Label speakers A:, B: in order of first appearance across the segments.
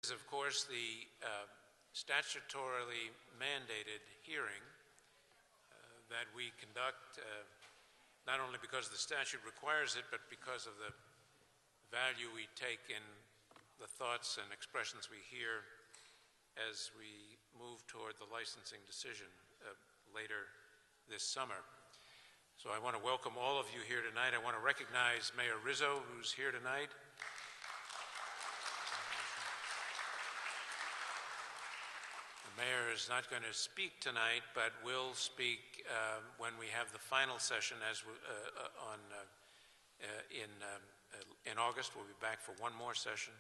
A: Is, of course, the statutorily mandated hearing that we conduct, not only because the statute requires it, but because of the value we take in the thoughts and expressions we hear as we move toward the licensing decision later this summer. So I want to welcome all of you here tonight. I want to recognize Mayor Rizzo, who's here tonight. The mayor is not going to speak tonight, but will speak when we have the final session in August. We'll be back for one more session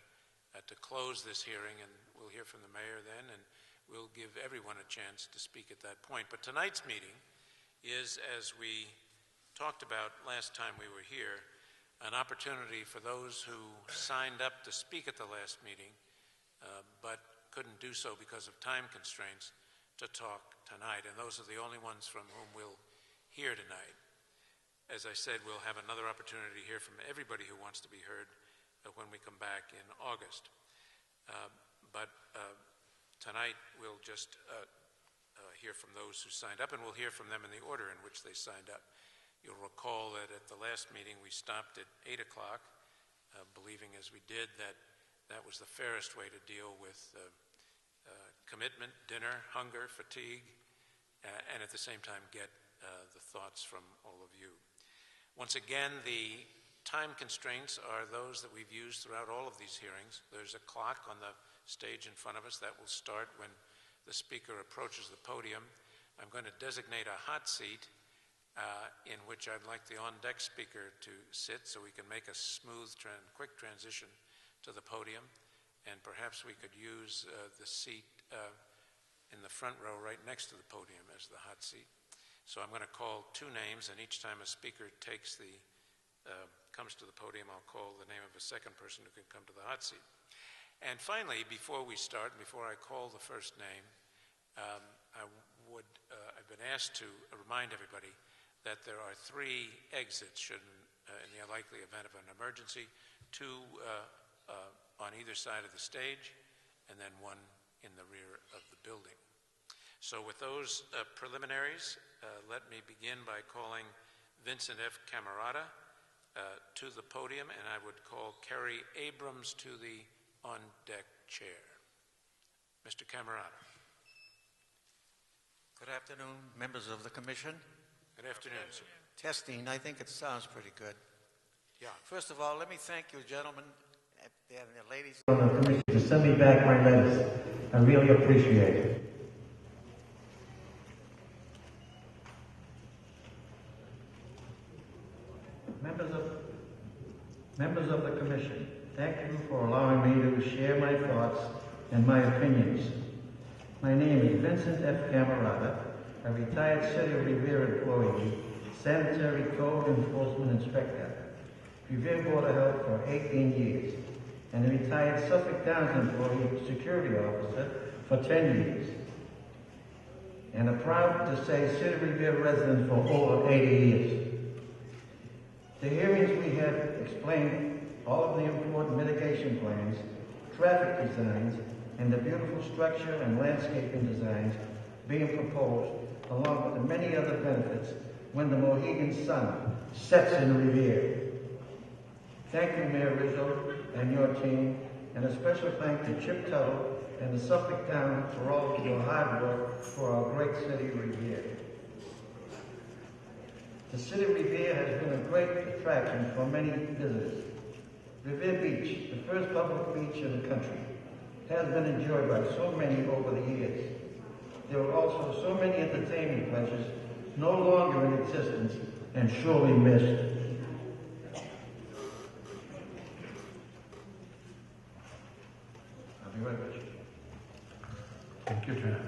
A: to close this hearing, and we'll hear from the mayor then, and we'll give everyone a chance to speak at that point. But tonight's meeting is, as we talked about last time we were here, an opportunity for those who signed up to speak at the last meeting but couldn't do so because of time constraints to talk tonight. And those are the only ones from whom we'll hear tonight. As I said, we'll have another opportunity to hear from everybody who wants to be heard when we come back in August. But tonight we'll just hear from those who signed up, and we'll hear from them in the order in which they signed up. You'll recall that at the last meeting we stopped at 8 o'clock, believing as we did that that was the fairest way to deal with commitment, dinner, hunger, fatigue, and at the same time get the thoughts from all of you. Once again, the time constraints are those that we've used throughout all of these hearings. There's a clock on the stage in front of us that will start when the speaker approaches the podium. I'm going to designate a hot seat in which I'd like the on-deck speaker to sit so we can make a smooth, quick transition to the podium. And perhaps we could use the seat in the front row right next to the podium as the hot seat. So I'm going to call two names, and each time a speaker comes to the podium, I'll call the name of a second person who can come to the hot seat. And finally, before we start, before I call the first name, I've been asked to remind everybody that there are 3 exits in the likely event of an emergency, 2 on either side of the stage, and then 1 in the rear of the building. So with those preliminaries, let me begin by calling Vincent F. Camerata to the podium, and I would call Kerry Abrams to the on-deck chair. Mr. Camerata.
B: Good afternoon, members of the commission.
A: Good afternoon, sir.
B: Testing, I think it sounds pretty good.
A: Yeah.
B: First of all, let me thank you, gentlemen and the ladies.
C: To send me back my letters. I really appreciate it. Members of the commission, thank you for allowing me to share my thoughts and my opinions. My name is Vincent F. Camerata, a retired City of Revere employee, sanitary code enforcement inspector, Revere Board of Health for 18 years, and a retired Suffolk Downs employee, security officer for 10 years, and a proud to say City of Revere resident for over 80 years. The hearings we had explained all of the important mitigation plans, traffic designs, and the beautiful structure and landscaping designs being proposed, along with the many other benefits when the Mohegan sun sets in Revere. Thank you, Mayor Rizzo and your team, and a special thank to Chip Tuttle and the Suffolk Town for all of your hard work for our great city, Revere. The city of Revere has been a great attraction for many visitors. Revere Beach, the first public beach in the country, has been enjoyed by so many over the years. There are also so many entertainment pleasures no longer in existence and surely missed. I'll be right with you. Thank you, John.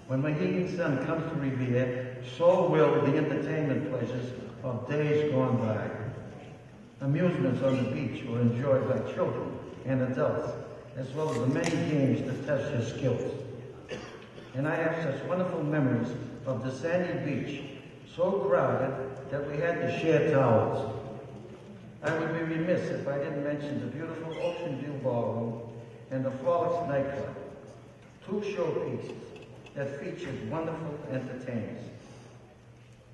C: When Mohegan Sun comes to Revere, so will the entertainment pleasures of days gone by. Amusements on the beach were enjoyed by children and adults, as well as the many games to test your skills. And I have such wonderful memories of the sandy beach, so crowded that we had to share towels. I would be remiss if I didn't mention the beautiful Ocean View Ballroom and the Frolics nightclub, two showpieces that featured wonderful entertainers.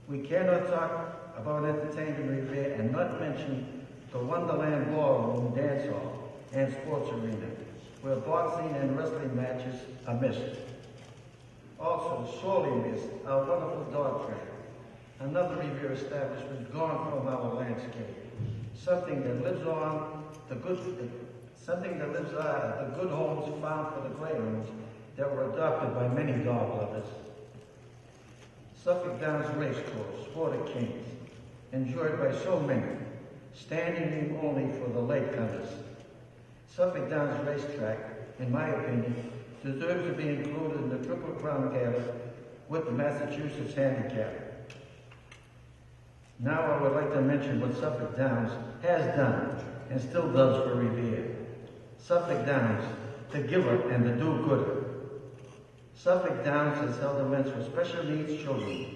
C: We cannot talk about entertainment in Revere and not mention the Wonderland Ballroom Dance Hall and Sports Arena, where boxing and wrestling matches are missed. Also, sorely missed our wonderful dog track, another Revere establishment gone from our landscape. Something that lives on the good homes found for the greyhounds that were adopted by many dog lovers. Suffolk Downs Racecourse, Sport of Kings, enjoyed by so many, standing room only for the latecomers. Suffolk Downs Racetrack, in my opinion, deserves to be included in the Triple Crown Gala with the Massachusetts Handicap. Now I would like to mention what Suffolk Downs has done and still does for Revere. Suffolk Downs, the giver and the do-gooder. Suffolk Downs has held events for special needs children,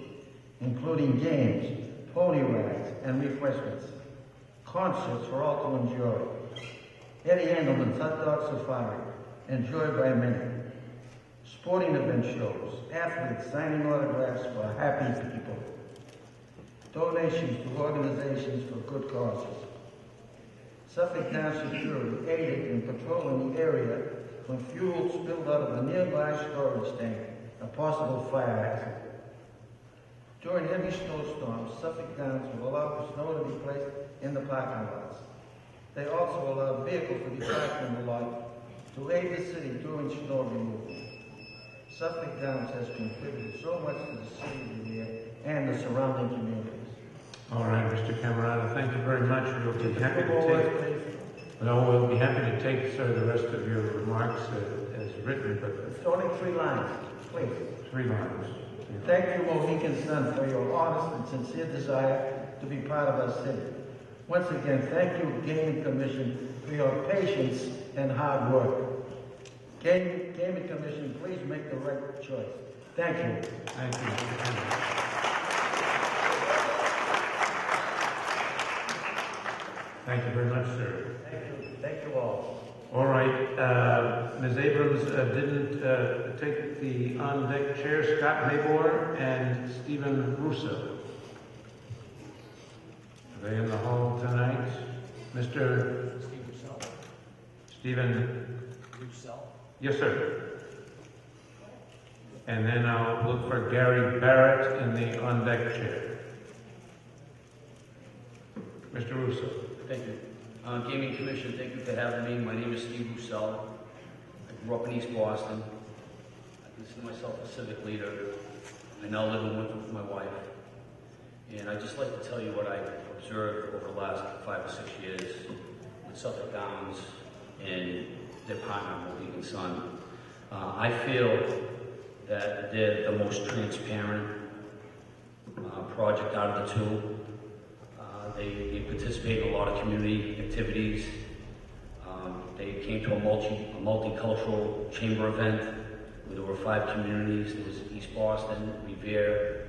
C: including games, pony rides, and refreshments. Concerts for all to enjoy. Eddie Engelman's Hot Dog Safari, enjoyed by many. Sporting event shows, athletes signing autographs for happy people. Donations to organizations for good causes. Suffolk Downs Security aided in patrolling the area when fuel spilled out of a nearby storage tank, a possible fire hazard. During heavy snowstorms, Suffolk Downs will allow the snow to be placed in the parking lots. They also allow vehicles to be parked in the lot to aid the city during snow removal. Suffolk Downs has contributed so much to the city of Revere and the surrounding communities.
A: All right, Mr. Camerata, thank you very much. We'll be happy to take, sir, the rest of your remarks as written, but
C: it's only 3 lines, please.
A: 3 lines.
C: Thank you, Mohegan Sun, for your honest and sincere desire to be part of our city. Once again, thank you, Gaming Commission, for your patience and hard work. Gaming Commission, please make the right choice. Thank you.
A: Thank you, Mr. Camerata. Thank you very much, sir.
C: Thank you. Thank you all.
A: All right. Ms. Abrams didn't take the on-deck chair. Scott Mabor and Stephen Russo. Are they in the hall tonight? Mr. Stephen Russo. Yes, sir. And then I'll look for Gary Barrett in the on-deck chair. Mr. Russo.
D: Thank you. Gaming Commission, thank you for having me. My name is Steve Roussel. I grew up in East Boston. I consider myself a civic leader. I now live in Winthrop with my wife. And I'd just like to tell you what I've observed over the last 5 or 6 years with Suffolk Downs and their partner, Mohegan Sun. I feel that they're the most transparent project out of the two. They participate in a lot of community activities. They came to a multicultural chamber event where there were 5 communities. There was East Boston, Revere,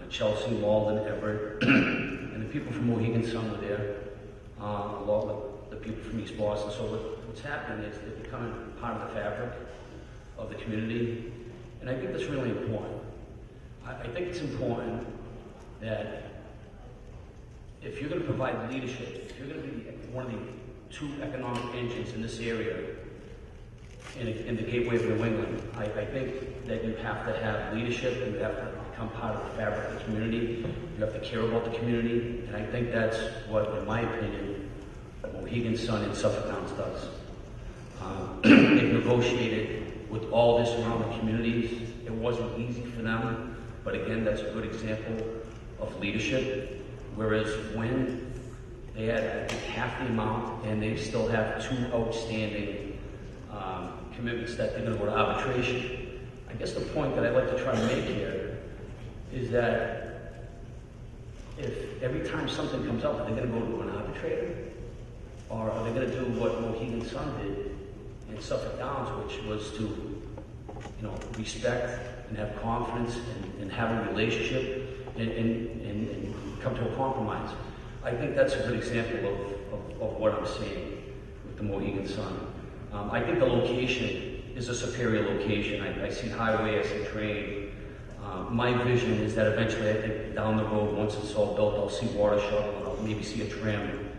D: Chelsea, Malden, Everett, and the people from Mohegan Sun were there, along with the people from East Boston. So what's happening is they're becoming part of the fabric of the community, and I think that's really important. I think it's important that if you're going to provide leadership, if you're going to be one of the 2 economic engines in this area, in the gateway of New England, I think that you have to have leadership, and you have to become part of the fabric of the community. You have to care about the community, and I think that's what, in my opinion, Mohegan Sun and Suffolk Downs does. They've negotiated with all the surrounding communities. It wasn't easy for them, but again, that's a good example of leadership. Whereas when they had, I think, half the amount, and they still have 2 outstanding commitments that they're going to go to arbitration. I guess the point that I'd like to try to make here is that if every time something comes up, are they going to go to an arbitrator? Or are they going to do what Mohegan Sun did in Suffolk Downs, which was to, respect and have confidence and have a relationship and come to a compromise? I think that's a good example of what I'm seeing with the Mohegan Sun. I think the location is a superior location. I see highway, I see train. My vision is that eventually, I think down the road, once it's all built, I'll see water shuttle and I'll maybe see a tram.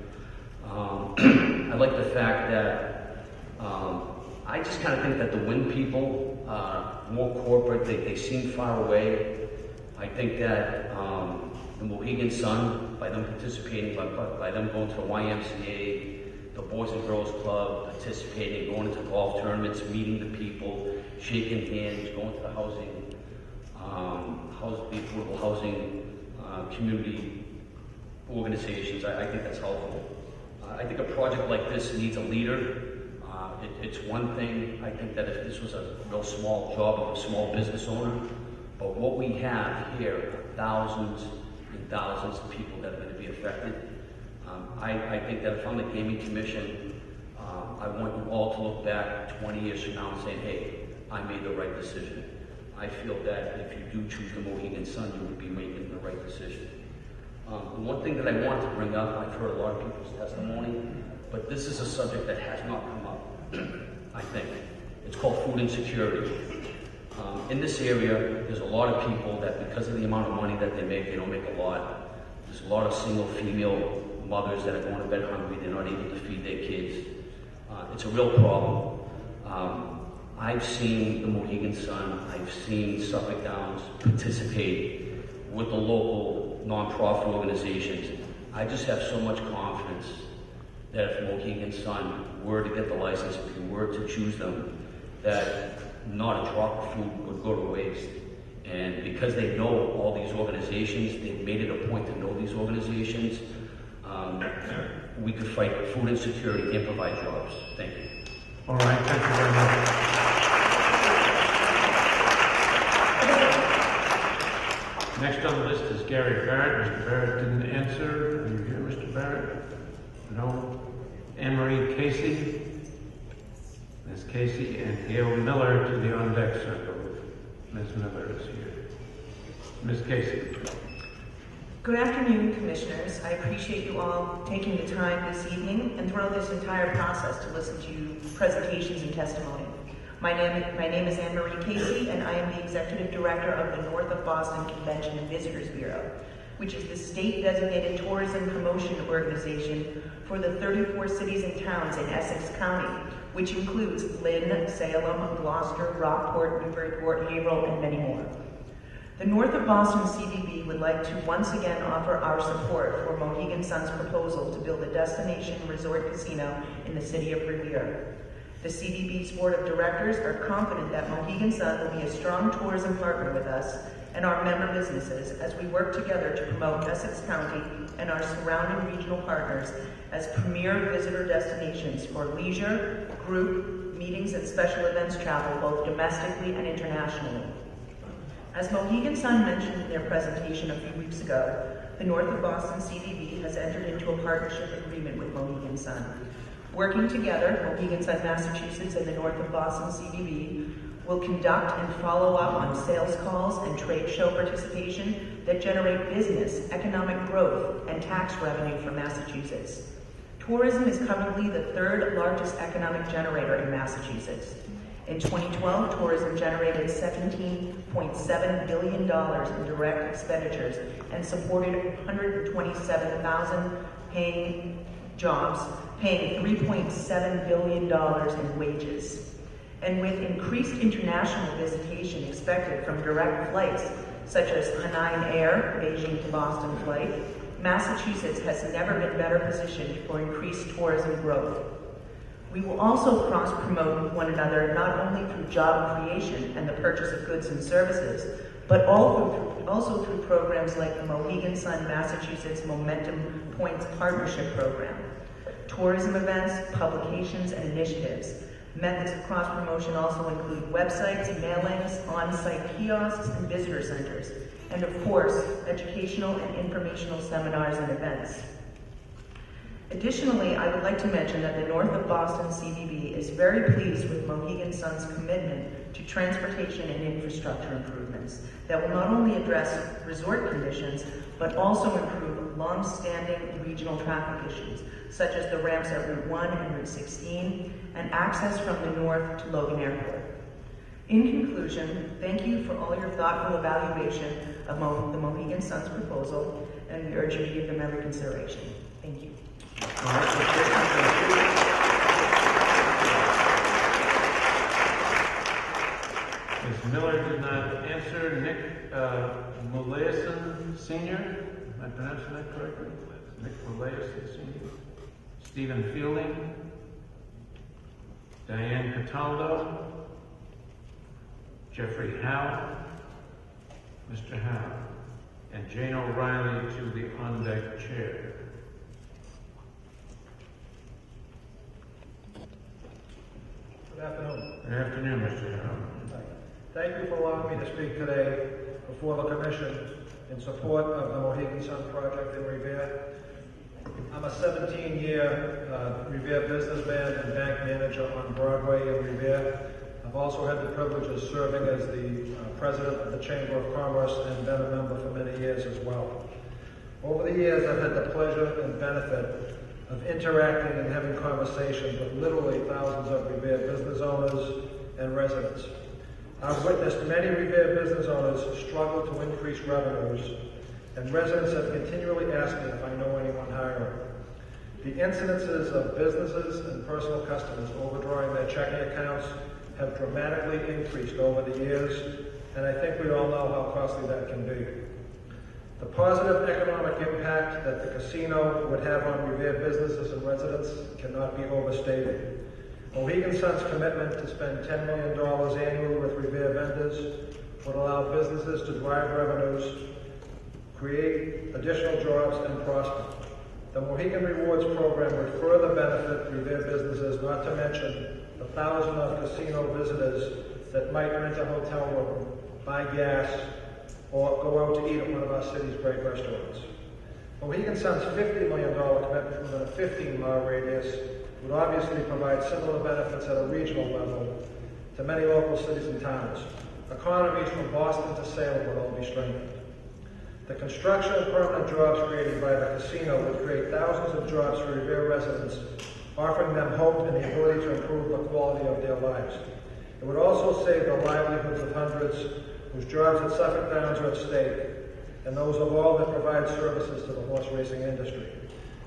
D: I like the fact that I just kind of think that the Wynn people are more corporate. They seem far away. I think that the Mohegan Sun, by them participating, by them going to the YMCA, the Boys and Girls Club, participating, going into golf tournaments, meeting the people, shaking hands, going to the the affordable housing community organizations, I think that's helpful. I think a project like this needs a leader. It's one thing, I think, that if this was a real small job of a small business owner, but what we have here are thousands and thousands of people that are going to be affected. I think that if I'm the Gaming Commission, I want you all to look back 20 years from now and say, hey, I made the right decision. I feel that if you do choose the Mohegan Sun, you would be making the right decision. One thing that I want to bring up, I've heard a lot of people's testimony, but this is a subject that has not come up, I think. It's called food insecurity. In this area, there's a lot of people that because of the amount of money that they don't make a lot. There's a lot of single female mothers that are going to bed hungry, they're not able to feed their kids. It's a real problem. I've seen the Mohegan Sun, I've seen Suffolk Downs participate with the local nonprofit organizations. I just have so much confidence that if Mohegan Sun were to get the license, if we were to choose them, that not a drop of food would go to waste. And because they know all these organizations, they've made it a point to know these organizations, we could fight food insecurity and provide jobs. Thank you.
A: All right, thank you very much. Next on the list is Gary Barrett. Mr. Barrett didn't answer. Are you here, Mr. Barrett? No. Anne-Marie Casey. Ms. Casey, and Gail Miller to the on-deck circle. Ms. Miller is here. Ms. Casey.
E: Good afternoon, Commissioners. I appreciate you all taking the time this evening and throughout this entire process to listen to presentations and testimony. My name is Anne-Marie Casey, and I am the Executive Director of the North of Boston Convention and Visitors Bureau, which is the state-designated tourism promotion organization for the 34 cities and towns in Essex County, which includes Lynn, Salem, Gloucester, Rockport, Newburyport, Haverhill, and many more. The North of Boston CVB would like to once again offer our support for Mohegan Sun's proposal to build a destination resort casino in the city of Revere. The CVB's board of directors are confident that Mohegan Sun will be a strong tourism partner with us and our member businesses as we work together to promote Essex County and our surrounding regional partners as premier visitor destinations for leisure, group, meetings, and special events travel both domestically and internationally. As Mohegan Sun mentioned in their presentation a few weeks ago, the North of Boston CVB has entered into a partnership agreement with Mohegan Sun. Working together, Mohegan Sun, Massachusetts and the North of Boston CVB will conduct and follow up on sales calls and trade show participation that generate business, economic growth, and tax revenue for Massachusetts. Tourism is currently the third largest economic generator in Massachusetts. In 2012, tourism generated $17.7 billion in direct expenditures and supported 127,000 paying jobs, paying $3.7 billion in wages. And with increased international visitation expected from direct flights, such as Hainan Air, Beijing to Boston flight, Massachusetts has never been better positioned for increased tourism growth. We will also cross-promote one another not only through job creation and the purchase of goods and services, but also through programs like the Mohegan Sun Massachusetts Momentum Points Partnership Program, tourism events, publications, and initiatives. Methods of cross-promotion also include websites, mailings, on-site kiosks, and visitor centers, and of course, educational and informational seminars and events. Additionally, I would like to mention that the North of Boston CVB is very pleased with Mohegan Sun's commitment to transportation and infrastructure improvements that will not only address resort conditions, but also improve long-standing regional traffic issues, such as the ramps at Route 1 and Route 16, and access from the north to Logan Airport. In conclusion, thank you for all your thoughtful evaluation of the Mohegan Sun's proposal, and we urge you to give them every consideration. Thank you.
A: Ms. Miller did not answer. Nick Molaison Sr., am I pronouncing that correctly? Nick Molaison Sr. Stephen Fielding. Diane Cataldo. Jeffrey Howe. Mr. Howe. And Jane O'Reilly to the on-deck chair.
F: Good afternoon.
A: Good afternoon, Mr. Howe.
F: Thank you for allowing me to speak today before the Commission in support of the Mohegan Sun project in Revere. I'm a 17-year Revere businessman and bank manager on Broadway in Revere. I've also had the privilege of serving as the president of the Chamber of Commerce and been a member for many years as well. Over the years, I've had the pleasure and benefit of interacting and having conversations with literally thousands of Revere business owners and residents. I've witnessed many Revere business owners struggle to increase revenues, and residents have continually asked me if I know anyone hiring. The incidences of businesses and personal customers overdrawing their checking accounts have dramatically increased over the years, and I think we all know how costly that can be. The positive economic impact that the casino would have on Revere businesses and residents cannot be overstated. Mohegan Sun's commitment to spend $10 million annually with Revere vendors would allow businesses to drive revenues, create additional jobs, and prosper. The Mohegan Rewards program would further benefit Revere businesses, not to mention the thousands of casino visitors that might rent a hotel room, buy gas, or go out to eat at one of our city's great restaurants. Mohegan Sun's $50 million commitment within a 15-mile radius would obviously provide similar benefits at a regional level to many local cities and towns. Economies from Boston to Salem would all be strengthened. The construction of permanent jobs created by the casino would create thousands of jobs for Revere residents, offering them hope and the ability to improve the quality of their lives. It would also save the livelihoods of hundreds whose jobs at Suffolk Downs are at stake, and those of all that provide services to the horse racing industry.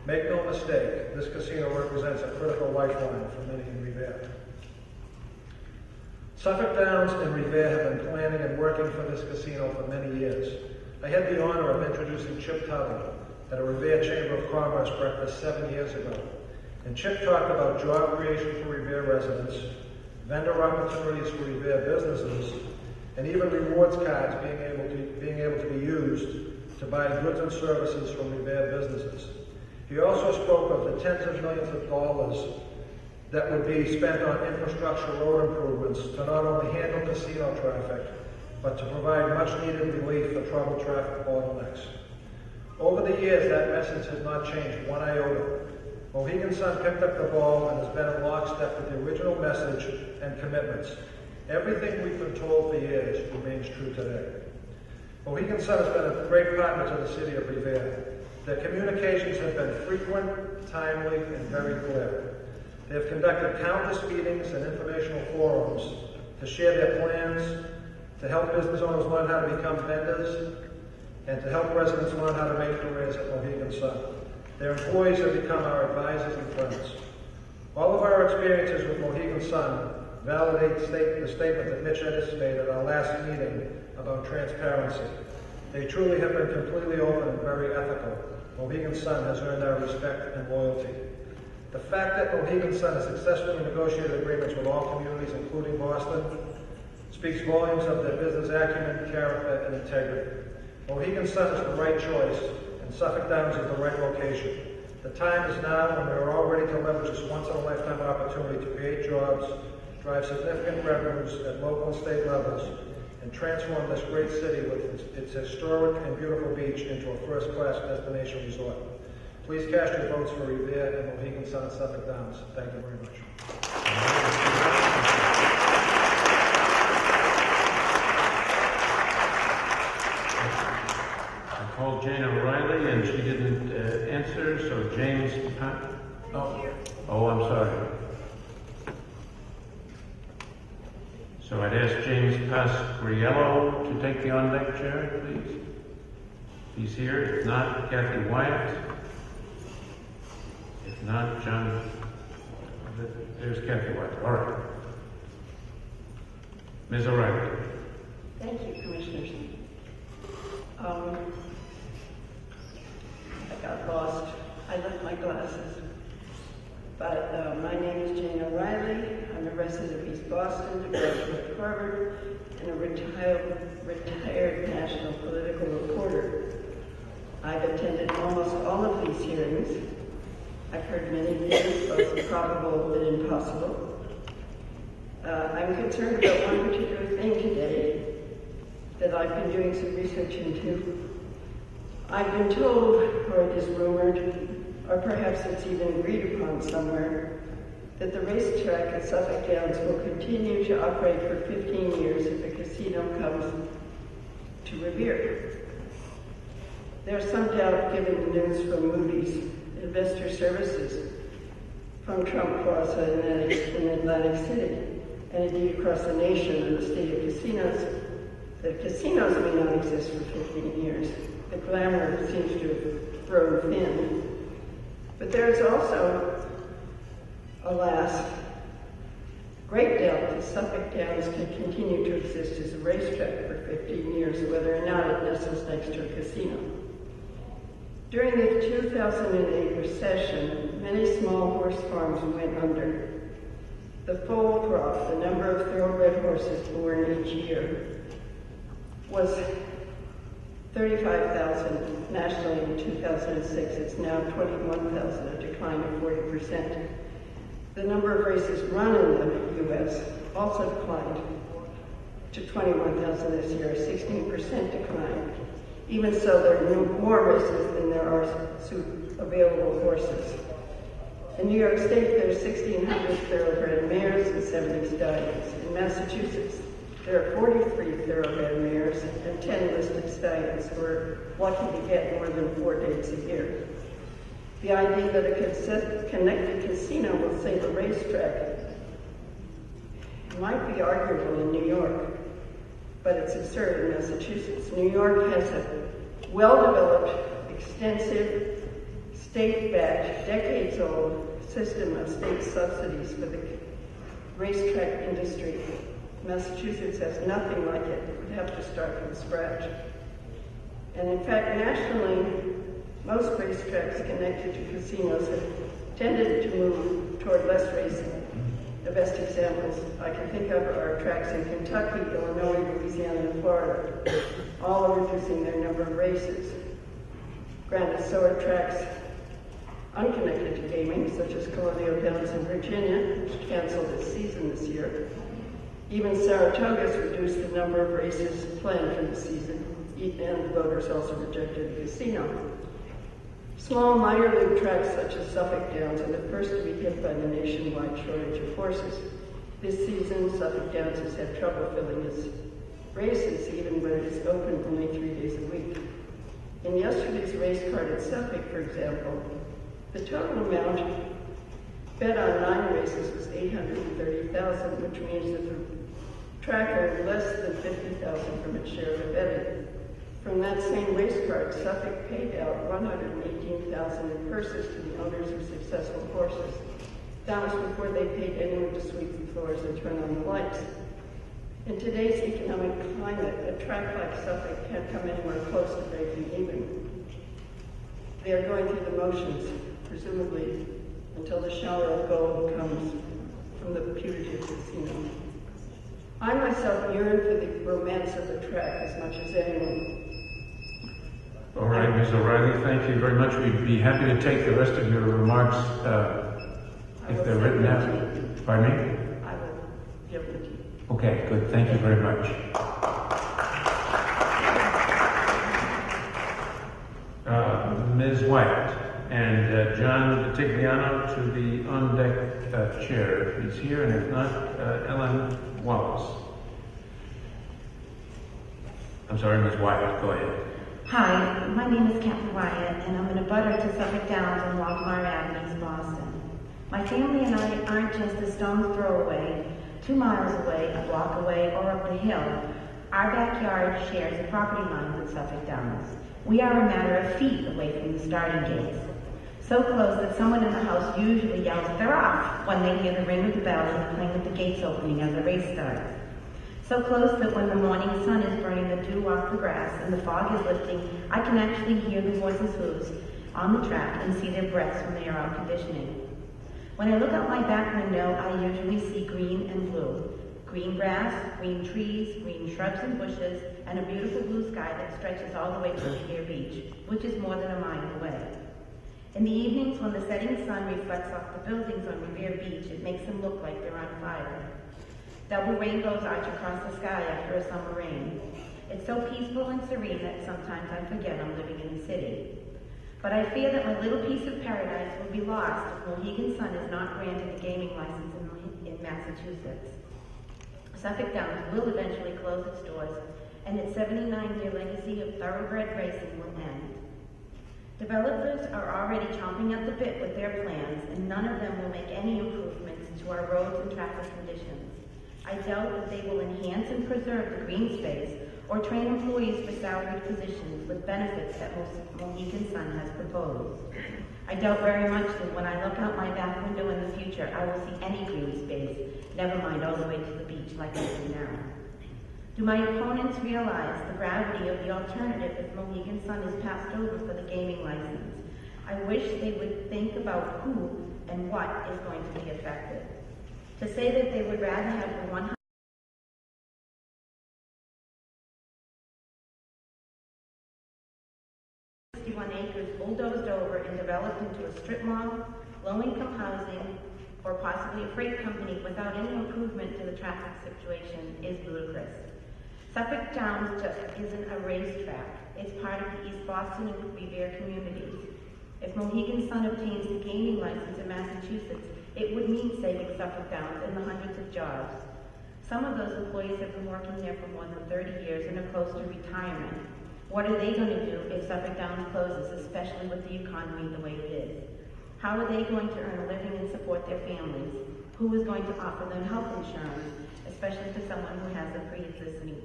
F: Make no mistake, this casino represents a critical lifeline for many in Revere. Suffolk Downs and Revere have been planning and working for this casino for many years. I had the honor of introducing Chip Tuttle at a Revere Chamber of Commerce breakfast 7 years ago. And Chip talked about job creation for Revere residents, vendor opportunities for Revere businesses, and even rewards cards being able to be used to buy goods and services from Revere businesses. He also spoke of the tens of millions of dollars that would be spent on infrastructure road improvements to not only handle casino traffic, but to provide much-needed relief for troubled traffic bottlenecks. Over the years, that message has not changed one iota. Mohegan Sun picked up the ball and has been in lockstep with the original message and commitments. Everything we've been told for years remains true today. Mohegan Sun has been a great partner to the city of Revere. Their communications have been frequent, timely, and very clear. They have conducted countless meetings and informational forums to share their plans, to help business owners learn how to become vendors, and to help residents learn how to make careers at Mohegan Sun. Their employees have become our advisors and friends. All of our experiences with Mohegan Sun validate the statement that Mitch Ennis made at our last meeting about transparency. They truly have been completely open and very ethical. Mohegan Sun has earned our respect and loyalty. The fact that Mohegan Sun has successfully negotiated agreements with all communities, including Boston, speaks volumes of their business acumen, character, and integrity. Mohegan Sun is the right choice, and Suffolk Downs is the right location. The time is now when we are all ready to leverage this once-in-a-lifetime opportunity to create jobs, drive significant revenues at local and state levels, and transform this great city with its historic and beautiful beach into a first-class destination resort. Please cast your votes for Revere and Mohegan Sun Suffolk Downs. Thank you very much.
A: I called Jane O'Reilly and she didn't answer, so James... Oh, I'm sorry. So I'd ask James Pasquariello to take the on-deck chair, please. He's here. If not, Kathy Wyatt. If not, John... There's Kathy Wyatt. All right. Ms. O'Reilly.
G: Thank you, Commissioners. I got lost. I left my glasses. But my name is Jane O'Reilly. I'm a resident of East Boston, a graduate of Harvard, and a retired national political reporter. I've attended almost all of these hearings. I've heard many things, both probable and impossible. I'm concerned about one particular thing today that I've been doing some research into. I've been told, or it is rumored, or perhaps it's even agreed upon somewhere, that the racetrack at Suffolk Downs will continue to operate for 15 years if a casino comes to Revere. There's some doubt, given the news from Moody's Investor Services, from Trump Plaza in Atlantic City, and indeed across the nation and the state of casinos, that casinos may not exist for 15 years. The glamour seems to have grown thin. But there is also, alas, great doubt that Suffolk Downs can continue to exist as a racetrack for 15 years, whether or not it nestles next to a casino. During the 2008 recession, many small horse farms went under. The foal crop, the number of thoroughbred horses born each year, was 35,000 nationally in 2006. It's now 21,000, a decline of 40%. The number of races run in the U.S. also declined to 21,000 this year, a 16% decline. Even so, there are more races than there are available horses. In New York State, there's 1,600 thoroughbred mares and 70 stallions. In Massachusetts, there are 43 thoroughbred mares and 10 listed stallions who are lucky to get more than 4 dates a year. The idea that a connected casino will save a racetrack might be arguable in New York, but it's absurd in Massachusetts. New York has a well-developed, extensive, state-backed, decades-old system of state subsidies for the racetrack industry. Massachusetts has nothing like it. It would have to start from scratch. And in fact, nationally, most racetracks connected to casinos have tended to move toward less racing. The best examples I can think of are tracks in Kentucky, Illinois, Louisiana, and Florida, all are reducing their number of races. Granted, so are tracks unconnected to gaming, such as Colonial Downs in Virginia, which canceled its season this year. Even Saratoga's reduced the number of races planned for the season, and the voters also rejected the casino. Small minor league tracks such as Suffolk Downs are the first to be hit by the nationwide shortage of horses. This season, Suffolk Downs has had trouble filling its races, even when it is open only 3 days a week. In yesterday's race card at Suffolk, for example, the total amount bet on 9 races was $830,000, which means that the track earned less than $50,000 from its share of the betting. From that same race card, Suffolk paid out $118,000 in purses to the owners of successful horses. That was before they paid anyone to sweep the floors and turn on the lights. In today's economic climate, a track like Suffolk can't come anywhere close to breaking even. They are going through the motions, presumably, until the shower of gold comes from the putative casino. I myself yearn for the romance of the track as much as anyone.
A: All right, Ms. O'Reilly, thank you very much. We'd be happy to take the rest of your remarks if they're written out. Pardon me?
G: I will give them to you.
A: Okay, good. Thank you very much. Ms. White, and
C: John Tigliano to the on-deck chair, if he's here, and if not, Ellen Wallace. I'm sorry, Ms. Wyatt, go ahead.
H: Hi, my name is Kathy Wyatt, and I'm an abutter to Suffolk Downs on Walmart Avenue, East Boston. My family and I aren't just a stone's throw away, 2 miles away, a block away, or up the hill. Our backyard shares a property line with Suffolk Downs. We are a matter of feet away from the starting gates. So close that someone in the house usually yells, "They're off," when they hear the ring of the bell and the clang of the gates opening as the race starts. So close that when the morning sun is burning the dew off the grass and the fog is lifting, I can actually hear the horses' hooves on the track and see their breaths when they are out conditioning. When I look out my back window, I usually see green and blue. Green grass, green trees, green shrubs and bushes, and a beautiful blue sky that stretches all the way to Revere Beach, which is more than a mile away. In the evenings, when the setting sun reflects off the buildings on Revere Beach, it makes them look like they're on fire. Double rainbows arch across the sky after a summer rain. It's so peaceful and serene that sometimes I forget I'm living in the city. But I fear that my little piece of paradise will be lost if Mohegan Sun is not granted a gaming license in Massachusetts. Suffolk Downs will eventually close its doors, and its 79-year legacy of thoroughbred racing will end. Developers are already chomping at the bit with their plans, and none of them will make any improvements to our roads and traffic conditions. I doubt that they will enhance and preserve the green space or train employees for salaried positions with benefits that Mohegan Sun has proposed. I doubt very much that when I look out my back window in the future, I will see any green space, never mind all the way to the beach like I do now. Do my opponents realize the gravity of the alternative if Mohegan Sun is passed over for the gaming license? I wish they would think about who and what is going to be affected. To say that they would rather have the 161 acres bulldozed over and developed into a strip mall, low-income housing, or possibly a freight company without any improvement to the traffic situation is ludicrous. Suffolk Downs just isn't a racetrack. It's part of the East Boston and Revere communities. If Mohegan Sun obtains the gaming license in Massachusetts, it would mean saving Suffolk Downs and the hundreds of jobs. Some of those employees have been working there for more than 30 years and are close to retirement. What are they going to do if Suffolk Downs closes, especially with the economy the way it is? How are they going to earn a living and support their families? Who is going to offer them health insurance, especially to someone who has a pre-existing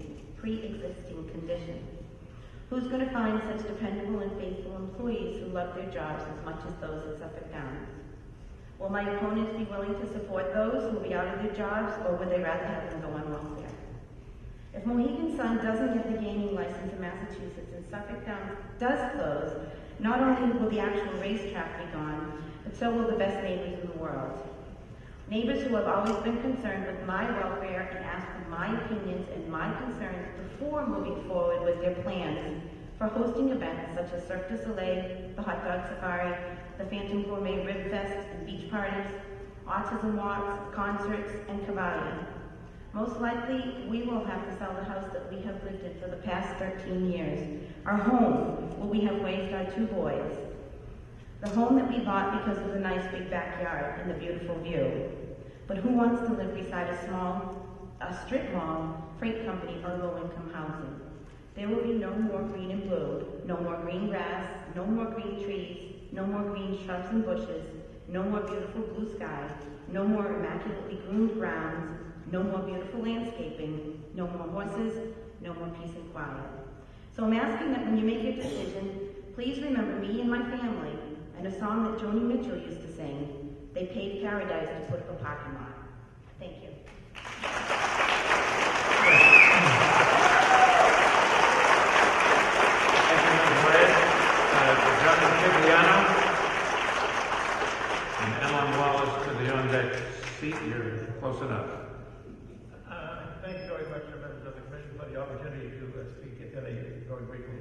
H: condition? Who's going to find such dependable and faithful employees who love their jobs as much as those at Suffolk Downs? Will my opponents be willing to support those who will be out of their jobs, or would they rather have them go on welfare? If Mohegan Sun doesn't get the gaming license in Massachusetts and Suffolk Downs does close, not only will the actual racetrack be gone, but so will the best neighbors in the world. Neighbors who have always been concerned with my welfare and asked for my opinions and my concerns before moving forward with their plans for hosting events such as Cirque du Soleil, the Hot Dog Safari, the Phantom Gourmet Rib Fest and beach parties, autism walks, concerts, and Cavalia. Most likely, we will have to sell the house that we have lived in for the past 13 years, our home where we have raised our 2 boys. The home that we bought because of the nice big backyard and the beautiful view. But who wants to live beside a strip mall, freight company, or low-income housing? There will be no more green and blue, no more green grass, no more green trees, no more green shrubs and bushes, no more beautiful blue sky, no more immaculately groomed grounds, no more beautiful landscaping, no more horses, no more peace and quiet. So I'm asking that when you make your decision, please remember me and my family and a song that Joni Mitchell used to sing, "They paved paradise to put up a parking lot." Thank you.
C: Thank you, Ms. Wyatt. John Tigliano and Ellen Wallace to the on-deck seat. You're close enough.
F: Thank you very much, members of the commission, for the opportunity to speak today very briefly.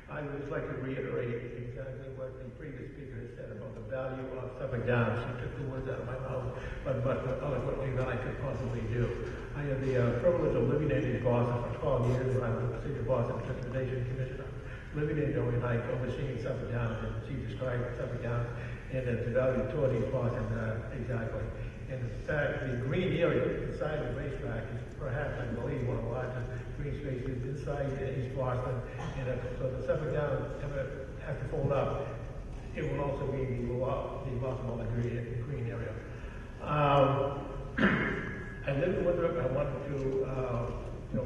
F: I would just like to reiterate exactly what the previous speaker has said about the value of Suffolk Downs. She took the words out of my mouth, but eloquently than I could possibly do. I had the privilege of living in East Boston for 12 years when I was the City of Boston Transportation Commissioner, living in Revere High, overseeing Suffolk Downs, and she described Suffolk Downs and its value toward East Boston, exactly. And in fact, the green area inside the racetrack is perhaps, I believe, one of the largest green spaces inside East Boston. And so the Suffolk Downs have to fold up. It will also be the loss of the green area. I live in Winthrop. I wanted to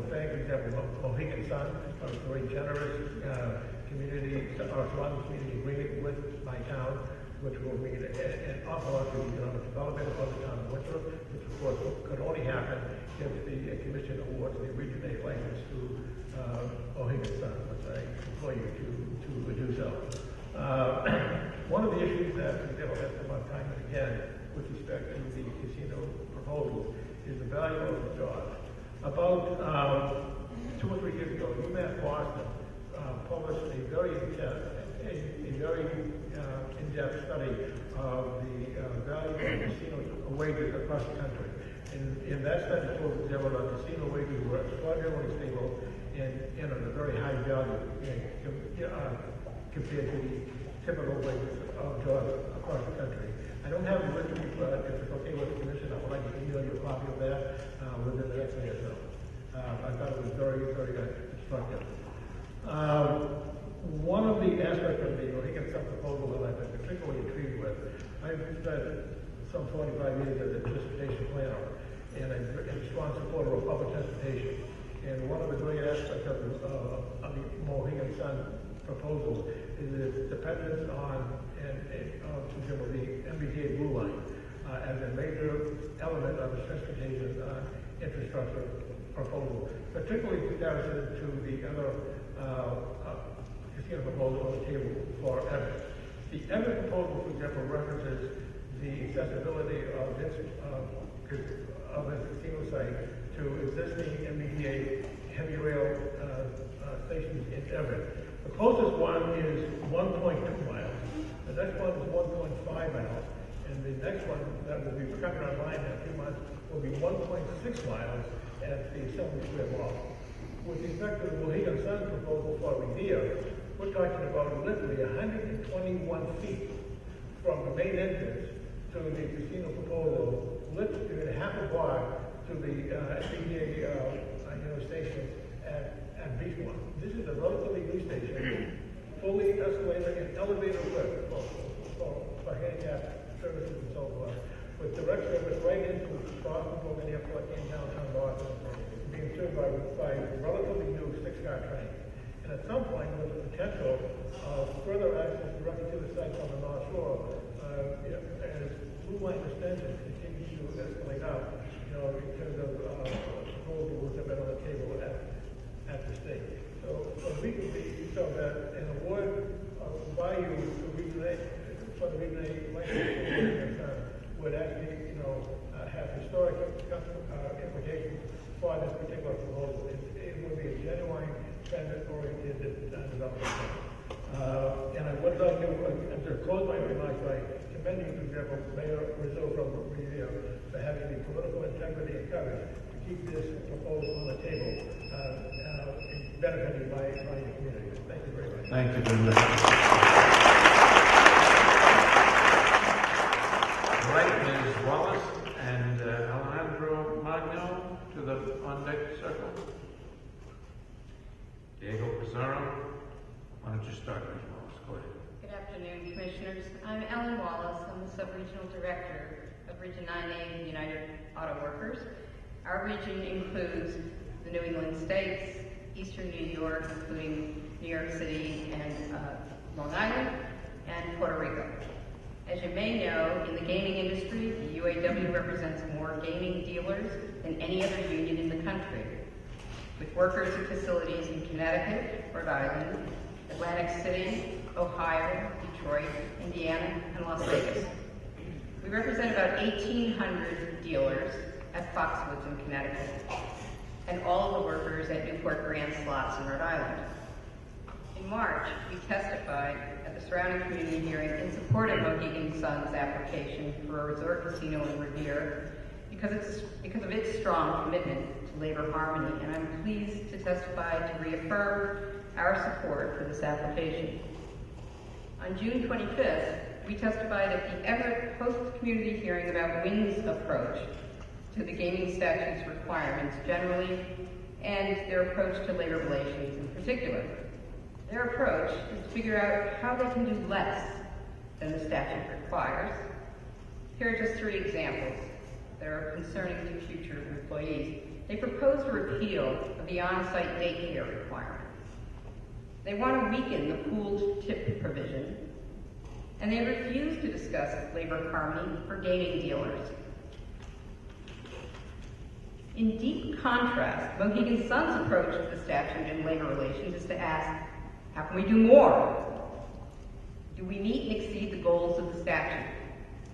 F: thank, for example, Mohegan Sun, a very generous community agreement with my town, which will mean an awful lot of economic development of the town of Winthrop, which of course could only happen if the commission awards the Region 8 license to Mohegan Sun, which I implore you to do so. One of the issues that we have come up time and again with respect to the casino proposals is the value of the jobs. About 2 or 3 years ago, UMass Boston published a very in-depth study of the value of casino wages across the country. And that study told us that casino wages were extraordinarily stable and of a very high value compared to the typical wages of jobs across the country. I don't have it with me, but if it's okay with the commission, I would like to email you a copy of that within the next day or so. I thought it was very, very instructive. One of the aspects of the Mohegan Sun proposal that I've been particularly intrigued with, I've spent some 45 years as a transportation planner, and I'm a strong supporter of public transportation. And one of the great aspects of the Mohegan Sun proposal is its dependence on the MBTA Blue Line as a major element of the transportation infrastructure proposal, particularly in comparison to the other casino proposal on the table for Everett. The Everett proposal, for example, references the accessibility of this casino site to existing MBTA heavy rail stations in Everett. The closest one is 1.2 miles. The next one is 1.5 miles. And the next one that will be coming online in a few months will be 1.6 miles at the Assembly Square Mall. With respect to the Mohegan Sun proposal for Revere, we're talking about literally 121 feet from the main entrance to the casino proposal, literally half a block to the MBTA station at Beachmont. This is a relatively new station, fully escalator and elevator lift for handicap services and so forth, with direct service right into Boston Logan Airport in downtown Boston, being served by relatively new 6-car trains. And at some point, with the potential of further access directly to the site on the North Shore, as Blue Line extension continues to escalate up, in terms of proposals that have been on the table at the state. So we could be, so that an award value to Region 8, for the Region 8 license would actually, have historic implications for this particular proposal. It would be a genuine transit-oriented development. And I would like to close my remarks by commending, for example, Mayor Rizzo from Revere for having the political integrity and courage to keep this proposal on the table, benefiting my community. Thank you very much.
A: Thank you very much. All right, Ms. Wallace and Alejandro Magno to the on-deck circle. Diego Pizarro, why don't you start, Ms. Wallace? Go ahead.
I: Good afternoon, Commissioners. I'm Ellen Wallace. I'm the Sub-Regional Director of Region 9A United Auto Workers. Our region includes the New England states, Eastern New York, including New York City and Long Island, and Puerto Rico. As you may know, in the gaming industry, the UAW represents more gaming dealers than any other union in the country, with workers in facilities in Connecticut, Rhode Island, Atlantic City, Ohio, Detroit, Indiana, and Las Vegas. We represent about 1,800 dealers at Foxwoods in Connecticut, and all of the workers at Newport Grand Slots in Rhode Island. In March, we testified at the surrounding community hearing in support of Mohegan Sun's application for a resort casino in Revere because of its strong commitment to labor harmony, and I'm pleased to testify to reaffirm our support for this application. On June 25th, we testified at the Everett post-community hearing about WIN's approach to the gaming statute's requirements generally and their approach to labor relations in particular. Their approach is to figure out how they can do less than the statute requires. Here are just 3 examples that are concerning to future employees. They propose a repeal of the on-site daycare requirement. They want to weaken the pooled tip provision, and they refuse to discuss labor harmony for gaming dealers. In deep contrast, Mohegan Sun's approach to the statute and labor relations is to ask, how can we do more? Do we meet and exceed the goals of the statute?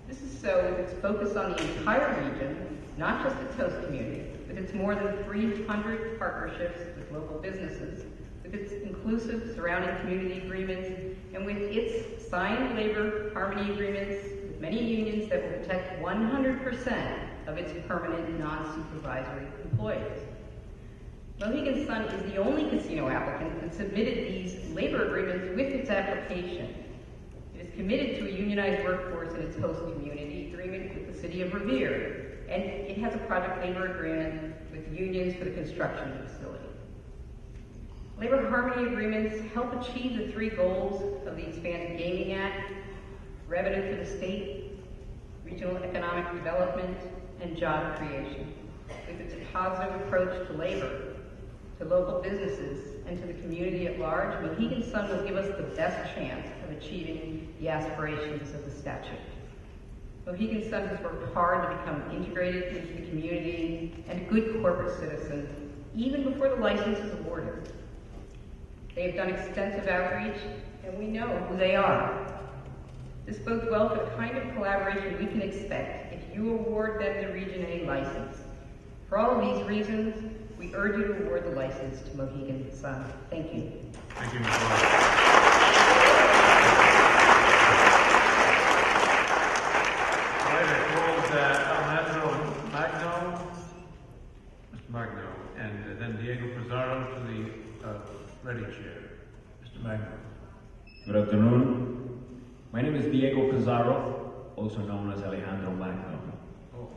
I: This is so with its focus on the entire region, not just its host community, with its more than 300 partnerships with local businesses, with its inclusive surrounding community agreements, and with its signed labor harmony agreements with many unions that will protect 100% of its permanent non-supervisory employees. Mohegan Sun is the only casino applicant that submitted these labor agreements with its application. It is committed to a unionized workforce in its host community agreement with the city of Revere, and it has a project labor agreement with unions for the construction of the facility. Labor harmony agreements help achieve the 3 goals of the Expanded Gaming Act: revenue for the state, regional economic development, and job creation. With its positive approach to labor, to local businesses, and to the community at large, Mohegan Sun will give us the best chance of achieving the aspirations of the statute. Mohegan Sun has worked hard to become integrated into the community and a good corporate citizen, even before the license is awarded. They have done extensive outreach, and we know who they are. This bodes well for the kind of collaboration we can expect if you award them the Region A license. For all of these reasons, we urge you to award the license to Mohegan Sun. Thank you.
A: Thank you, Ms. Wallace. All right, I called Alejandro Magno, and then Diego Pizarro to the ready chair. Mr. Magno.
J: Good afternoon. My name is Diego Pizarro, also known as Alejandro Magno.
A: Oh,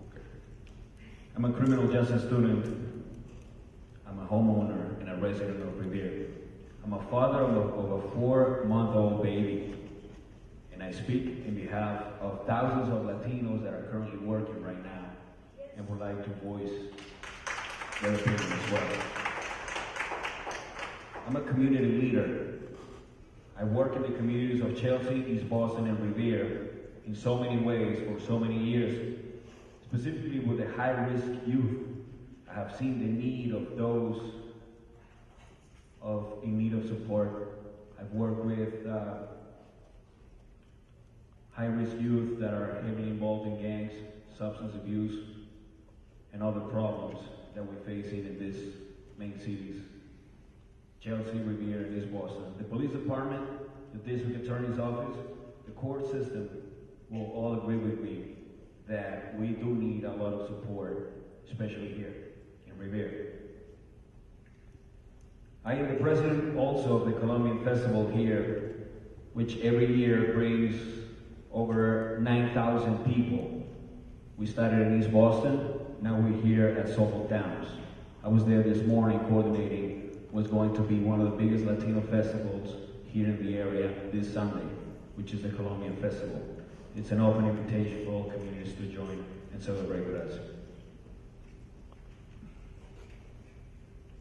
A: okay.
J: I'm a criminal justice student. I'm a homeowner and a resident of Revere. I'm a father of a 4-month-old baby. And I speak in behalf of thousands of Latinos that are currently working right now and would like to voice their opinion as well. I'm a community leader. I work in the communities of Chelsea, East Boston, and Revere in so many ways for so many years, specifically with the high-risk youth. I have seen the need of those in need of support. I've worked with high-risk youth that are heavily involved in gangs, substance abuse, and other problems that we're facing in these main cities. Chelsea, Revere, and East Boston. The police department, the district attorney's office, the court system will all agree with me that we do need a lot of support, especially here in Revere. I am the president also of the Colombian Festival here, which every year brings over 9,000 people. We started in East Boston, now we're here at Suffolk Downs. I was there this morning coordinating what's going to be one of the biggest Latino festivals here in the area this Sunday, which is the Colombian Festival. It's an open invitation for all communities to join and celebrate with us.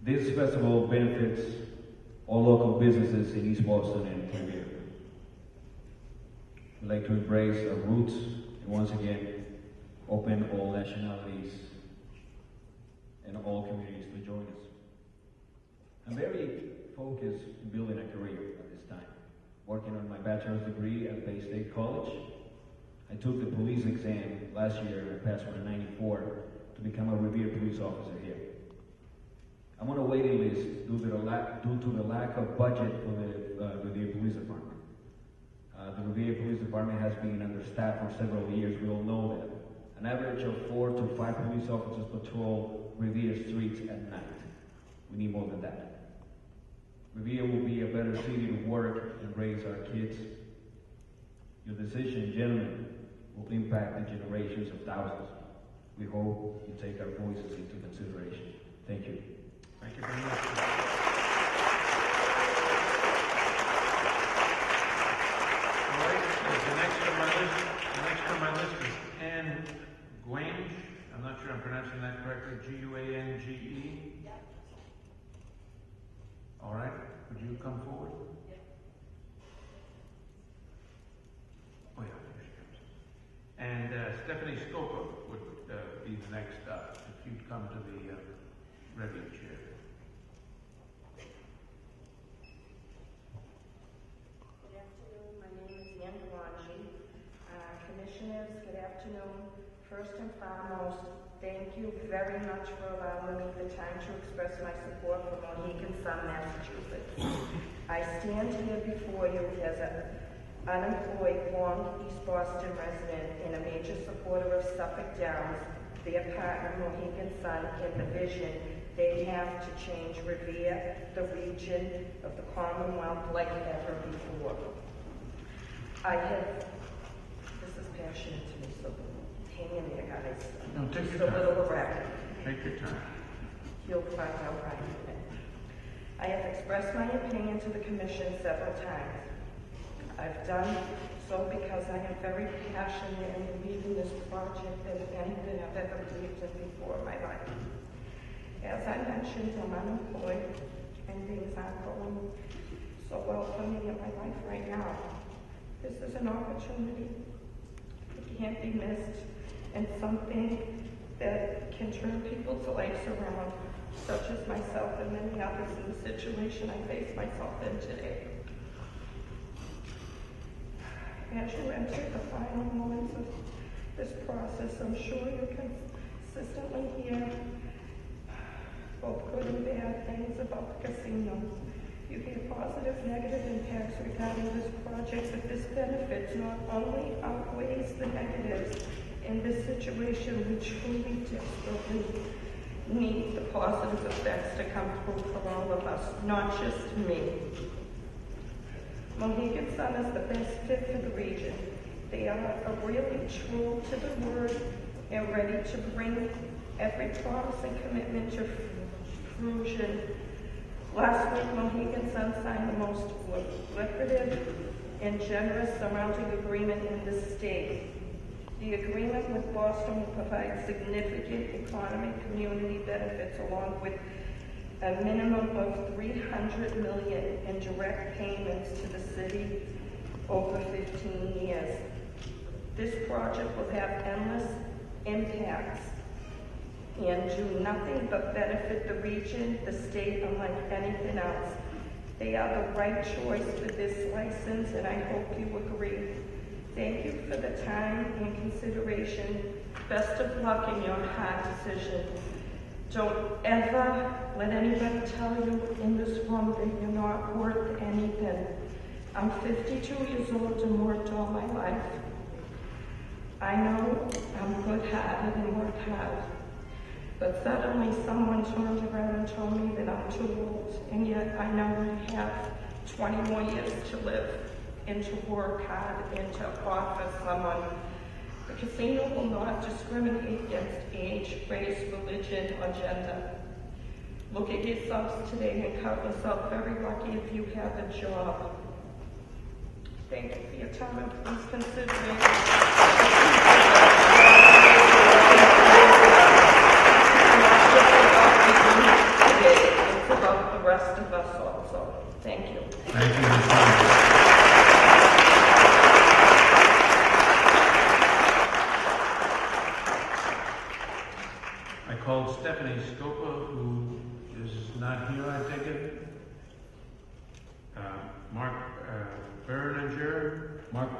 J: This festival benefits all local businesses in East Boston and Revere. We'd like to embrace our roots and once again open all nationalities and all communities to join us. I'm very focused in building a career at this time, working on my bachelor's degree at Bay State College. I took the police exam last year and I passed with a 94 to become a Revere police officer here. I'm on a waiting list due to the lack of budget for the Revere Police Department. The Revere Police Department has been understaffed for several years, we all know that. An average of 4 to 5 police officers patrol Revere streets at night. We need more than that. Revere will be a better city to work and raise our kids. Your decision, gentlemen, will impact the generations of thousands. We hope you take our voices into consideration. Thank you.
A: Thank you very much. All right, the next on my list is Anne Gwange. I'm not sure I'm pronouncing that correctly. G-U-A-N-G-E. All right, would you come forward? Oh yeah, here she comes. And Stephanie Scopa would be the next up, if you'd come to the Revere chair.
G: Good afternoon. My name is Ann Guanchi. Commissioners, good afternoon. First and foremost, thank you very much for allowing me the time to express my support for Mohegan Sun, Massachusetts. I stand here before you as an unemployed, long East Boston resident and a major supporter of Suffolk Downs, their partner Mohegan Sun, in the vision they have to change Revere, the region of the Commonwealth, like never before. This is passionate to me, so hang in there, guys.
A: No, take
G: Just
A: your
G: a
A: time.
G: little erratic.
A: Take your time.
G: You'll find out right in a minute. I have expressed my opinion to the commission several times. I've done so because I am very passionate and believe in this project than anything I've ever believed in before in my life. As I mentioned, I'm unemployed and things aren't going so well for me in my life right now. This is an opportunity. It can't be missed, and something that can turn people's lives around, such as myself and many others in the situation I face myself in today. As you enter the final moments of this process, I'm sure you consistently hear both good and bad things about the casino. You hear positive, negative impacts regarding this project, but this benefits not only outweighs the negatives. In this situation, we truly desperately need the positive effects to come through for all of us, not just me. Mohegan Sun is the best fit for the region. They are really true to the word and ready to bring every promise and commitment to fruition. Last week, Mohegan Sun signed the most lucrative and generous surrounding agreement in the state. The agreement with Boston will provide significant economic community benefits along with a minimum of $300 million in direct payments to the city over 15 years. This project will have endless impacts and do nothing but benefit the region, the state, unlike anything else. They are the right choice for this license, and I hope you agree. Thank you for the time and consideration. Best of luck in your hard decision. Don't ever let anybody tell you in this room that you're not worth anything. I'm 52 years old and worked all my life. I know I'm good-hearted and work hard. But suddenly someone turned around and told me that I'm too old, and yet I know I have 20 more years to live and to work hard and to offer someone. The casino will not discriminate against age, race, religion, or gender. Look at yourselves today and count yourself very lucky if you have a job. Thank you for your time, and please consider it's about the rest of us also. Thank you.
A: Thank you, Ms. Hunt. I called Stephanie Scopa, who is not here, I take it. Mark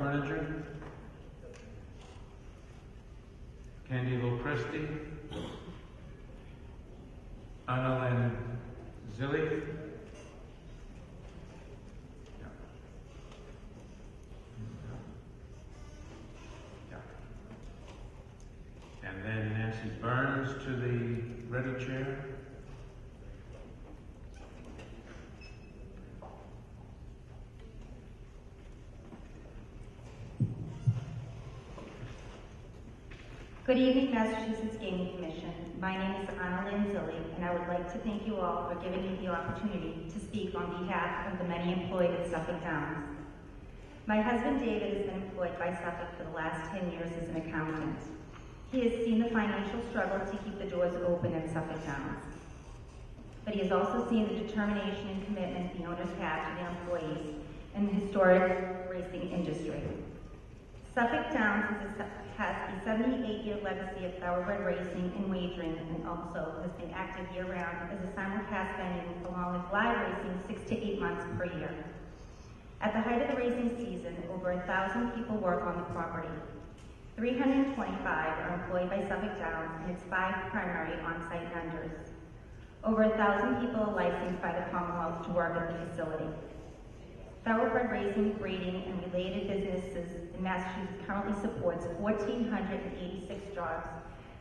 A: Berninger, Candy Lopresti, Annalyn Zilli. And then Nancy Burns to the ready chair.
H: Good evening, Massachusetts Gaming Commission. My name is Anna Lanzilli, and I would like to thank you all for giving me the opportunity to speak on behalf of the many employed at Suffolk Downs. My husband David has been employed by Suffolk for the last 10 years as an accountant. He has seen the financial struggle to keep the doors open at Suffolk Downs. But he has also seen the determination and commitment the owners have to their employees in the historic racing industry. Suffolk Downs has a 78-year legacy of thoroughbred racing and wagering, and also has been active year-round as a simulcast venue along with live racing 6 to 8 months per year. At the height of the racing season, over 1,000 people work on the property. 325 are employed by Suffolk Downs and its 5 primary on-site vendors. Over 1,000 people are licensed by the Commonwealth to work at the facility. Thoroughbred racing, breeding, and related businesses in Massachusetts currently supports 1,486 jobs,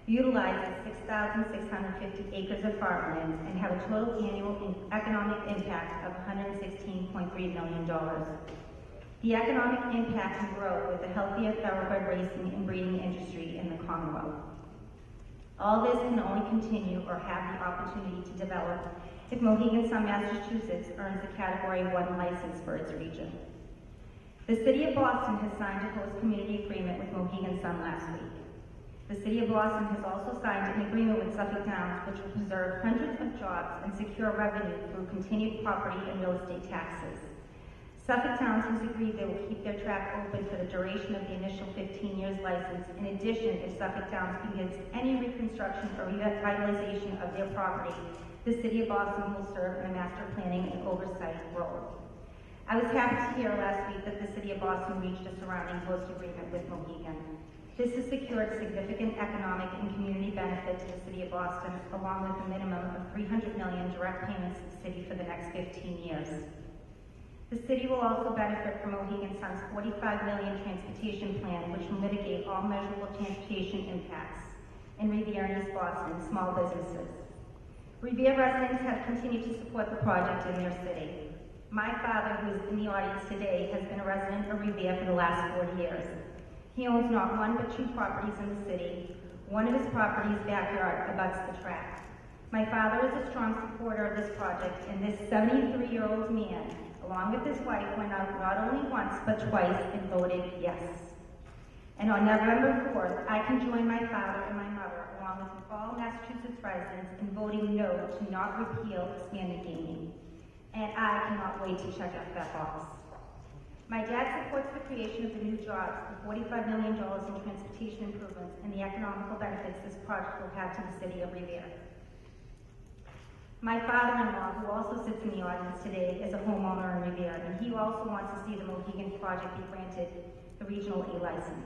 H: utilizes 6,650 acres of farmland, and have a total annual economic impact of $116.3 million. The economic impact can grow with a healthier thoroughbred racing and breeding industry in the Commonwealth. All this can only continue or have the opportunity to develop if Mohegan Sun, Massachusetts earns a Category 1 license for its region. The City of Boston has signed a host community agreement with Mohegan Sun last week. The City of Boston has also signed an agreement with Suffolk Downs, which will preserve hundreds of jobs and secure revenue through continued property and real estate taxes. Suffolk Downs has agreed they will keep their track open for the duration of the initial 15 years license. In addition, if Suffolk Downs begins any reconstruction or revitalization of their property, the City of Boston will serve in a master planning and oversight role. I was happy to hear last week that the City of Boston reached a surrounding host agreement with Mohegan. This has secured significant economic and community benefit to the City of Boston, along with a minimum of $300 million direct payments to the city for the next 15 years. The city will also benefit from Mohegan Sun's $45 million transportation plan, which will mitigate all measurable transportation impacts in Revere and East Boston small businesses. Revere residents have continued to support the project in their city. My father, who is in the audience today, has been a resident of Revere for the last 40 years. He owns not 1 but 2 properties in the city. One of his properties' backyard abuts the track. My father is a strong supporter of this project, and this 73-year-old man, along with his wife, went out not only once but twice and voted yes. And on November 4th, I can join my father and my mother, along with all Massachusetts residents, in voting no to not repeal expanded gaming. And I cannot wait to check off that box. My dad supports the creation of the new jobs, the $45 million in transportation improvements, and the economical benefits this project will have to the city of Revere. My father-in-law, who also sits in the audience today, is a homeowner in Revere, and he also wants to see the Mohegan project be granted the Regional A license.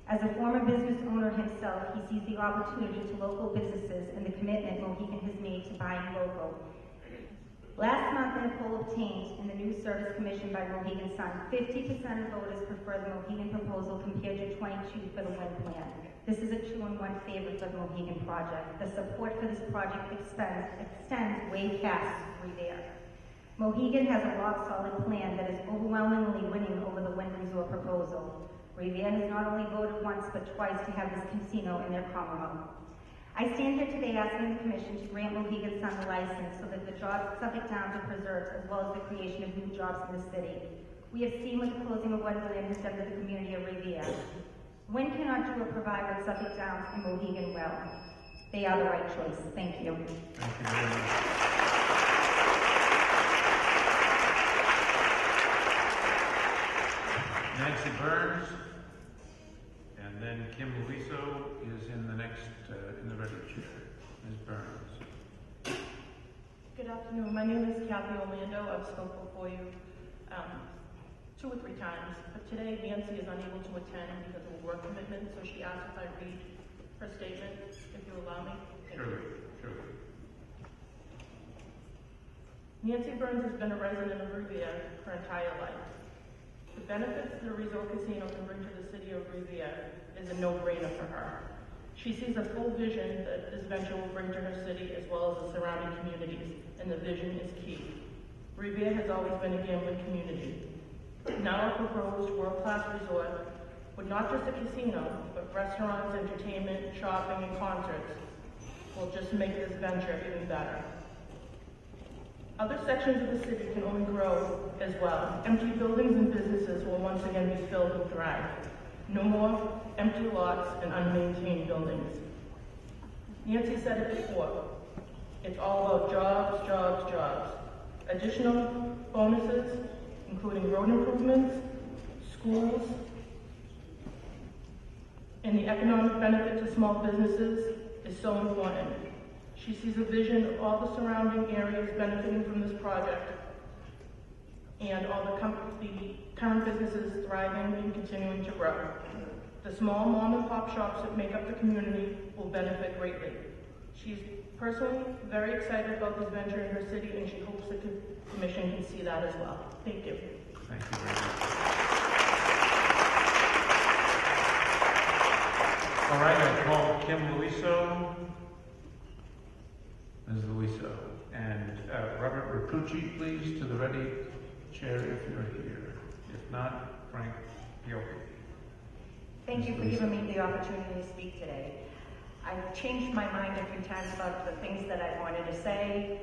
H: As a former business owner himself, he sees the opportunity to local businesses and the commitment Mohegan has made to buying local. Last month, in a poll obtained in the new service commissioned by Mohegan Sun, 50% of voters prefer the Mohegan proposal compared to 22% for the Wynn plan. This is a 2-1 favor for the Mohegan project. The support for this project extends way past Revere. Mohegan has a rock-solid plan that is overwhelmingly winning over the Wynn Resort proposal. Revere has not only voted once but twice to have this casino in their Commonwealth. I stand here today asking the Commission to grant Mohegan Sun the license so that the jobs Suffolk Downs are preserved, as well as the creation of new jobs in the city. We have seen what the closing of Wonderland has done to the community of Revere. Wynn cannot do or provide what Suffolk Downs and Mohegan will. They are the right choice. Thank you.
A: Thank you very much. Nancy Burns, and then Kim Luiso is in the next, in the regular chair. Ms. Burns.
K: Good afternoon. My name is Kathy Orlando. I've spoken before you 2 or 3 times, but today Nancy is unable to attend because of a work commitment, so she asked if I read her statement, if you allow me.
A: Surely.
K: Nancy Burns has been a resident of Revere her entire life. The benefits the resort casino can bring to the city of Revere is a no-brainer for her. She sees a full vision that this venture will bring to her city as well as the surrounding communities, and the vision is key. Revere has always been a gambling community. Now a proposed world-class resort with not just a casino, but restaurants, entertainment, shopping, and concerts, will just make this venture even better. Other sections of the city can only grow as well. Empty buildings and businesses will once again be filled and thrive. No more empty lots and unmaintained buildings. Nancy said it before. It's all about jobs, jobs, jobs. Additional bonuses, including road improvements, schools, and the economic benefit to small businesses is so important. She sees a vision of all the surrounding areas benefiting from this project and all the current businesses thriving and continuing to grow. The small mom and pop shops that make up the community will benefit greatly. She's personally very excited about this venture in her city, and she hopes the commission can see that as well. Thank you.
A: Thank you very much. All right, I call Kim Luiso. Ms. Luiso. And Robert Rapucci, please, to the ready chair if you're here. If not, Frank Gilby.
L: Thank you for giving me the opportunity to speak today. I've changed my mind a few times about the things that I wanted to say.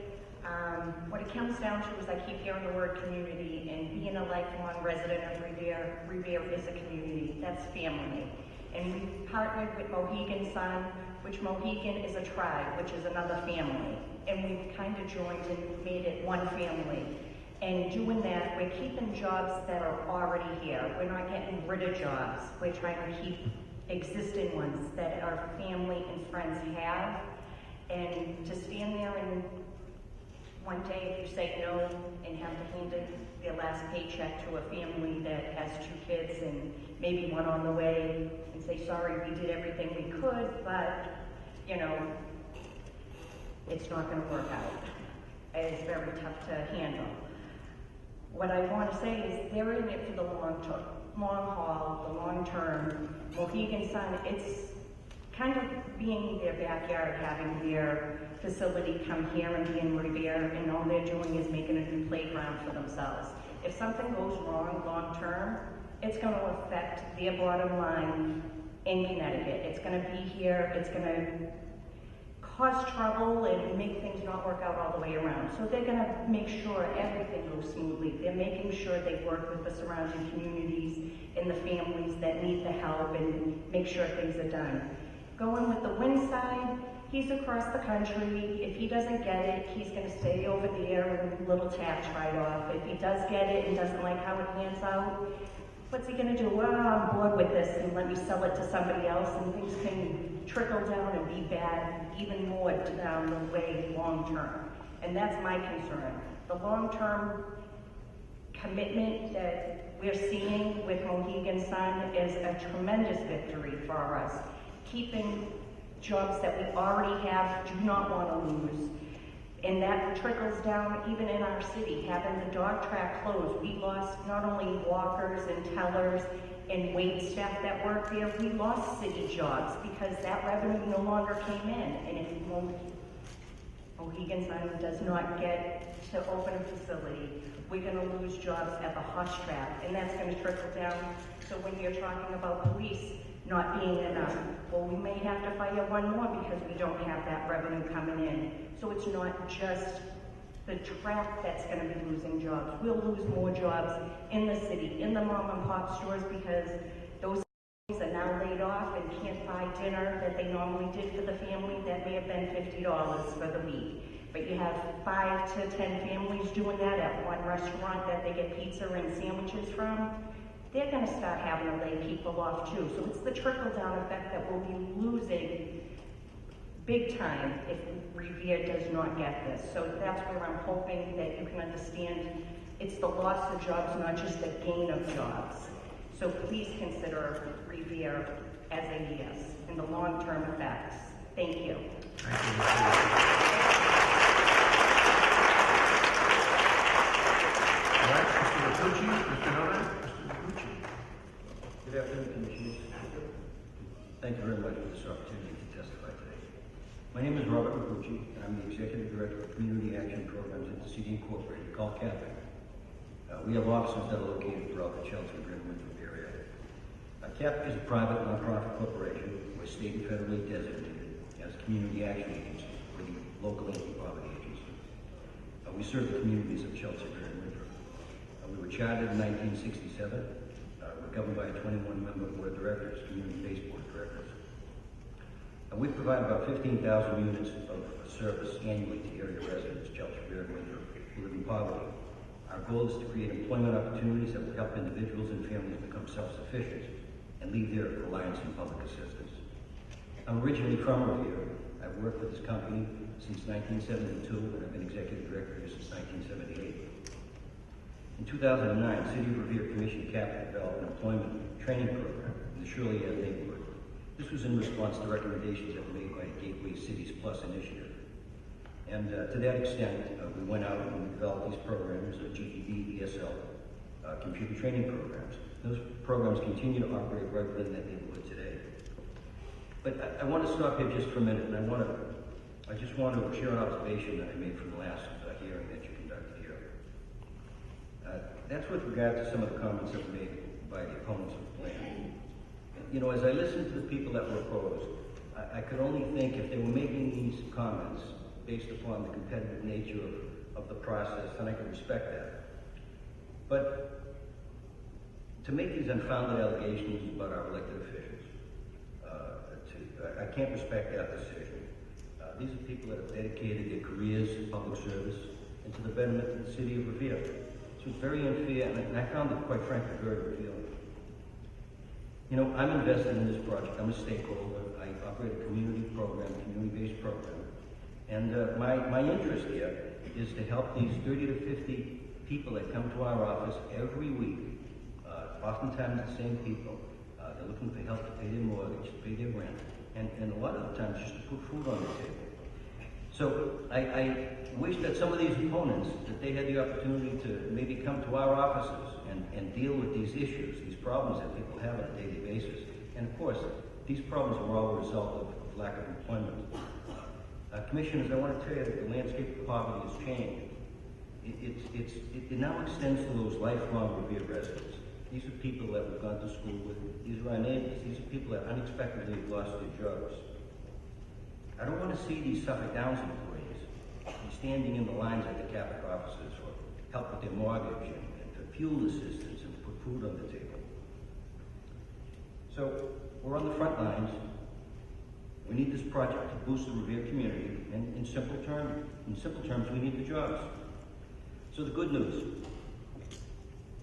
L: What it comes down to is I keep hearing the word community, and being a lifelong resident of Revere, Revere is a community. That's family. And we partnered with Mohegan Sun, which Mohegan is a tribe, which is another family. And we've kind of joined and made it one family. And doing that, we're keeping jobs that are already here. We're not getting rid of jobs. We're trying to keep existing ones that our family and friends have. And to stand there and one day if you say no and have to hand in their last paycheck to a family that has 2 kids and maybe one on the way and say, sorry, we did everything we could, but, you know, it's not going to work out. It's very tough to handle. What I want to say is they're in it for the long haul, the long term. Mohegan Sun, it's kind of being their backyard, having their facility come here and be in Revere, and all they're doing is making a new playground for themselves. If something goes wrong long term, it's going to affect their bottom line in Connecticut. It's going to be here, it's going to cause trouble and make things not work out all the way around. So they're going to make sure everything goes smoothly. They're making sure they work with the surrounding communities and the families that need the help and make sure things are done. Going with the wind side, he's across the country. If he doesn't get it, he's going to stay over there with a little tax write-off. If he does get it and doesn't like how it pans out, what's he going to do? Well, I'm bored with this and let me sell it to somebody else, and things can trickle down and be bad even more down the way long term. And that's my concern. The long-term commitment that we're seeing with Mohegan Sun is a tremendous victory for us. Keeping jobs that we already have, do not want to lose. And that trickles down even in our city. Having the dog track closed, we lost not only walkers and tellers and wait staff that work there, we lost city jobs because that revenue no longer came in. And if Mohegan Sun does not get to open a facility, we're going to lose jobs at the horse track, and that's going to trickle down. So when you're talking about police not being enough, well, we may have to fire one more because we don't have that revenue coming in. So it's not just the track that's going to be losing jobs. We'll lose more jobs in the city, in the mom and pop stores, because those families are now laid off and can't buy dinner that they normally did for the family. That may have been $50 for the week. But you have 5 to 10 families doing that at one restaurant that they get pizza and sandwiches from. They're going to start having to lay people off too. So it's the trickle-down effect that we'll be losing big time if Revere does not get this. So that's where I'm hoping that you can understand it's the loss of jobs, not just the gain of jobs. So please consider Revere as a yes and the long-term effects. Thank you.
A: Thank you. All right, Mr. Rapucci, Mr. Miller, Mr. Rapucci.
M: Good afternoon, Commissioners. Thank you very much for this opportunity to testify today. My name is Robert Rapucci, and I'm the Executive Director of Community Action Programs at the City Incorporated, called CAPAC. We have offices that are located throughout the Chelsea, Greenwood, Revere area. CAP is a private nonprofit corporation. We're state and federally designated as a community action agency for the local anti-poverty agency. We serve the communities of Chelsea, Revere, and Winthrop. We were chartered in 1967. We're governed by a 21-member board of directors, community-based board of directors. We provide about 15,000 units of service annually to area residents, Chelsea, Revere, and Winthrop, who live in poverty. Our goal is to create employment opportunities that will help individuals and families become self-sufficient and leave their reliance on public assistance. I'm originally from Revere. I've worked with this company since 1972, and I've been executive director here since 1978. In 2009, City of Revere commissioned CAP to develop an employment training program in the Shirley Ave neighborhood. This was in response to recommendations that were made by the Gateway Cities Plus initiative. And to that extent, we went out and we developed these programs, GED, ESL, computer training programs. Those programs continue to operate right within that neighborhood today. But I want to stop here just for a minute, and I just want to share an observation that I made from the last hearing that you conducted here. That's with regard to some of the comments that were made by the opponents of the plan. You know, as I listened to the people that were opposed, I could only think if they were making these comments based upon the competitive nature of the process, then I could respect that. But to make these unfounded allegations about our elected officials, I can't respect that decision. These are people that have dedicated their careers to public service and to the betterment of the city of Revere. So it's very unfair, and I found it, quite frankly, very revealing. You know, I'm invested in this project. I'm a stakeholder. I operate a community program, community-based program. And my interest here is to help these 30 to 50 people that come to our office every week. Oftentimes the same people. They're looking for help to pay their mortgage, to pay their rent, and a lot of the times just to put food on the table. So I wish that some of these opponents, that they had the opportunity to maybe come to our offices and deal with these issues, these problems that people have on a daily basis. And of course, these problems are all a result of lack of employment. Commissioners, I want to tell you that the landscape of poverty has changed. It now extends to those lifelong Revere residents. These are people that we've gone to school with. These are our neighbors. These are people that unexpectedly have lost their jobs. I don't want to see these Suffolk Downs employees be standing in the lines at the Catholic offices for help with their mortgage and for fuel assistance and to put food on the table. So we're on the front lines. We need this project to boost the Revere community, and in simple terms, we need the jobs. So the good news.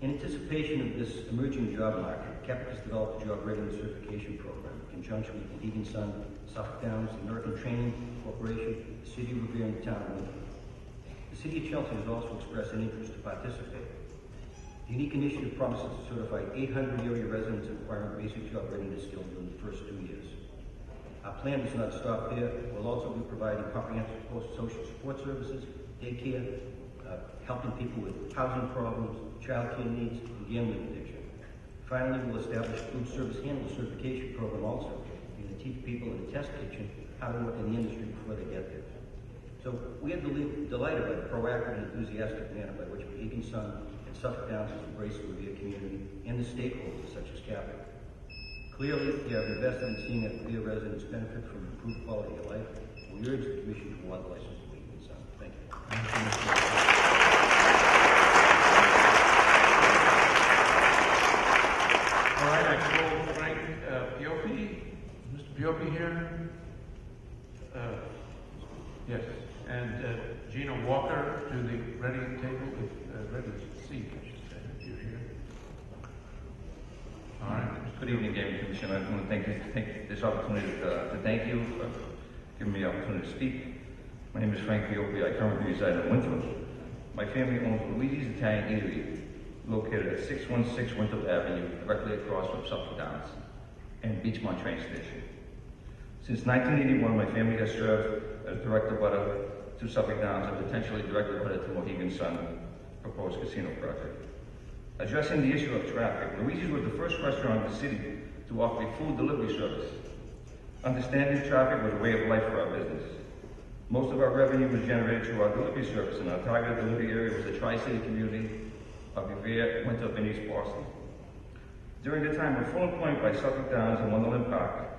M: In anticipation of this emerging job market, CAPIC has developed a job readiness certification program in conjunction with the Mohegan Sun, Suffolk Downs, the American Training Corporation, the City of Revere, and the Town of Winthrop. The City of Chelsea has also expressed an interest to participate. The unique initiative promises to certify 800 area residents acquiring basic job readiness skills within the first 2 years. Our plan does not stop there. We'll also be providing comprehensive social support services, daycare, helping people with housing problems, child care needs, and gambling addiction. Finally, we'll establish a food service handler certification program also. We're going to teach people in the test kitchen how to work in the industry before they get there. So we are delighted by the proactive and enthusiastic manner by which Mohegan Sun and Suffolk Downs has embraced the Revere community and the stakeholders such as CAPIC. Clearly, you have invested in seeing that Revere residents benefit from improved quality of life. We urge the Commission to award the license to Mohegan Sun. Thank you.
A: All right, I call Frank Pioppi. Mr. Pioppi here? Yes. And Gina Walker to the ready table, ready seat, I should say, if you're here. All right.
N: Good evening, Gaming Commission. I want to take this opportunity to thank you for giving me the opportunity to speak. My name is Frank Pioppi. I currently reside in Winthrop. My family owns Luigi's Italian Eatery, located at 616 Winthrop Avenue, directly across from Suffolk Downs and Beachmont train station. Since 1981, my family has served as direct abutter to Suffolk Downs and potentially direct abutter to Mohegan Sun proposed casino project. Addressing the issue of traffic, Luigi's was the first restaurant in the city to offer a food delivery service. Understanding traffic was a way of life for our business. Most of our revenue was generated through our delivery service, and our target delivery area was the Tri-City community of Revere, Winthrop, and East Boston. During the time of full employment by Suffolk Downs and Wonderland Park,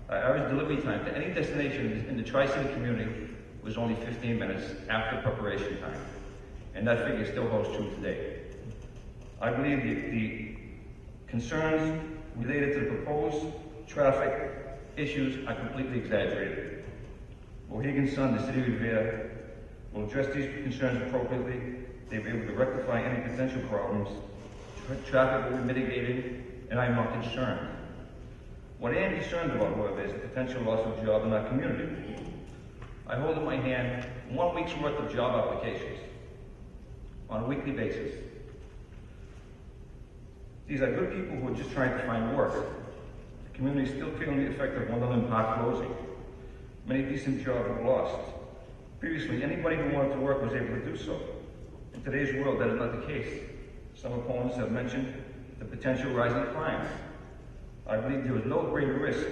N: our average delivery time to any destination in the Tri-City community was only 15 minutes after preparation time, and that figure still holds true today. I believe the concerns related to the proposed traffic issues are completely exaggerated. Mohegan Sun, the City of Revere, will address these concerns appropriately. They will be able to rectify any potential problems. Traffic will be mitigated, and I am not concerned. What I am concerned about, however, is the potential loss of job in our community. I hold in my hand 1 week's worth of job applications on a weekly basis. These are good people who are just trying to find work. The community is still feeling the effect of Wonderland Park closing. Many decent jobs were lost. Previously, anybody who wanted to work was able to do so. In today's world, that is not the case. Some opponents have mentioned the potential rise in crime. I believe there is no greater risk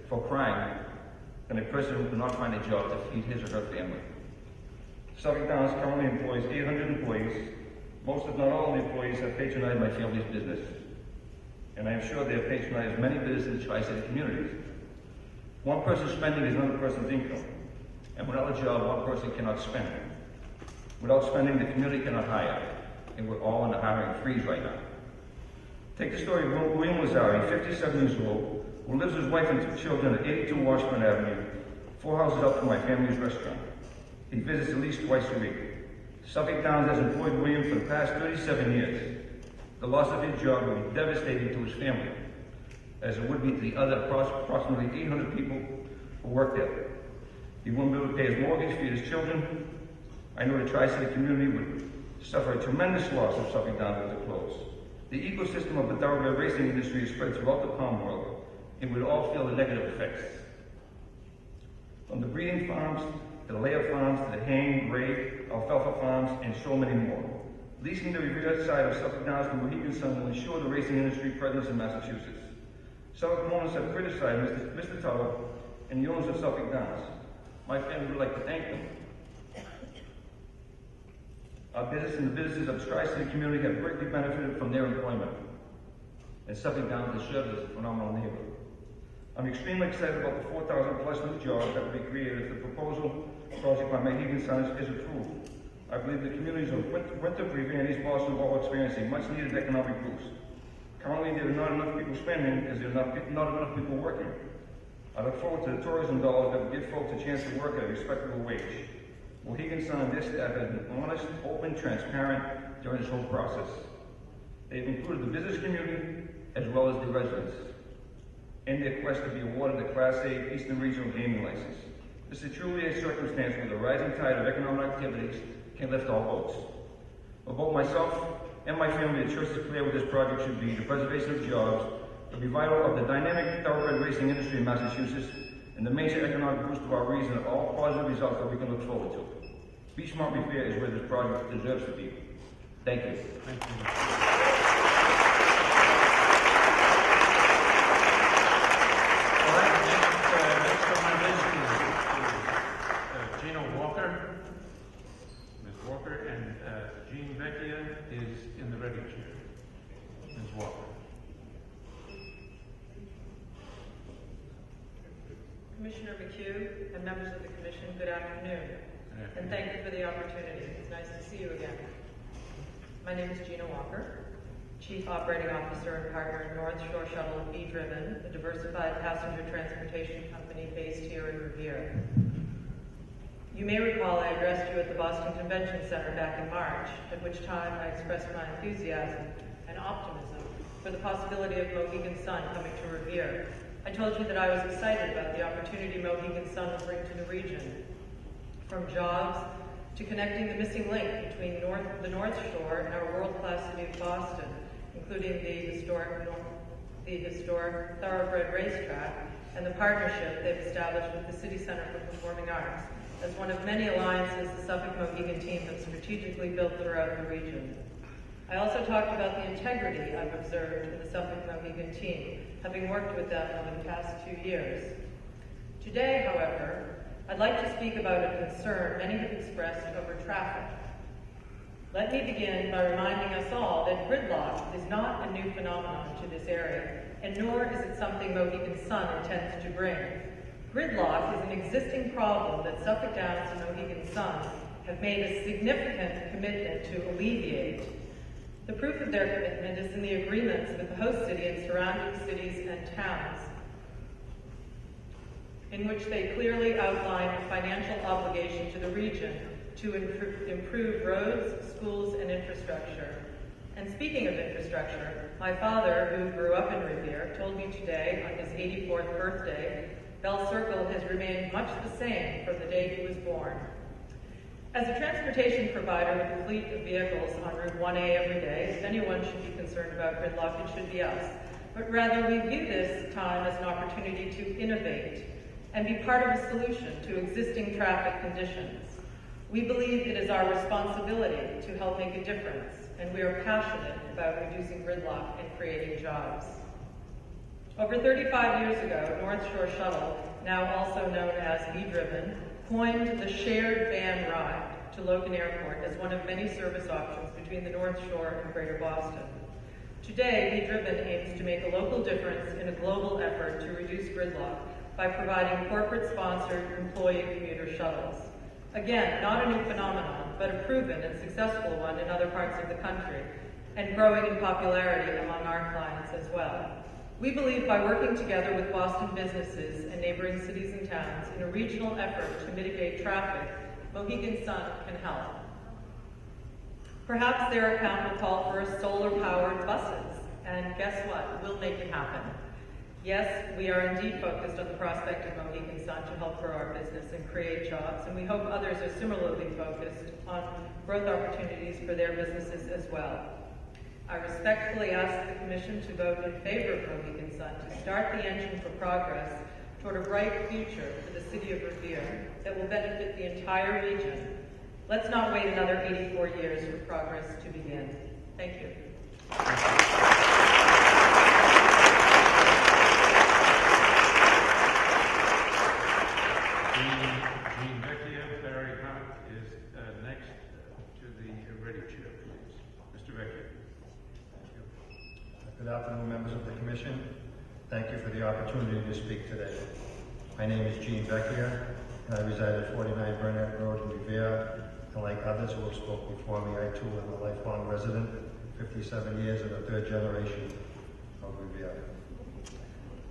N: for crime than a person who cannot find a job to feed his or her family. Suffolk Downs currently employs 800 employees. Most, if not all, of the employees have patronized my family's business, and I am sure they have patronized many businesses in the Tri-City communities. One person's spending is another person's income, and without a job, one person cannot spend. Without spending, the community cannot hire, and we're all in a hiring freeze right now. Take the story of William Lazari, 57 years old, who lives with his wife and 2 children at 82 Washburn Avenue, 4 houses up from my family's restaurant. He visits at least twice a week. Suffolk Downs has employed William for the past 37 years. The loss of his job will be devastating to his family, as it would be to the other approximately 800 people who work there. He won't be able to pay his mortgage, feed his children. I know the Tri-City community would suffer a tremendous loss if Suffolk Downs were to close. The ecosystem of the thoroughbred racing industry is spread throughout the palm world, and we'd all feel the negative effects. From the breeding farms, to the layer farms, to the hang, raid, alfalfa farms, and so many more. Leasing the Revere side of Suffolk Downs to Mohegan Sun will ensure the racing industry presence in Massachusetts. Suffolk owners have criticized Mr. Tuttle and the owners of Suffolk Downs. My family would like to thank them. Our business and the businesses of the Tri-City community have greatly benefited from their employment, and Suffolk Downs has served as a phenomenal neighbor. I'm extremely excited about the 4,000 plus new jobs that will be created if the proposal project by Mohegan Sun is approved. I believe the communities of Winthrop, Revere, and East Boston are all experiencing much needed economic boost. Currently, there are not enough people spending because there are not enough people working. I look forward to the tourism dollars that will give folks a chance to work at a respectable wage. Mohegan Sun and their staff has been honest, open, transparent during this whole process. They've included the business community as well as the residents in their quest to be awarded the Class A Eastern Regional Gaming License. This is truly a circumstance where the rising tide of economic activities can lift all boats. For both myself and my family, the choice is clear what this project should be: the preservation of jobs, the revival of the dynamic thoroughbred racing industry in Massachusetts, and the major economic boost of our region, are all positive results that we can look forward to. Beachmont Revere is where this project deserves to be. Thank you.
A: Thank you. All right, next on my list is Gina Walker. Ms. Walker, and Jean Vecchia is in the ready chair. Ms. Walker.
K: Commissioner McHugh and members of the commission, good afternoon. And thank you for the opportunity. It's nice to see you again. My name is Gina Walker, Chief Operating Officer and partner in North Shore Shuttle and Be Driven, a diversified passenger transportation company based here in Revere. You may recall I addressed you at the Boston Convention Center back in March, at which time I expressed my enthusiasm and optimism for the possibility of Mohegan Sun coming to Revere. I told you that I was excited about the opportunity Mohegan Sun will bring to the region, from jobs to connecting the missing link between the North Shore and our world-class city of Boston, including the historic thoroughbred racetrack and the partnership they've established with the City Center for Performing Arts as one of many alliances the Suffolk Mohegan team has strategically built throughout the region. I also talked about the integrity I've observed in the Suffolk Mohegan team, having worked with them over the past 2 years. Today, however, I'd like to speak about a concern many have expressed over traffic.
O: Let me begin by reminding us all that gridlock is not a new phenomenon to this area, and nor is it something Mohegan Sun intends to bring. Gridlock is an existing problem that Suffolk Downs and Mohegan Sun have made a significant commitment to alleviate. The proof of their commitment is in the agreements with the host city and surrounding cities and towns, in which they clearly outline a financial obligation to the region to improve roads, schools, and infrastructure. And speaking of infrastructure, my father, who grew up in Revere, told me today, on his 84th birthday, Bell Circle has remained much the same from the day he was born. As a transportation provider with a fleet of vehicles on Route 1A every day, if anyone should be concerned about gridlock, it should be us. But rather, we view this time as an opportunity to innovate and be part of a solution to existing traffic conditions. We believe it is our responsibility to help make a difference, and we are passionate about reducing gridlock and creating jobs. Over 35 years ago, North Shore Shuttle, now also known as V-Driven, coined the shared van ride to Logan Airport as one of many service options between the North Shore and Greater Boston. Today, V-Driven aims to make a local difference in a global effort to reduce gridlock by providing corporate-sponsored employee commuter shuttles. Again, not a new phenomenon, but a proven and successful one in other parts of the country, and growing in popularity among our clients as well. We believe by working together with Boston businesses and neighboring cities and towns in a regional effort to mitigate traffic, Mohegan Sun can help. Perhaps their account will call for solar-powered buses, and guess what? We'll make it happen. Yes, we are indeed focused on the prospect of Mohegan Sun to help grow our business and create jobs, and we hope others are similarly focused on growth opportunities for their businesses as well. I respectfully ask the Commission to vote in favor of Mohegan Sun to start the engine for progress toward a bright future for the city of Revere that will benefit the entire region. Let's not wait another 84 years for progress to begin. Thank you.
A: Jean Vecchia, Barry Hunt is next to the ready chair, please. Mr. Vecchia.
F: Good afternoon, members of the Commission. Thank you for the opportunity to speak today. My name is Gene Vecchia, and I reside at 49 Burnett Road in Revere. And like others who have spoke before me, I too am a lifelong resident, 57 years and a third generation of Revere.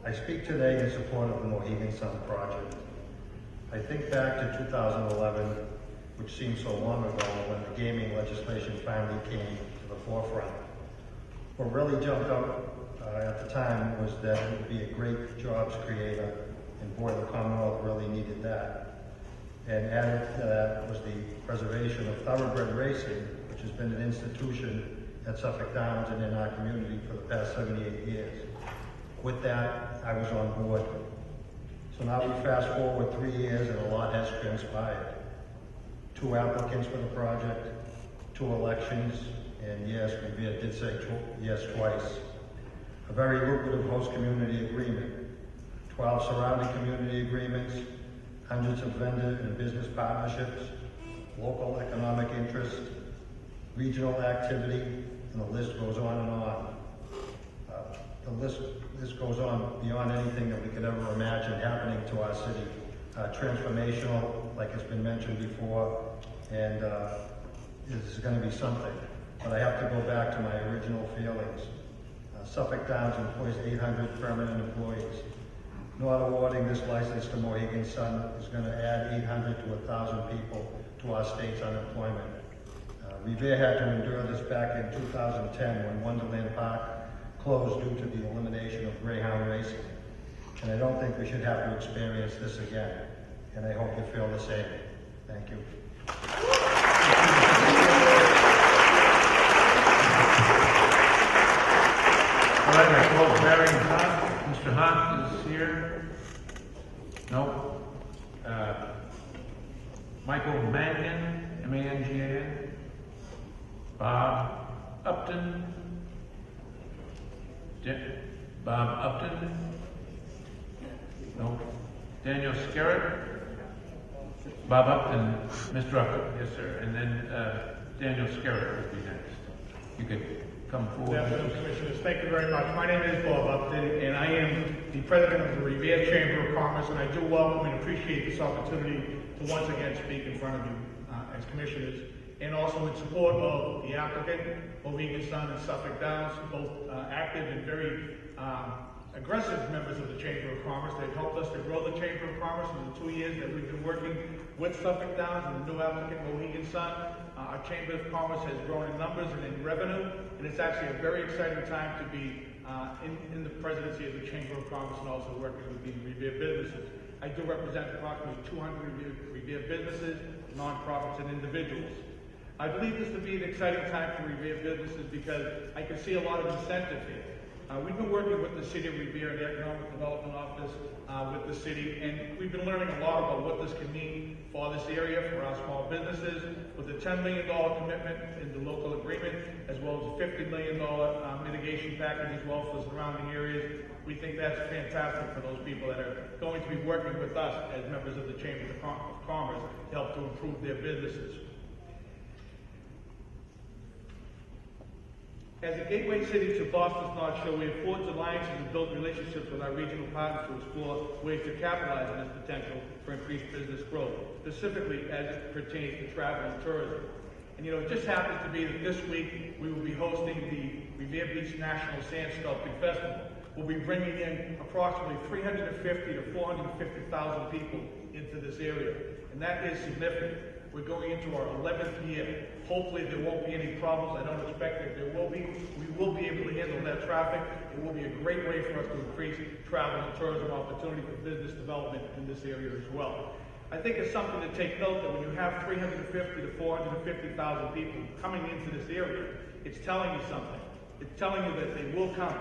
F: I speak today in support of the Mohegan Sun project. I think back to 2011, which seems so long ago, when the gaming legislation finally came to the forefront. What really jumped out at the time was that it would be a great jobs creator, and boy, the Commonwealth really needed that. And added to that was the preservation of thoroughbred racing, which has been an institution at Suffolk Downs and in our community for the past 78 years. With that, I was on board. So now we fast forward 3 years and a lot has transpired. 2 applicants for the project, 2 elections, and yes, Revere did say yes twice. A very lucrative host community agreement, 12 surrounding community agreements, hundreds of vendor and business partnerships, local economic interest, regional activity, and the list goes on and on. This goes on beyond anything that we could ever imagine happening to our city. Transformational, like it's been mentioned before, and this is going to be something. But I have to go back to my original feelings. Suffolk Downs employs 800 permanent employees. Not awarding this license to Mohegan Sun is going to add 800 to 1,000 people to our state's unemployment. Revere had to endure this back in 2010 when Wonderland Park closed due to the elimination of greyhound racing. And I don't think we should have to experience this again. And I hope you feel the same. Thank you.
A: All right, I call Barry Hunt. Mr. Hunt is here. No. Michael Mangan, M-A-N-G-A-N. Bob Upton. Bob Upton. No. Daniel Skerritt. Bob Upton. Mr. Upton, yes, sir. And then Daniel Skerritt will be next. You could come forward.
P: Good afternoon, Commissioners. Thank you very much. My name is Bob Upton, and I am the president of the Revere Chamber of Commerce, and I do welcome and appreciate this opportunity to once again speak in front of you as commissioners, and also in support of the applicant, Mohegan Sun and Suffolk Downs, both active and very aggressive members of the Chamber of Commerce. They've helped us to grow the Chamber of Commerce in the 2 years that we've been working with Suffolk Downs and the new applicant, Mohegan Sun. Our Chamber of Commerce has grown in numbers and in revenue, and it's actually a very exciting time to be in the presidency of the Chamber of Commerce and also working with the Revere businesses. I do represent approximately 200 Revere businesses, nonprofits, and individuals. I believe this to be an exciting time for Revere businesses because I can see a lot of incentive here. We've been working with the City of Revere and the Economic Development Office with the city, and we've been learning a lot about what this can mean for this area, for our small businesses, with the $10 million commitment in the local agreement, as well as a $50 million mitigation package as well for surrounding areas. We think that's fantastic for those people that are going to be working with us as members of the Chamber of Commerce to help to improve their businesses. As a gateway city to Boston's North Shore, we have forged alliances and built relationships with our regional partners to explore ways to capitalize on this potential for increased business growth, specifically as it pertains to travel and tourism. And it just happens to be that this week we will be hosting the Revere Beach National Sand Sculpting Festival. We'll be bringing in approximately 350 to 450,000 people into this area, and that is significant. We're going into our 11th year. Hopefully there won't be any problems. I don't expect that there will be. We will be able to handle that traffic. It will be a great way for us to increase travel and tourism opportunity for business development in this area as well. I think it's something to take note that when you have 350 to 450,000 people coming into this area, it's telling you something. It's telling you that they will come.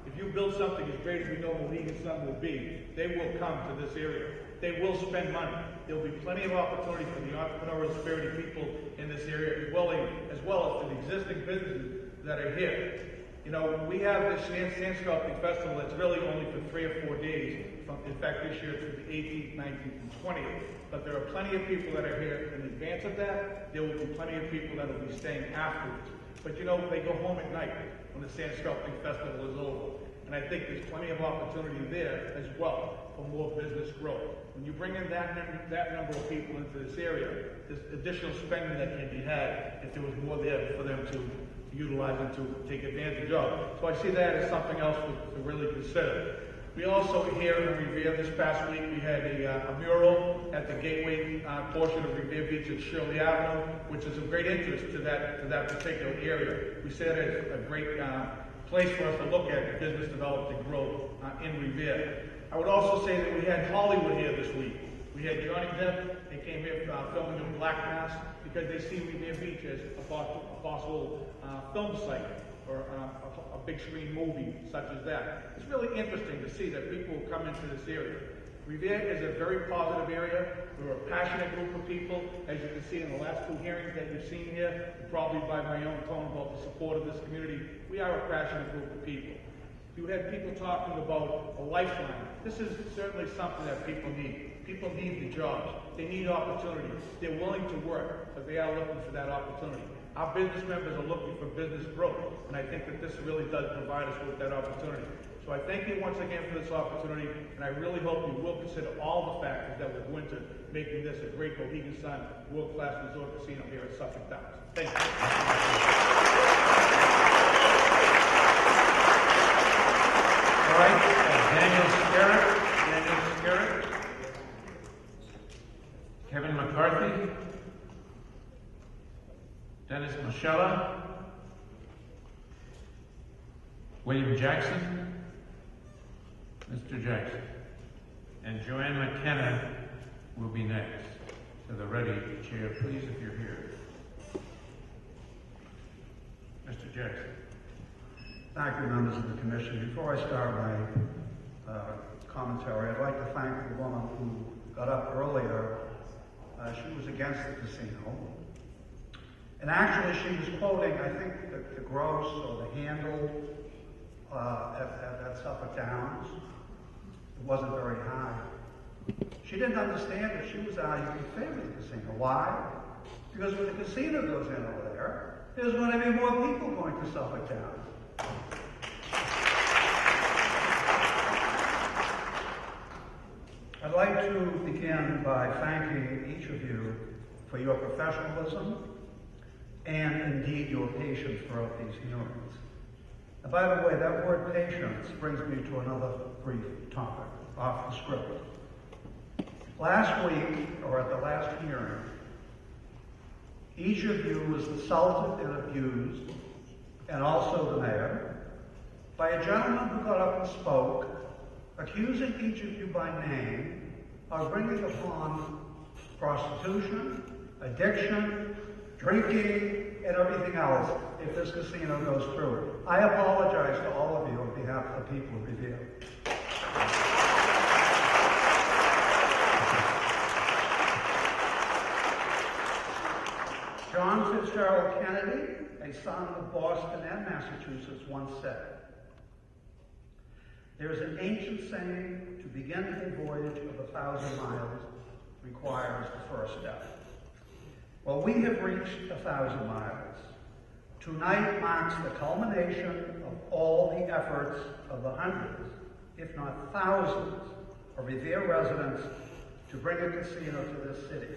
P: If you build something as great as we know Mohegan Sun will be, they will come to this area. They will spend money. There will be plenty of opportunity for the entrepreneurial spirited people in this area, as well as for the existing businesses that are here. We have this Sand Sculpting Festival that's really only for 3 or 4 days. In fact, this year it's the 18th, 19th, and 20th. But there are plenty of people that are here in advance of that. There will be plenty of people that will be staying afterwards. But they go home at night when the Sand Sculpting Festival is over. And I think there's plenty of opportunity there as well for more business growth. When you bring in that number of people into this area, there's additional spending that can be had if there was more there for them to utilize and to take advantage of. So I see that as something else to really consider. We also here in Revere this past week, we had a mural at the gateway portion of Revere Beach at Shirley Avenue, which is of great interest to that particular area. We see it as a great place for us to look at business development and growth in Revere. I would also say that we had Hollywood here this week. We had Johnny Depp. They came here filming in Black Mass because they see Revere Beach as a possible film site or a big screen movie such as that. It's really interesting to see that people come into this area. Revere is a very positive area. We're a passionate group of people. As you can see in the last 2 hearings that you've seen here, and probably by my own tone about the support of this community, we are a passionate group of people. You had people talking about a lifeline. This is certainly something that people need. People need the jobs. They need opportunities. They're willing to work, but they are looking for that opportunity. Our business members are looking for business growth, and I think that this really does provide us with that opportunity. So I thank you once again for this opportunity, and I really hope you will consider all the factors that will go into making this a great Mohegan Sun world-class resort casino here at Suffolk Downs. Thank you.
A: All right, Daniel Skerritt, Kevin McCarthy, Dennis Moschella, William Jackson, Mr. Jackson, and Joanne McKenna will be next. To the ready chair, please, if you're here. Mr. Jackson.
C: Thank you, members of the commission. Before I start my commentary, I'd like to thank the woman who got up earlier. She was against the casino. And actually, she was quoting, I think, the gross or the handle at Suffolk Downs. It wasn't very high. She didn't understand that she was arguing in favor of the casino. Why?
Q: Because when the casino goes in over there, there's going to be more people going to Suffolk Town. I'd like to begin by thanking each of you for your professionalism and indeed your patience throughout these hearings. And by the way, that word patience brings me to another brief topic, off the script. Last week, or at the last hearing, each of you was assaulted and abused, and also the mayor, by a gentleman who got up and spoke, accusing each of you by name of bringing upon prostitution, addiction, drinking, and everything else if this casino goes through. I apologize to all of you on behalf of the people of Revere. John Fitzgerald Kennedy, a son of Boston and Massachusetts, once said, "There is an ancient saying, to begin a voyage of 1,000 miles requires the first step." Well, we have reached 1,000 miles. Tonight marks the culmination of all the efforts of the hundreds, if not thousands, of Revere residents to bring a casino to this city.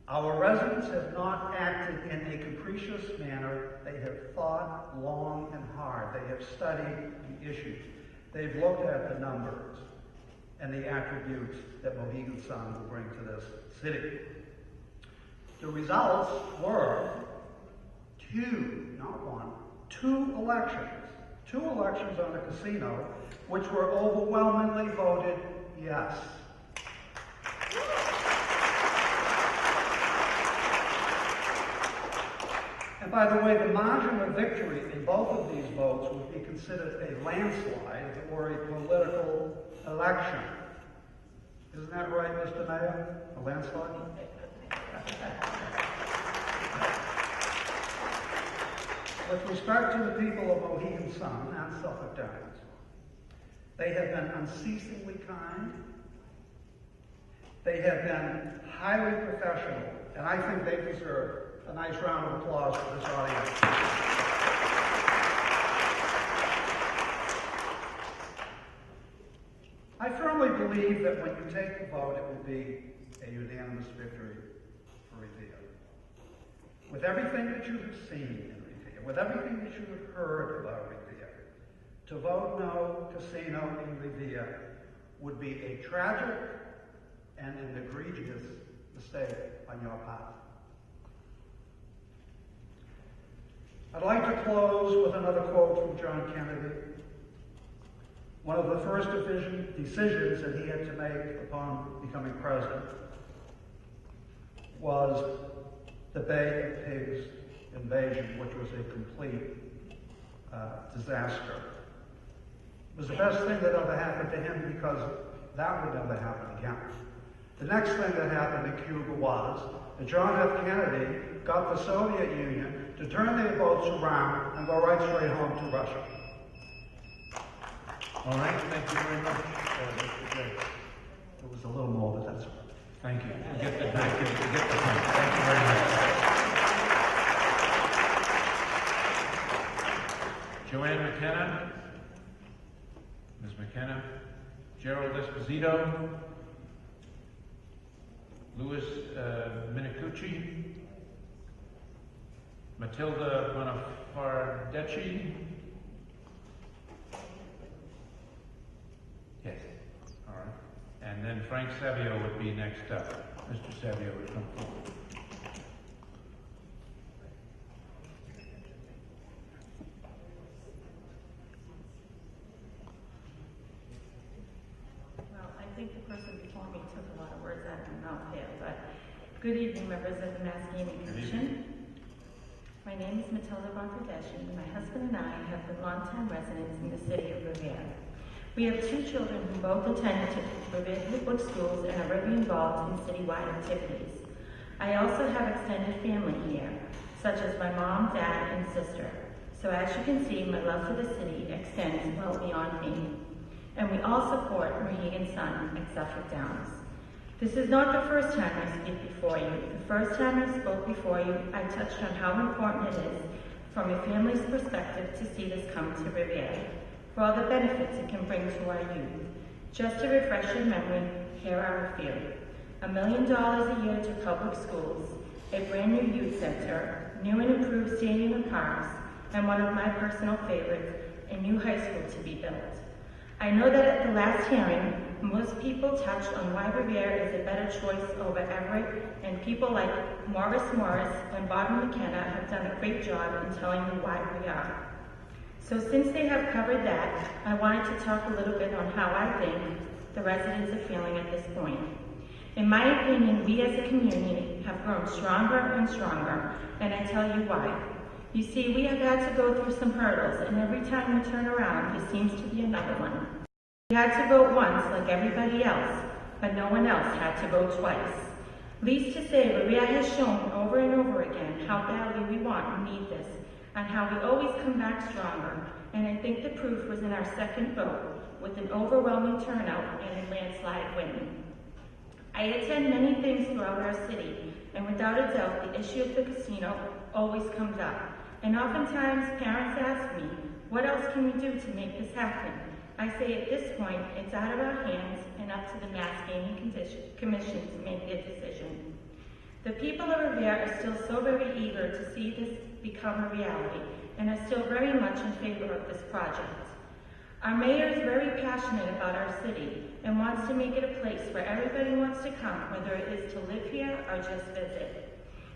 Q: Our residents have not acted in a capricious manner. They have thought long and hard. They have studied the issues. They've looked at the numbers and the attributes that Mohegan Sun will bring to this city. The results were two elections on the casino, which were overwhelmingly voted yes. And by the way, the margin of victory in both of these votes would be considered a landslide if it were a political election. Isn't that right, Mr. Mayor? A landslide? With respect to the people of Mohegan Sun and Suffolk Downs, they have been unceasingly kind. They have been highly professional, and I think they deserve a nice round of applause for this audience. I firmly believe that when you take the vote, it will be a unanimous victory for Revere. With everything that you have seen in Revere, with everything that you have heard about Revere, to vote no casino in Revere would be a tragic and an egregious mistake on your part. I'd like to close with another quote from John Kennedy. One of the first decisions that he had to make upon becoming president was the Bay of Pigs invasion, which was a complete disaster. It was the best thing that ever happened to him because that would never happen again. The next thing that happened in Cuba was that John F. Kennedy got the Soviet Union to turn their boats around and go right straight home to Russia.
A: All right, thank you very much, Mr. Jay.
Q: It was a little more, but that's all right.
A: Thank you. You get the point. Thank you very much. Joanne McKenna. Ms. McKenna. Gerald Esposito. Louis Minicucci. Matilda Bonafardecci. Yes. All right. And then Frank Savio would be next up. Mr. Savio would come forward.
K: Well, I think the person before me took a lot of words out of my mouth here, but good evening, members of the Mass Gaming Commission. My name is Matilda Bonafardecci. My husband and I have been longtime residents in the city of Revere. We have two children who both attend Revere Public Schools and are very involved in citywide activities. I also have extended family here, such as my mom, dad, and sister. So as you can see, my love for the city extends well beyond me. And we all support Mohegan Sun and Suffolk Downs.
H: This is not the first time I speak before you. The first time I spoke before you, I touched on how important it is from a family's perspective to see this come to Revere, for all the benefits it can bring to our youth. Just to refresh your memory, here are a few. $1 million a year to public schools, a brand new youth center, new and improved stadium and parks, and one of my personal favorites, a new high school to be built. I know that at the last hearing, most people touched on why Revere is a better choice over Everett, and people like Morris and Bobby McKenna have done a great job in telling you why we are. So since they have covered that, I wanted to talk a little bit on how I think the residents are feeling at this point. In my opinion, we as a community have grown stronger and stronger, and I tell you why. You see, we have had to go through some hurdles, and every time we turn around, there seems to be another one. We had to vote once, like everybody else, but no one else had to vote twice. Least to say, Revere has shown over and over again how badly we want and need this, and how we always come back stronger, and I think the proof was in our second vote, with an overwhelming turnout and a landslide win. I attend many things throughout our city, and without a doubt, the issue of the casino always comes up. And oftentimes, parents ask me, what else can we do to make this happen? I say at this point, it's out of our hands and up to the Mass Gaming Commission to make their decision. The people of Revere are still so very eager to see this become a reality, and are still very much in favor of this project. Our mayor is very passionate about our city and wants to make it a place where everybody wants to come, whether it is to live here or just visit.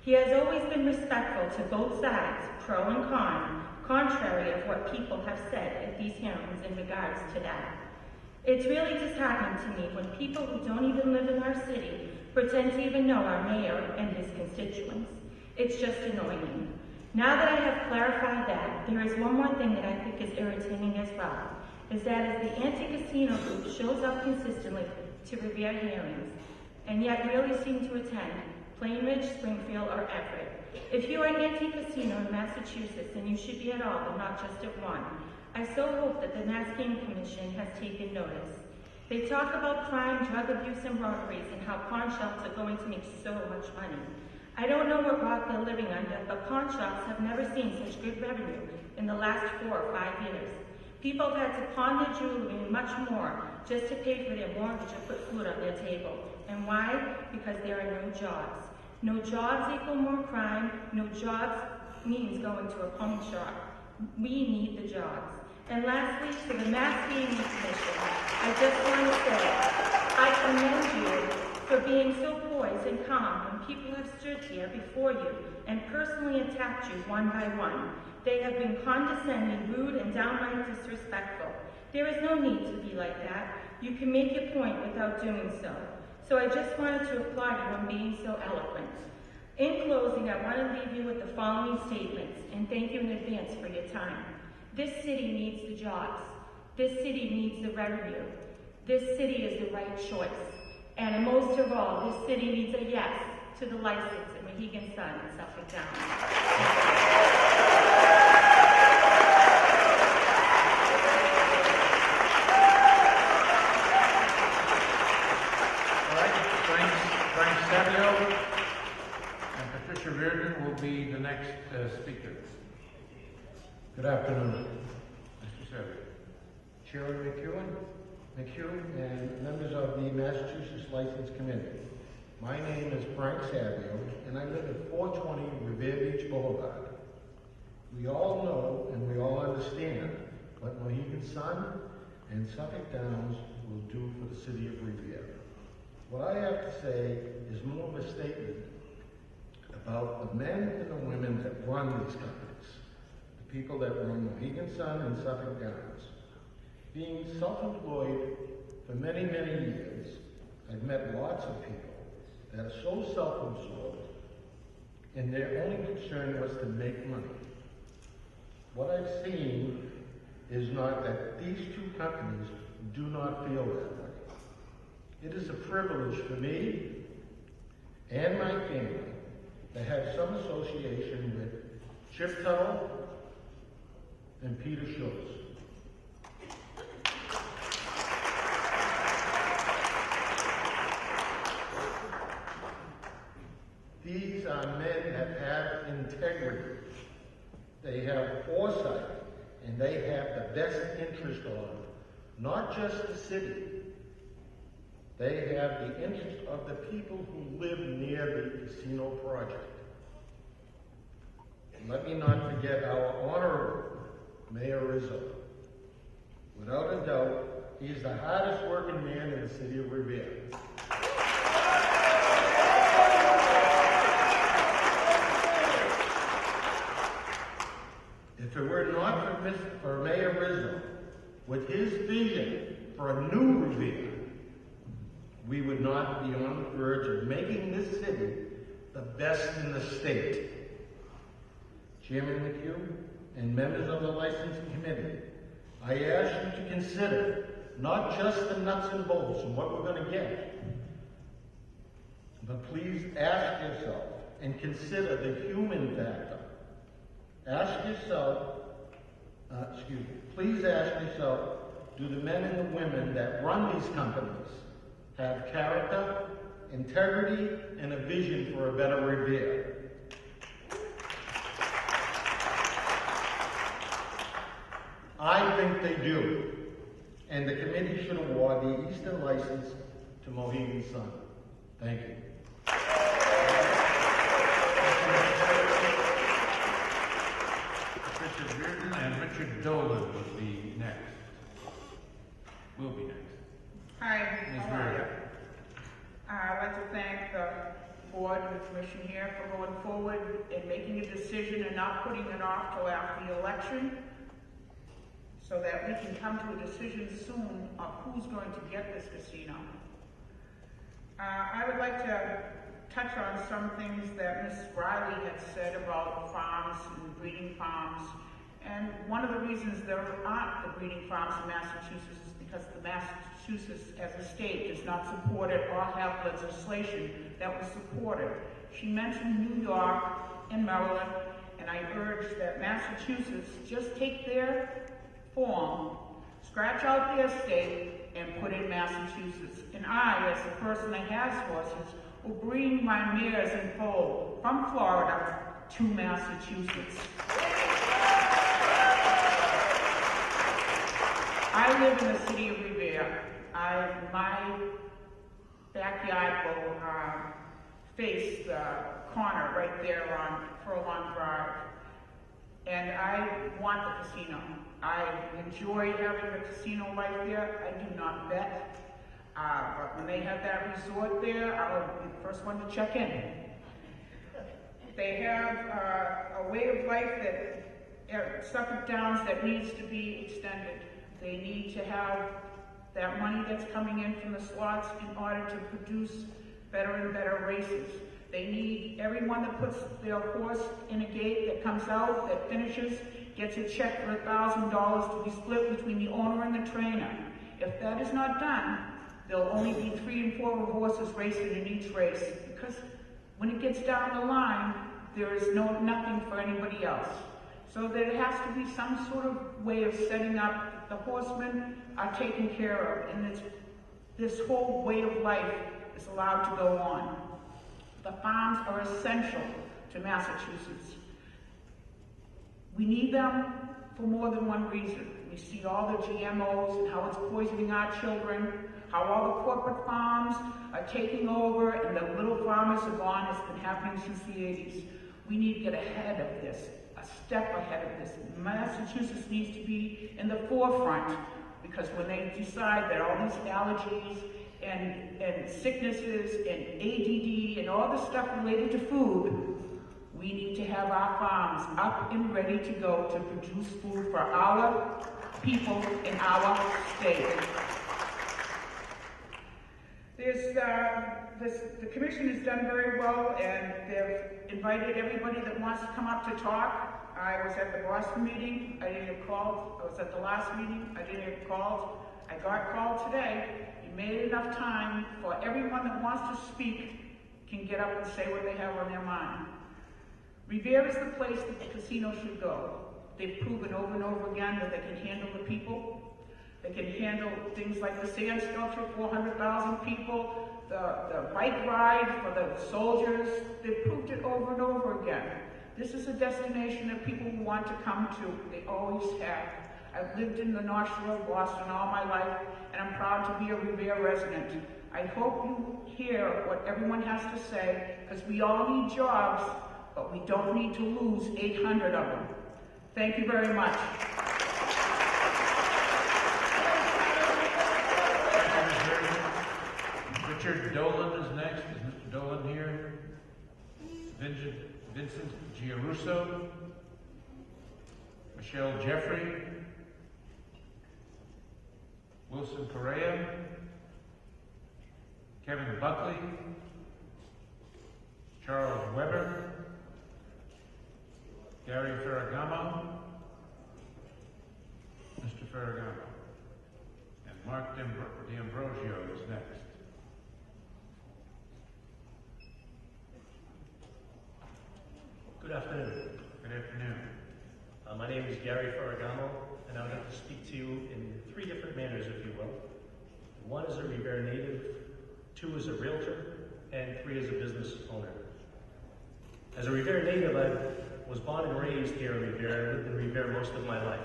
H: He has always been respectful to both sides, pro and con, contrary of what people have said at these hearings in regards to that. It's really disheartening to me when people who don't even live in our city pretend to even know our mayor and his constituents. It's just annoying. Now that I have clarified that, there is one more thing that I think is irritating as well, is that as the anti-casino group shows up consistently to Revere hearings, and yet rarely seem to attend Plainridge, Springfield, or Everett. If you are an anti-casino in Massachusetts, then you should be at all, and not just at one. I so hope that the Mass Gaming Commission has taken notice. They talk about crime, drug abuse, and robberies, and how pawn shops are going to make so much money. I don't know what rock they're living under, but pawn shops have never seen such good revenue in the last 4 or 5 years. People have had to pawn their jewelry and much more just to pay for their mortgage or put food on their table. And why? Because there are no jobs. No jobs equal more crime. No jobs means going to a pawn shop. We need the jobs. And lastly, to the Mass Gaming Commission, I just want to say, I commend you for being so poised and calm when people have stood here before you and personally attacked you one by one. They have been condescending, rude, and downright disrespectful. There is no need to be like that. You can make your point without doing so. So I just wanted to applaud you on being so eloquent. In closing, I want to leave you with the following statements, and thank you in advance for your time. This city needs the jobs. This city needs the revenue. This city is the right choice. And most of all, this city needs a yes to the license in Mohegan Sun and Suffolk Downs.
A: Will be the next speaker.
R: Good afternoon, Mr. Servi, Chairman McEwen, and members of the Massachusetts License Committee. My name is Frank Savio, and I live at 420 Revere Beach Boulevard. We all know and we all understand what Mohegan Sun and Suffolk Downs will do for the city of Revere. What I have to say is more of a statement about the men and the women that run these companies, the people that run Mohegan Sun and Suffolk Downs. Being self-employed for many, many years, I've met lots of people that are so self-absorbed and their only concern was to make money. What I've seen is not that these two companies do not feel that way. It is a privilege for me and my family to have some association with Chip Tuttle and Peter Schultz. integrity, they have foresight, and they have the best interest on not just the city. They have the interest of the people who live near the casino project. And let me not forget our honorable Mayor Rizzo. Without a doubt, he is the hardest working man in the city of Revere. If it were not for Mayor Rizzo, with his vision for a new Revere, we would not be on the verge of making this city the best in the state. Chairman McHugh and members of the licensing committee, I ask you to consider not just the nuts and bolts and what we're going to get, but please ask yourself and consider the human factor. Ask yourself, please ask yourself, do the men and the women that run these companies have character, integrity, and a vision for a better Revere? I think they do, and the committee should award the Eastern license to Mohegan Sun. Thank you.
A: Richard Reardon and Richard Dolan will be next.
S: Hi,
A: Ms.
S: how are you?
A: Reardon.
S: I'd like to thank the board and the commission here for going forward and making a decision and not putting it off till after the election, so that we can come to a decision soon of who's going to get this casino. I would like to touch on some things that Ms. Riley had said about farms and breeding farms. And one of the reasons there aren't the breeding farms in Massachusetts is because the Massachusetts as a state does not support it or have legislation that would support it. She mentioned New York and Maryland, and I urge that Massachusetts just take their form, scratch out their state, and put in Massachusetts. And I, as the person that has horses, will bring my mares and foal from Florida to Massachusetts. I live in the city of Revere. My backyard will face the corner right there on Furlong Drive. And I want the casino. I enjoy having the casino life there. I do not bet. But when they have that resort there, I'll be the first one to check in. They have a way of life that Suffolk Downs that needs to be extended. They need to have that money that's coming in from the slots in order to produce better and better races. They need everyone that puts their horse in a gate that comes out, that finishes, gets a check for $1,000 to be split between the owner and the trainer. If that is not done, there'll only be 3 and 4 horses racing in each race, because when it gets down the line, there is nothing for anybody else. So there has to be some sort of way of setting up that the horsemen are taken care of, and this whole way of life is allowed to go on. The farms are essential to Massachusetts. We need them for more than one reason. We see all the GMOs and how it's poisoning our children, how all the corporate farms are taking over and the little farmers are gone. It's been happening since the 80s. We need to get ahead of this, a step ahead of this. Massachusetts needs to be in the forefront, because when they decide that all these allergies and sicknesses and ADD and all the stuff related to food, we need to have our farms up and ready to go to produce food for our people in our state. The commission has done very well, and they've invited everybody that wants to come up to talk. I was at the Boston meeting. I didn't get called. I was at the last meeting. I didn't get called. I got called today. You made enough time for everyone that wants to speak can get up and say what they have on their mind. Revere is the place that the casino should go. They've proven over and over again that they can handle the people. They can handle things like the sand sculpture, 400,000 people, the bike ride for the soldiers. They've proved it over and over again. This is a destination that people want to come to. They always have. I've lived in the North Shore of Boston all my life, and I'm proud to be a Revere resident. I hope you hear what everyone has to say, because we all need jobs, but we don't need to lose 800 of them. Thank you very much.
A: Richard Dolan is next. Is Mr. Dolan here? Vincent Giarusso. Michelle Jeffrey. Wilson Correa. Kevin Buckley. Charles Weber. Gary Ferragamo. Mr. Ferragamo. And Mark D'Ambrosio is next.
T: Good afternoon.
A: Good afternoon.
T: My name is Gary Ferragamo, and I'm going to speak to you in 3 different manners, if you will. 1 is a Revere native, 2 is a realtor, and 3 is a business owner. As a Revere native, I was born and raised here in Revere and lived in Revere most of my life.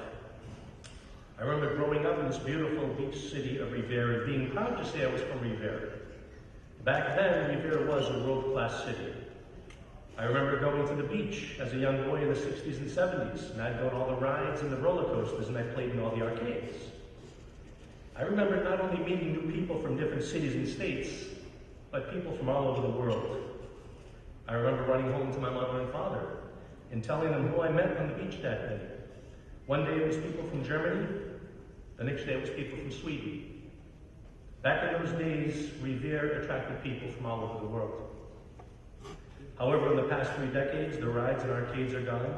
T: I remember growing up in this beautiful beach city of Revere and being proud to say I was from Revere. Back then, Revere was a world-class city. I remember going to the beach as a young boy in the 60s and 70s, and I'd go on all the rides and the roller coasters, and I played in all the arcades. I remember not only meeting new people from different cities and states, but people from all over the world. I remember running home to my mother and father and telling them who I met on the beach that day. One day it was people from Germany, the next day it was people from Sweden. Back in those days, Revere attracted people from all over the world. However, in the past 3 decades, the rides and arcades are gone,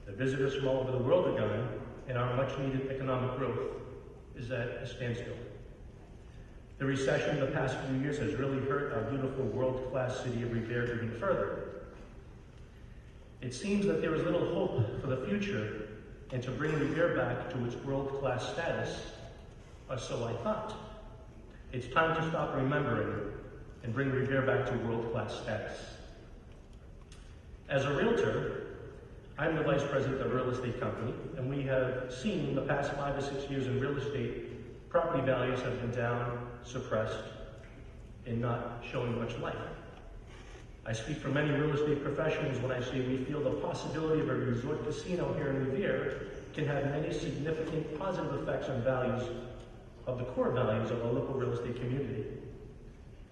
T: the visitors from all over the world are gone, and our much-needed economic growth is at a standstill. The recession in the past few years has really hurt our beautiful world-class city of Revere even further. It seems that there is little hope for the future, and to bring Revere back to its world-class status, or so I thought. It's time to stop remembering and bring Revere back to world-class status. As a realtor, I'm the vice president of a real estate company, and we have seen the past 5 or 6 years in real estate, property values have been down, suppressed, and not showing much life. I speak for many real estate professionals when I say we feel the possibility of a resort casino here in Revere can have many significant positive effects on values of the core values of a local real estate community.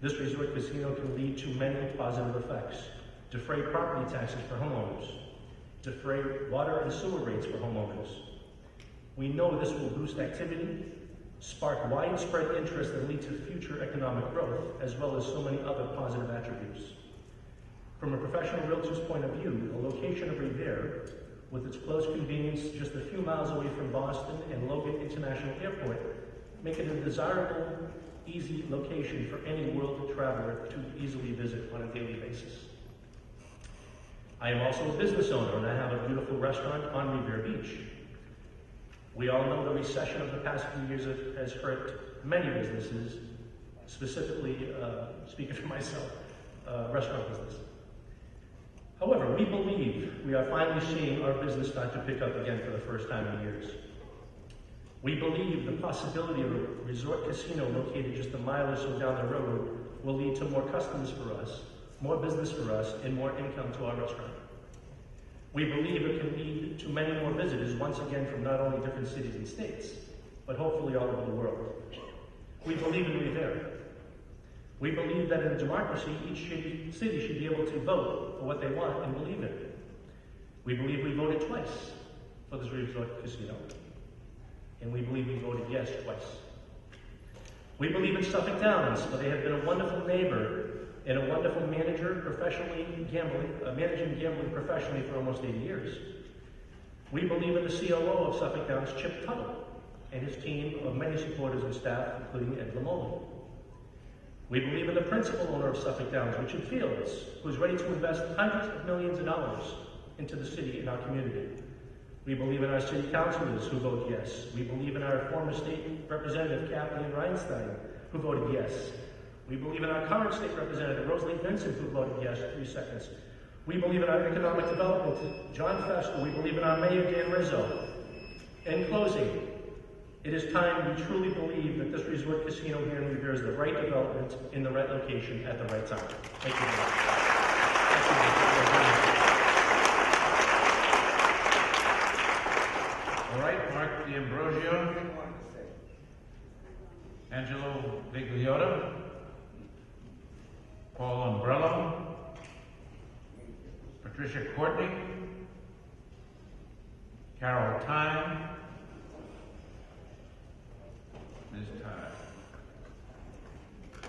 T: This resort casino can lead to many positive effects. Defray property taxes for homeowners, defray water and sewer rates for homeowners. We know this will boost activity, spark widespread interest and lead to future economic growth, as well as so many other positive attributes. From a professional realtor's point of view, the location of Revere, with its close convenience just a few miles away from Boston and Logan International Airport, make it a desirable, easy location for any world traveler to easily visit on a daily basis. I am also a business owner, and I have a beautiful restaurant on Revere Beach. We all know the recession of the past few years has hurt many businesses, specifically, speaking for myself, restaurant business. However, we believe we are finally seeing our business start to pick up again for the first time in years. We believe the possibility of a resort casino located just a mile or so down the road will lead to more customers for us, more business for us, and more income to our restaurant. We believe it can lead to many more visitors, once again from not only different cities and states, but hopefully all over the world. We believe in Revere. We believe that in a democracy, each city should be able to vote for what they want and believe in. We believe we voted twice for this resort casino, and we believe we voted yes twice. We believe in Suffolk Downs, where they have been a wonderful neighbor and a wonderful manager, managing gambling professionally for almost 80 years. We believe in the COO of Suffolk Downs, Chip Tuttle, and his team of many supporters and staff, including Ed Lamoli. We believe in the principal owner of Suffolk Downs, Richard Fields, who is ready to invest hundreds of millions of dollars into the city and our community. We believe in our city councilors who vote yes. We believe in our former state representative, Kathleen Reinstein, who voted yes. We believe in our current state representative, Rosalie Vincent, who voted yes 3 seconds. We believe in our economic development. John Fester, we believe in our Mayor Dan Rizzo. In closing, it is time we truly believe that this resort casino here in Revere is the right development in the right location at the right time. Thank you very much.
A: All right, Mark D'Ambrosio, Angelo Vigliota, Paul Umbrello, Patricia Courtney, Carol Tyne, Ms. Tyne.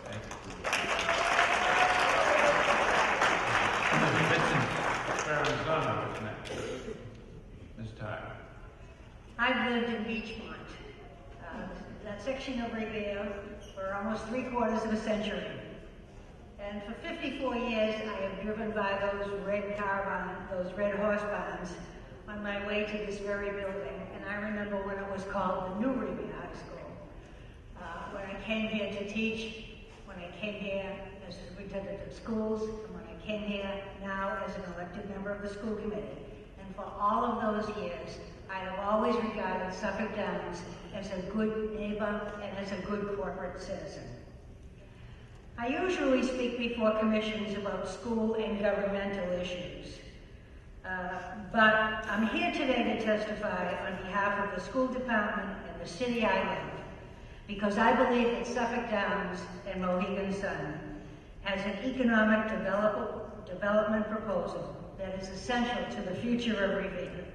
A: Thank you. Vincent Ferranzano is next. Ms. Tyne.
U: I've lived in Beachmont, that section of Revere, for almost 3/4 of a century. And for 54 years, I have driven by those red horse barns on my way to this very building. And I remember when it was called the New Revere High School. When I came here to teach, when I came here as superintendent of schools, and when I came here now as an elected member of the school committee. And for all of those years, I have always regarded Suffolk Downs as a good neighbor and as a good corporate citizen. I usually speak before commissions about school and governmental issues, but I'm here today to testify on behalf of the school department and the city I love, because I believe that Suffolk Downs and Mohegan Sun has an economic development proposal that is essential to the future of Revere.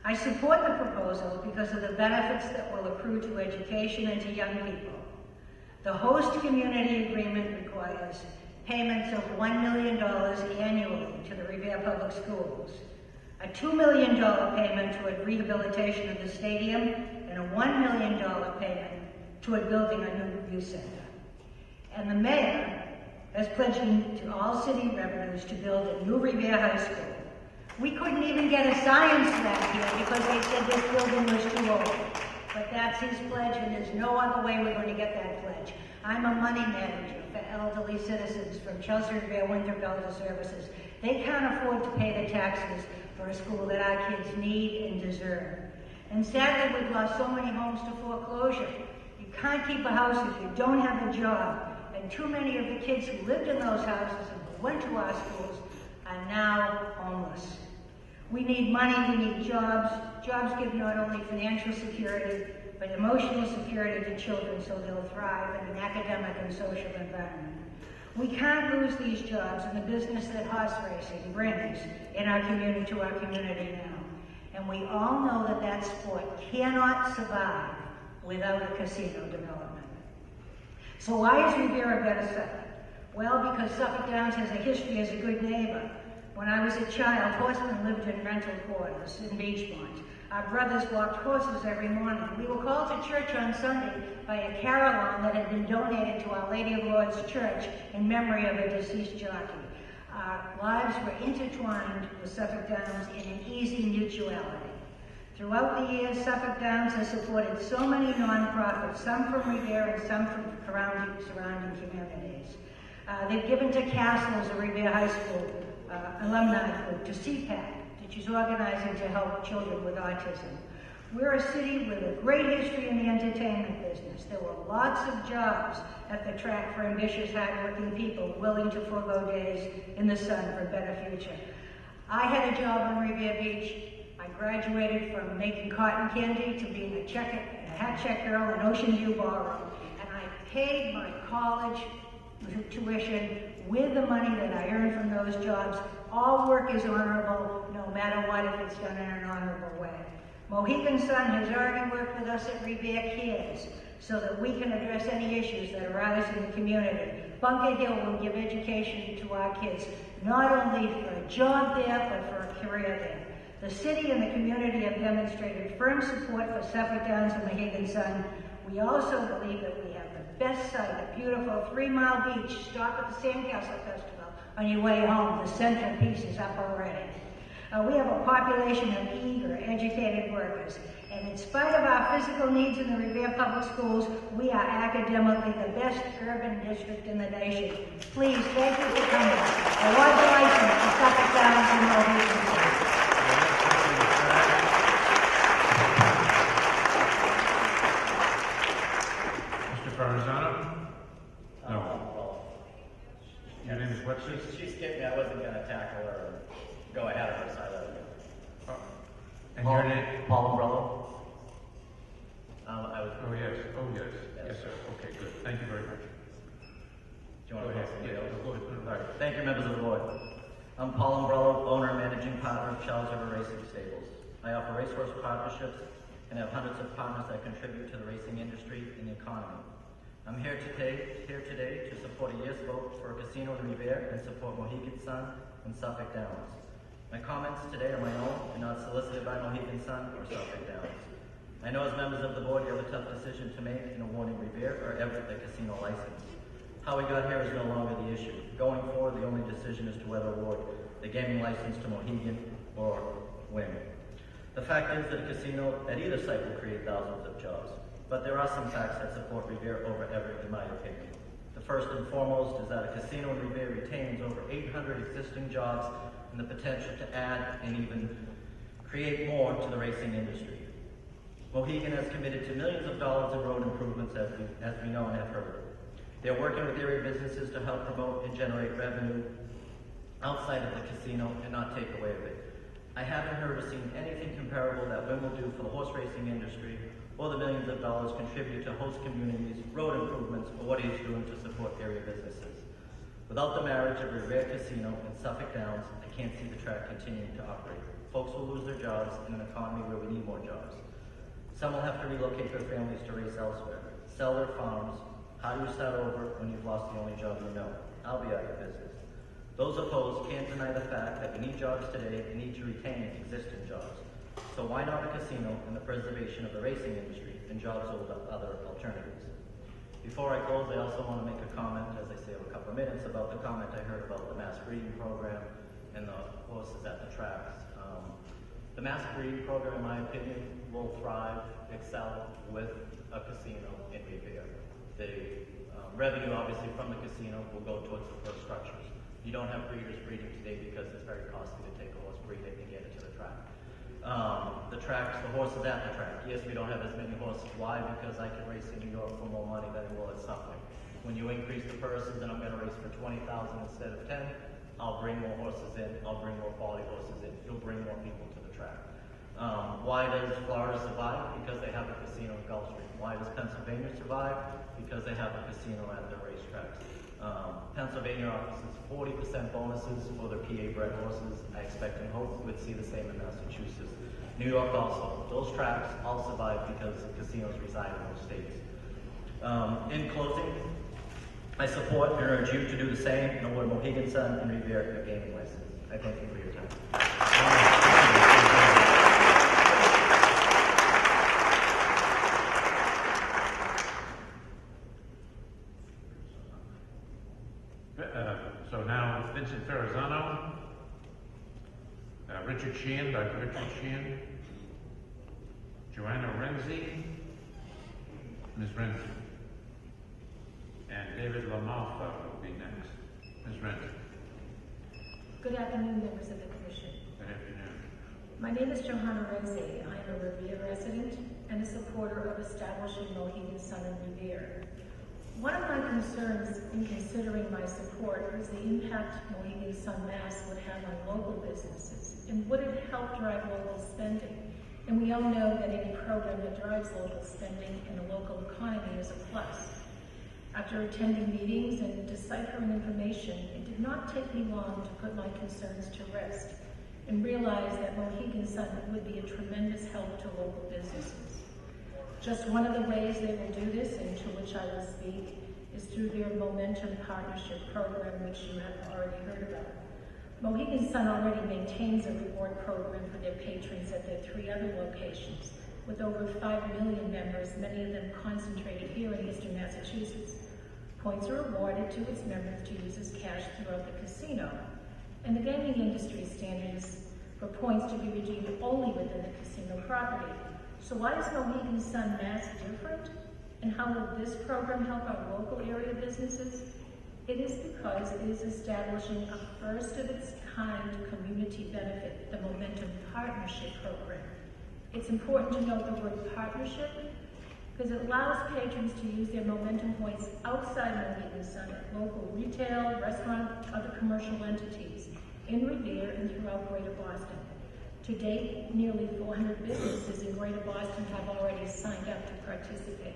U: I support the proposal because of the benefits that will accrue to education and to young people. The host community agreement requires payments of $1 million annually to the Revere Public Schools, a $2 million payment toward rehabilitation of the stadium, and a $1 million payment toward building a new youth center. And the mayor has pledged to all city revenues to build a new Revere High School. We couldn't even get a science lab here because they said this building was too old. But that's his pledge, and there's no other way we're going to get that pledge. I'm a money manager for elderly citizens from Chelsea Revere Winthrop Elder Services. They can't afford to pay the taxes for a school that our kids need and deserve. And sadly, we've lost so many homes to foreclosure. You can't keep a house if you don't have a job. And too many of the kids who lived in those houses and who went to our schools are now homeless. We need money, we need jobs. Jobs give not only financial security, but emotional security to children so they'll thrive in an academic and social environment. We can't lose these jobs in the business that horse racing brings in our community to our community now. And we all know that that sport cannot survive without a casino development. So why is Revere a better Suffolk? Well, because Suffolk Downs has a history as a good neighbor. When I was a child, horsemen lived in rental quarters in Beachmont. Our brothers walked horses every morning. We were called to church on Sunday by a carillon that had been donated to Our Lady of Lord's Church in memory of a deceased jockey. Our lives were intertwined with Suffolk Downs in an easy mutuality. Throughout the years, Suffolk Downs has supported so many nonprofits, some from Revere and some from surrounding communities. They've given to Castles, a Revere High School alumni group, to CPAC, which is organizing to help children with autism. We're a city with a great history in the entertainment business. There were lots of jobs at the track for ambitious, hardworking people willing to forego days in the sun for a better future. I had a job on Revere Beach. I graduated from making cotton candy to being a hat check girl in Ocean View Ballroom, and I paid my college tuition with the money that I earned from those jobs. All work is honorable, no matter what, if it's done in an honorable way. Mohegan Sun has already worked with us at Revere Cares so that we can address any issues that arise in the community. Bunker Hill will give education to our kids, not only for a job there, but for a career there. The city and the community have demonstrated firm support for Suffolk Downs and Mohegan Sun. We also believe that we have the best site, a beautiful 3-mile beach. Stop at the Sandcastle Festival on your way home. The centerpiece is up already. We have a population of eager, educated workers, And in spite of our physical needs in the Revere Public Schools, we are academically the best urban district in the nation. Please, thank you for coming. Award the license to Suffolk Downs and Mohegan.
A: Mr. Farazano? No. Your name is what, sir?
B: She skipped me. I wasn't going to tackle her and go ahead of her, so I let her go.
A: And your name?
B: Paul Umbrello.
A: Yes, sir. Okay, good. Thank you very much.
B: Do you want to
A: go ahead? Go ahead.
B: Thank you, members of the board. I'm Paul Umbrello, owner and managing partner of Charles River Racing Stables. I offer racehorse partnerships and have hundreds of partners that contribute to the racing industry and the economy. I'm here today to support a yes vote for a casino in Revere and support Mohegan Sun and Suffolk Downs. My comments today are my own and not solicited by Mohegan Sun or Suffolk Downs. I know as members of the board you have a tough decision to make in awarding Revere or Everett the casino license. How we got here is no longer the issue. Going forward, the only decision is to whether award the gaming license to Mohegan or win. The fact is that a casino at either site will create thousands of jobs, but there are some facts that support Revere over Everett in my opinion. The first and foremost is that a casino in Revere retains over 800 existing jobs and the potential to add and even create more to the racing industry. Mohegan has committed to millions of dollars in road improvements as we know and have heard. They're working with area businesses to help promote and generate revenue outside of the casino and not take away of it. I haven't heard or seen anything comparable that Wynn will do for the horse racing industry or the millions of dollars contributed to host communities, road improvements, or what he's doing to support area businesses. Without the marriage of Revere Casino and Suffolk Downs, I can't see the track continuing to operate. Folks will lose their jobs in an economy where we need more jobs. Some will have to relocate their families to race elsewhere, sell their farms. How do you start over when you've lost the only job you know? I'll be out of business. Those opposed can't deny the fact that we need jobs today and need to retain existing jobs. So why not a casino and the preservation of the racing industry and jobs over other alternatives? Before I close, I also want to make a comment, as I say, a couple of minutes, about the comment I heard about the mass breeding program and the horses at the tracks. The mass breeding program, in my opinion, will thrive, excel with a casino in Revere. The revenue, obviously, from the casino will go towards the first structures. You don't have breeders breeding today because it's very costly to take a horse breeding and get it to the track. The tracks, the horses at the track. Yes, we don't have as many horses. Why? Because I can race in New York for more money than I will at Suffolk. When you increase the purses and I'm going to race for 20,000 instead of 10, I'll bring more horses in. I'll bring more quality horses in. You'll bring more people to the track. Why does Florida survive? Because they have a casino in Gulf Stream. Why does Pennsylvania survive? Because they have a casino at their racetracks. Pennsylvania offers 40% bonuses for their PA bred horses. I expect and hope we would see the same in Massachusetts. New York also. Those tracks all survive because casinos reside in those states. In closing, I support and urge you to do the same and award Mohegan Sun and Revere a gaming license. I thank you for your time.
A: So now Vincent Ferrazano, Richard Sheehan, Dr. Richard Sheehan, Joanna Renzi, Ms. Renzi, and David LaMalfa will be next. Ms. Renzi.
V: Good afternoon, members of the Commission.
A: Good afternoon.
V: My name is Johanna Renzi. I am a Revere resident and a supporter of establishing Mohegan Sun in Revere. One of my concerns in considering my support is the impact Mohegan Sun Mass would have on local businesses, and would it help drive local spending? And we all know that any program that drives local spending in a local economy is a plus. After attending meetings and deciphering information, it did not take me long to put my concerns to rest and realize that Mohegan Sun would be a tremendous help to local businesses. Just one of the ways they will do this, and to which I will speak, is through their Momentum Partnership Program, which you have already heard about. Mohegan Sun already maintains a reward program for their patrons at their 3 other locations, with over 5 million members, many of them concentrated here in Eastern Massachusetts. Points are awarded to its members to use as cash throughout the casino. And the gaming industry standard is for points to be redeemed only within the casino property. So why is Mohegan Sun Mass different? And how will this program help our local area businesses? It is because it is establishing a first of its kind community benefit, the Momentum Partnership Program. It's important to note the word partnership because it allows patrons to use their Momentum points outside Mohegan Sun at local retail, restaurant, other commercial entities in Revere and throughout Greater Boston. To date, nearly 400 businesses in Greater Boston have already signed up to participate.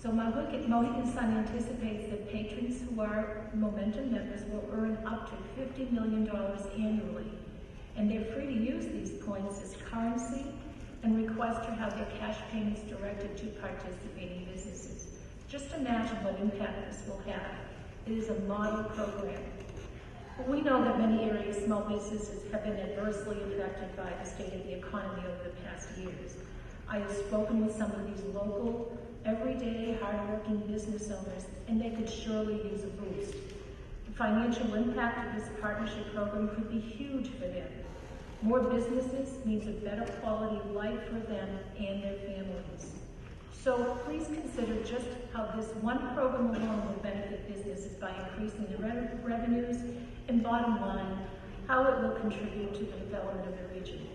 V: So Mohegan Sun anticipates that patrons who are Momentum members will earn up to $50 million annually, and they're free to use these points as currency and request to have their cash payments directed to participating businesses. Just imagine what impact this will have. It is a model program. We know that many areas small businesses have been adversely affected by the state of the economy over the past years. I have spoken with some of these local, everyday, hardworking business owners, and they could surely use a boost. The financial impact of this partnership program could be huge for them. More businesses means a better quality of life for them and their families. So please consider just how this one program alone will benefit businesses by increasing the revenues and bottom line, how it will contribute to the development of the region.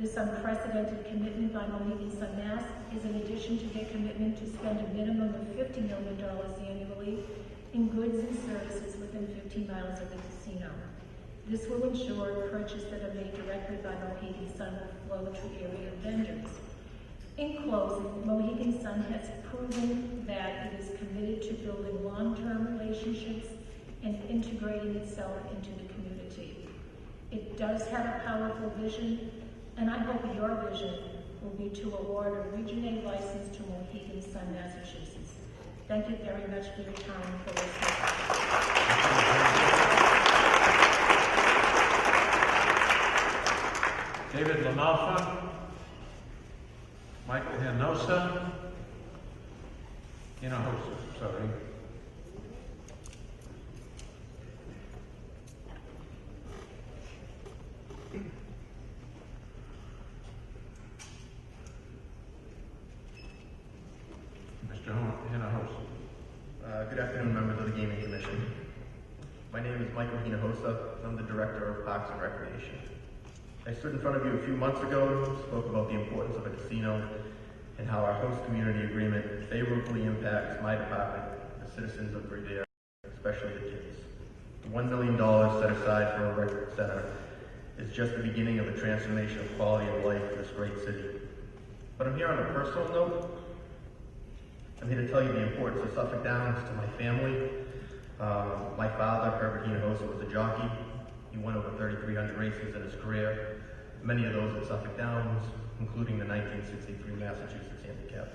V: This unprecedented commitment by Mohegan Sun Mass is in addition to their commitment to spend a minimum of $50 million annually in goods and services within 15 miles of the casino. This will ensure purchases that are made directly by Mohegan Sun will flow to area vendors. In closing, Mohegan Sun has proven that it is committed to building long-term relationships and integrating itself into the community. It does have a powerful vision, and I hope your vision will be to award a Region A license to Mohegan Sun, Massachusetts. Thank you very much for your time for listening.
D: David Lamalfa, Michael Hinosa, sorry. Mr. Hinojosa.
E: Good afternoon, members of the Gaming Commission. My name is Michael Hinojosa. I'm the Director of Parks and Recreation. I stood in front of you a few months ago, spoke about the importance of a casino and how our host community agreement favorably impacts my department, the citizens of Revere, especially the kids. The $1 million set aside for a rec center is just the beginning of a transformation of quality of life in this great city. But I'm here on a personal note. I'm here to tell you the importance of Suffolk Downs to my family. My father, Herbert Hinojosa, was a jockey. He won over 3,300 races in his career, many of those at Suffolk Downs, including the 1963 Massachusetts Handicap.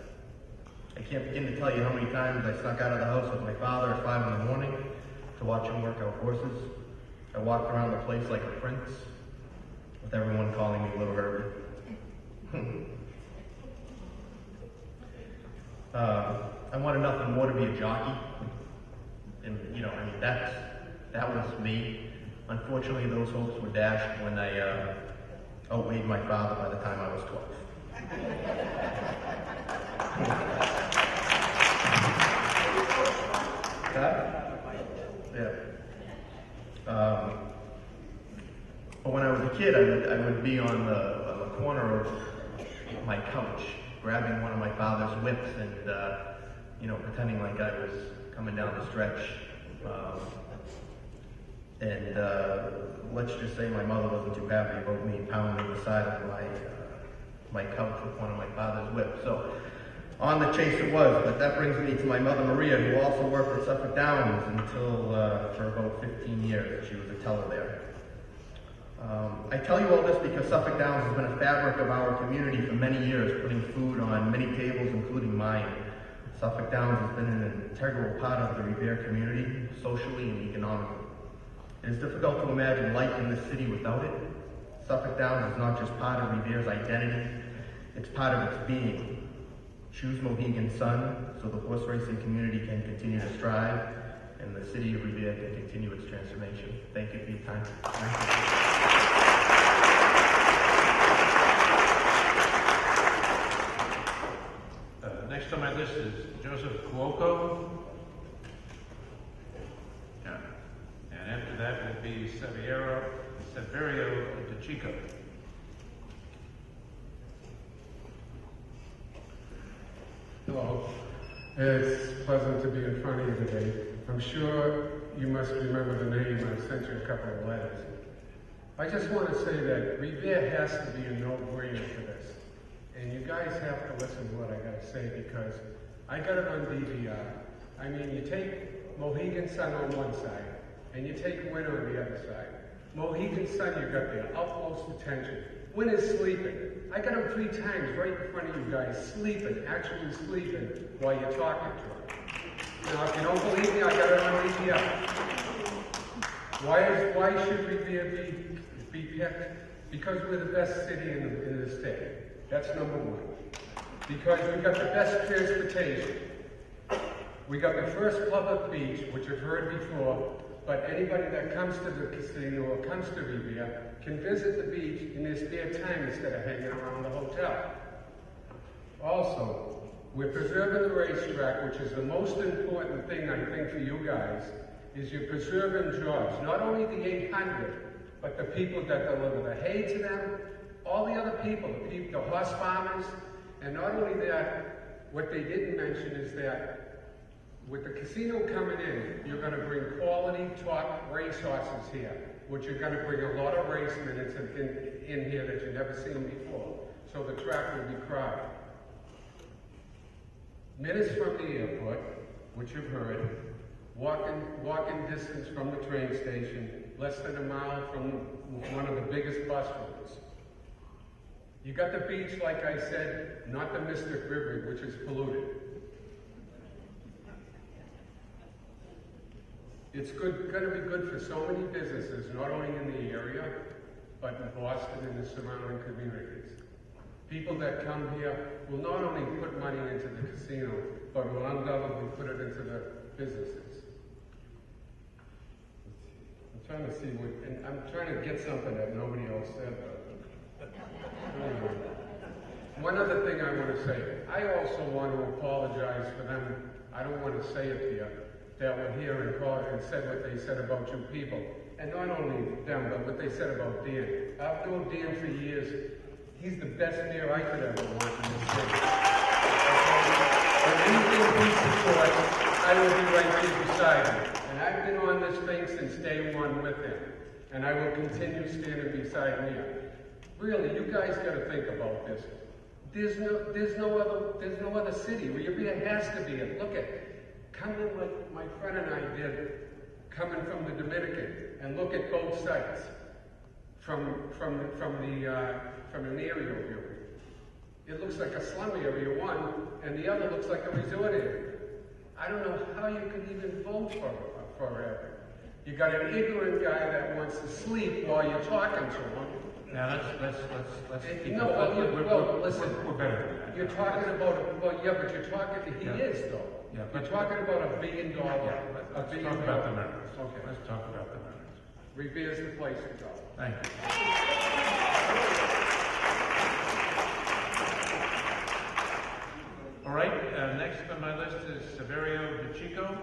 E: I can't begin to tell you how many times I snuck out of the house with my father at 5 in the morning to watch him work out horses. I walked around the place like a prince, with everyone calling me Little Herbie. I wanted nothing more to be a jockey. And, that was me. Unfortunately, those hopes were dashed when I outweighed my father by the time I was 12. But when I was a kid, I would be on the corner of my couch, grabbing one of my father's whips and, pretending like I was coming down the stretch. Let's just say my mother wasn't too happy about me pounding the side of my couch with one of my father's whips. So on the chase it was, but that brings me to my mother Maria, who also worked at Suffolk Downs until for about 15 years. She was a teller there. I tell you all this because Suffolk Downs has been a fabric of our community for many years, putting food on many tables, including mine. Suffolk Downs has been an integral part of the Revere community, socially and economically. It is difficult to imagine life in this city without it. Suffolk Downs is not just part of Revere's identity, it's part of its being. Choose Mohegan Sun so the horse racing community can continue to strive and the city of Revere can continue its transformation. Thank you for your time. Thank you.
I: all, it's pleasant to be in front of you today. I'm sure you must remember the name. I sent you a couple of letters. I just want to say that Revere has to be a no-brainer for this. And you guys have to listen to what I got to say, because I got it on DVR. I mean, you take Mohegan Sun on one side, and you take Wynn on the other side. Mohegan Sun, you got their utmost attention. Wynn is sleeping. I got him 3 times right in front of you guys, sleeping, actually sleeping, while you're talking to him. Now, if you don't believe me, I got it on DVR. Why should Revere be picked? Because we're the best city in the state. That's number 1. Because we got the best transportation. We got the first public beach, which you've heard before, but anybody that comes to the casino or comes to Revere can visit the beach in their spare time instead of hanging around the hotel. Also, we're preserving the racetrack, which is the most important thing, I think, for you guys, is you're preserving jobs. Not only the 800, but the people that deliver the hay to them, all the other people, the horse farmers, and not only that, what they didn't mention is that with the casino coming in, you're going to bring quality top racehorses here, which are going to bring a lot of race minutes in here that you've never seen before. So the track will be crowded. Minutes from the airport, which you've heard, walking distance from the train station, less than a mile from one of the biggest bus routes. You got the beach, like I said, not the Mystic River, which is polluted. It's going to be good for so many businesses, not only in the area, but in Boston and the surrounding communities. People that come here will not only put money into the casino, but will undoubtedly put it into the businesses. I'm trying to see and I'm trying to get something that nobody else said, but anyway. One other thing I want to say, I also want to apologize for them. I don't want to say it here, that were here and said what they said about you people. And not only them, but what they said about Dan. I've known Dan for years. He's the best mayor I could ever want in this city. When anything he supports, I will be right there beside him. And I've been on this thing since day 1 with him. And I will continue standing beside him. Really, you guys got to think about this. There's no other city. Revere has to be it. Look at it. Come in like my friend and I did, coming from the Dominican, and look at both sites from an aerial view. It looks like a slum area, one, and the other looks like a resort area. I don't know how you could even vote for it. You got an ignorant guy that wants to sleep while you're talking to him.
D: Now let's keep
I: no, listen.
D: We're better than that.
I: You're talking about, but you're talking, he is though.
D: Yeah,
I: you're talking about $1 billion.
D: Yeah, let's talk about the merits.
I: Okay.
D: Let's talk about the merits.
I: Revere's the place to go.
D: Thank you. All right, next on my list is Severio DeChico,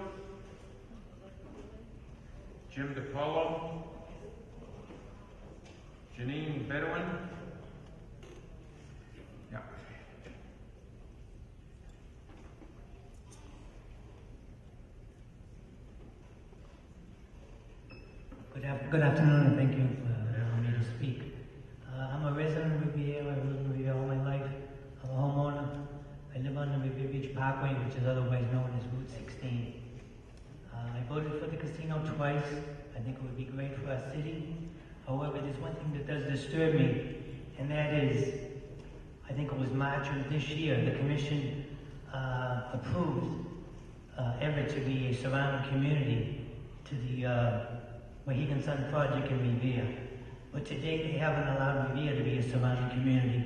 D: Jim DePaulo, Janine Bedouin. Yeah.
J: Good afternoon, and thank you for allowing me to speak. I'm a resident of Revere. I've lived in Revere all my life. I'm a homeowner. I live on the Revere Beach Parkway, which is otherwise known as Route 16. I voted for the casino twice. I think it would be great for our city. However, there's one thing that does disturb me, and that is, I think it was March of this year, the commission approved Everett to be a surrounding community to the Mohegan Sun project in Revere. But to date, they haven't allowed Revere to be a surrounding community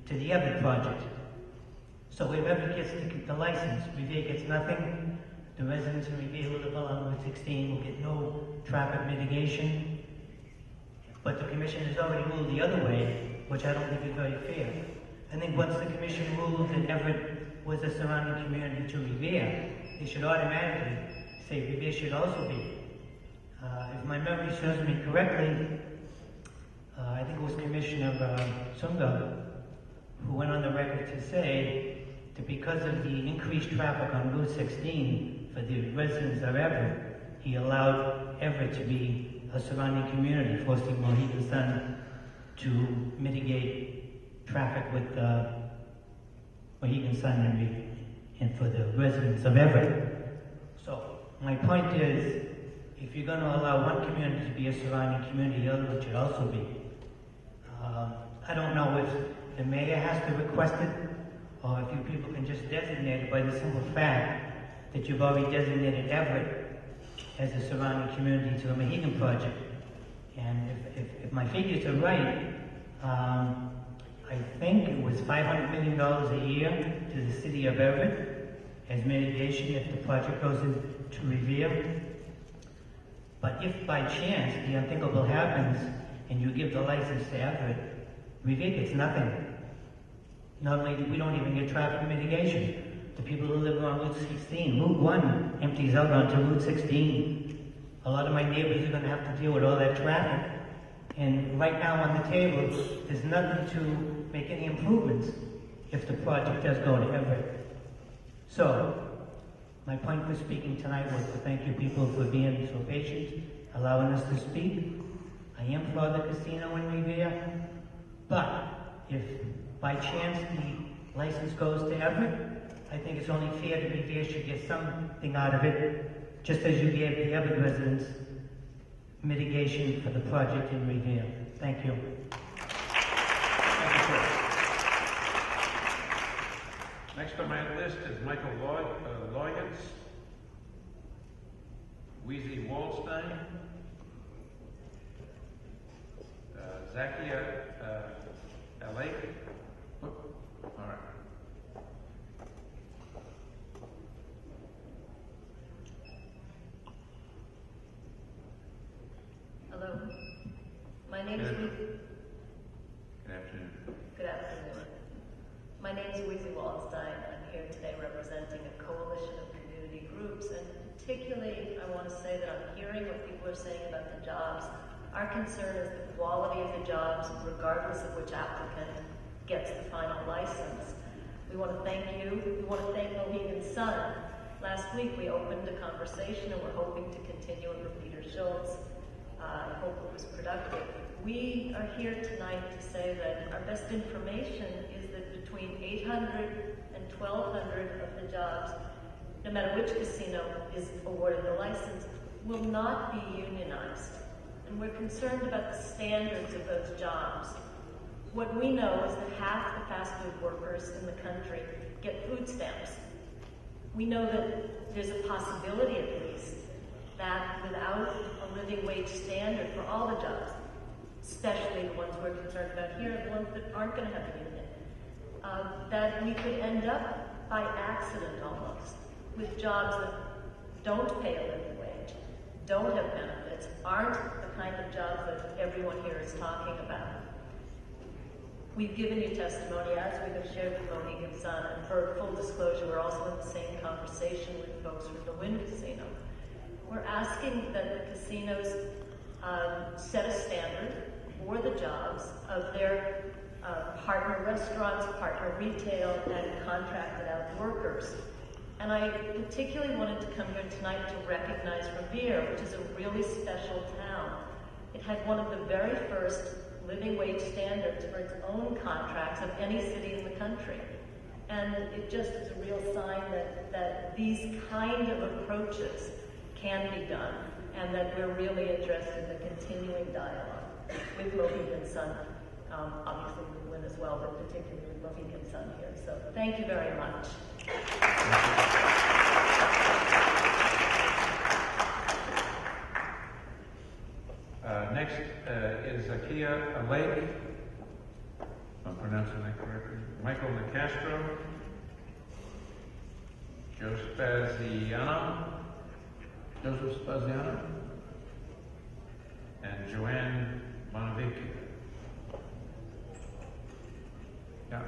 J: to the Everett project. So if Everett gets the license, Revere gets nothing. The residents in Revere who live along Route 16 will get no traffic mitigation. But the commission has already ruled the other way, which I don't think is very fair. I think once the commission ruled that Everett was a surrounding community to Revere, they should automatically say Revere should also be. If my memory serves me correctly, I think it was Commissioner Sunga who went on the record to say that because of the increased traffic on Route 16 for the residents of Everett, he allowed Everett to be a surrounding community, forcing Mohegan Sun to mitigate traffic with Mohegan Sun and for the residents of Everett. So my point is, if you're going to allow one community to be a surrounding community, the other one should also be. I don't know if the mayor has to request it, or if you people can just designate it by the simple fact that you've already designated Everett as a surrounding community to the Mohegan project. And if my figures are right, I think it was $500 million a year to the city of Everett as mitigation if the project goes into Revere. But if by chance the unthinkable happens and you give the license to Everett, Revere gets nothing. Not only we don't even get traffic mitigation. The people who live on Route 16, Route 1 empties out onto Route 16. A lot of my neighbors are going to have to deal with all that traffic. And right now on the table, there's nothing to make any improvements if the project does go to Everett. So, my point for speaking tonight was to thank you people for being so patient, allowing us to speak. I am for the casino in Revere, but if by chance the license goes to Everett, I think it's only fair that Revere should get something out of it, just as you gave the Everett residents mitigation for the project in Revere. Thank you.
D: Thank you, sir. Next on my list is Michael Loyens, Weezy Waldstein, Zakia Alake. All right.
G: Hello. My name is
D: Good afternoon.
G: Good afternoon. My name is Weezy Waldstein. I'm here today representing a coalition of community groups, and particularly I want to say that I'm hearing what people are saying about the jobs. Our concern is the quality of the jobs, regardless of which applicant gets the final license. We want to thank you. We want to thank Mohegan Sun. Last week we opened a conversation, and we're hoping to continue it with Peter Schultz. I hope it was productive. We are here tonight to say that our best information is that between 800 and 1,200 of the jobs, no matter which casino is awarded the license, will not be unionized. And we're concerned about the standards of those jobs. What we know is that half the fast food workers in the country get food stamps. We know that there's a possibility at least that without a living wage standard for all the jobs, especially the ones we're concerned about here, the ones that aren't going to have a union, that we could end up by accident almost with jobs that don't pay a living wage, don't have benefits, aren't the kind of jobs that everyone here is talking about. We've given you testimony, as we have shared with Mohegan Sun, and for full disclosure, we're also in the same conversation with folks from the Wynn Casino. We're asking that the casinos set a standard for the jobs of their partner restaurants, partner retail, and contracted out workers. And I particularly wanted to come here tonight to recognize Revere, which is a really special town. It had one of the very first living wage standards for its own contracts of any city in the country. And it just is a real sign that these kind of approaches can be done, and that we're really interested in the continuing dialogue with Mohegan Sun, obviously with Wynn as well, but particularly with Mohegan Sun here. So thank you very much.
D: Next is Zakia Alake, if I'm pronouncing that correctly, Michael Nicastro, Joseph Spaziano, and Joanne Bonavicchio. Yeah.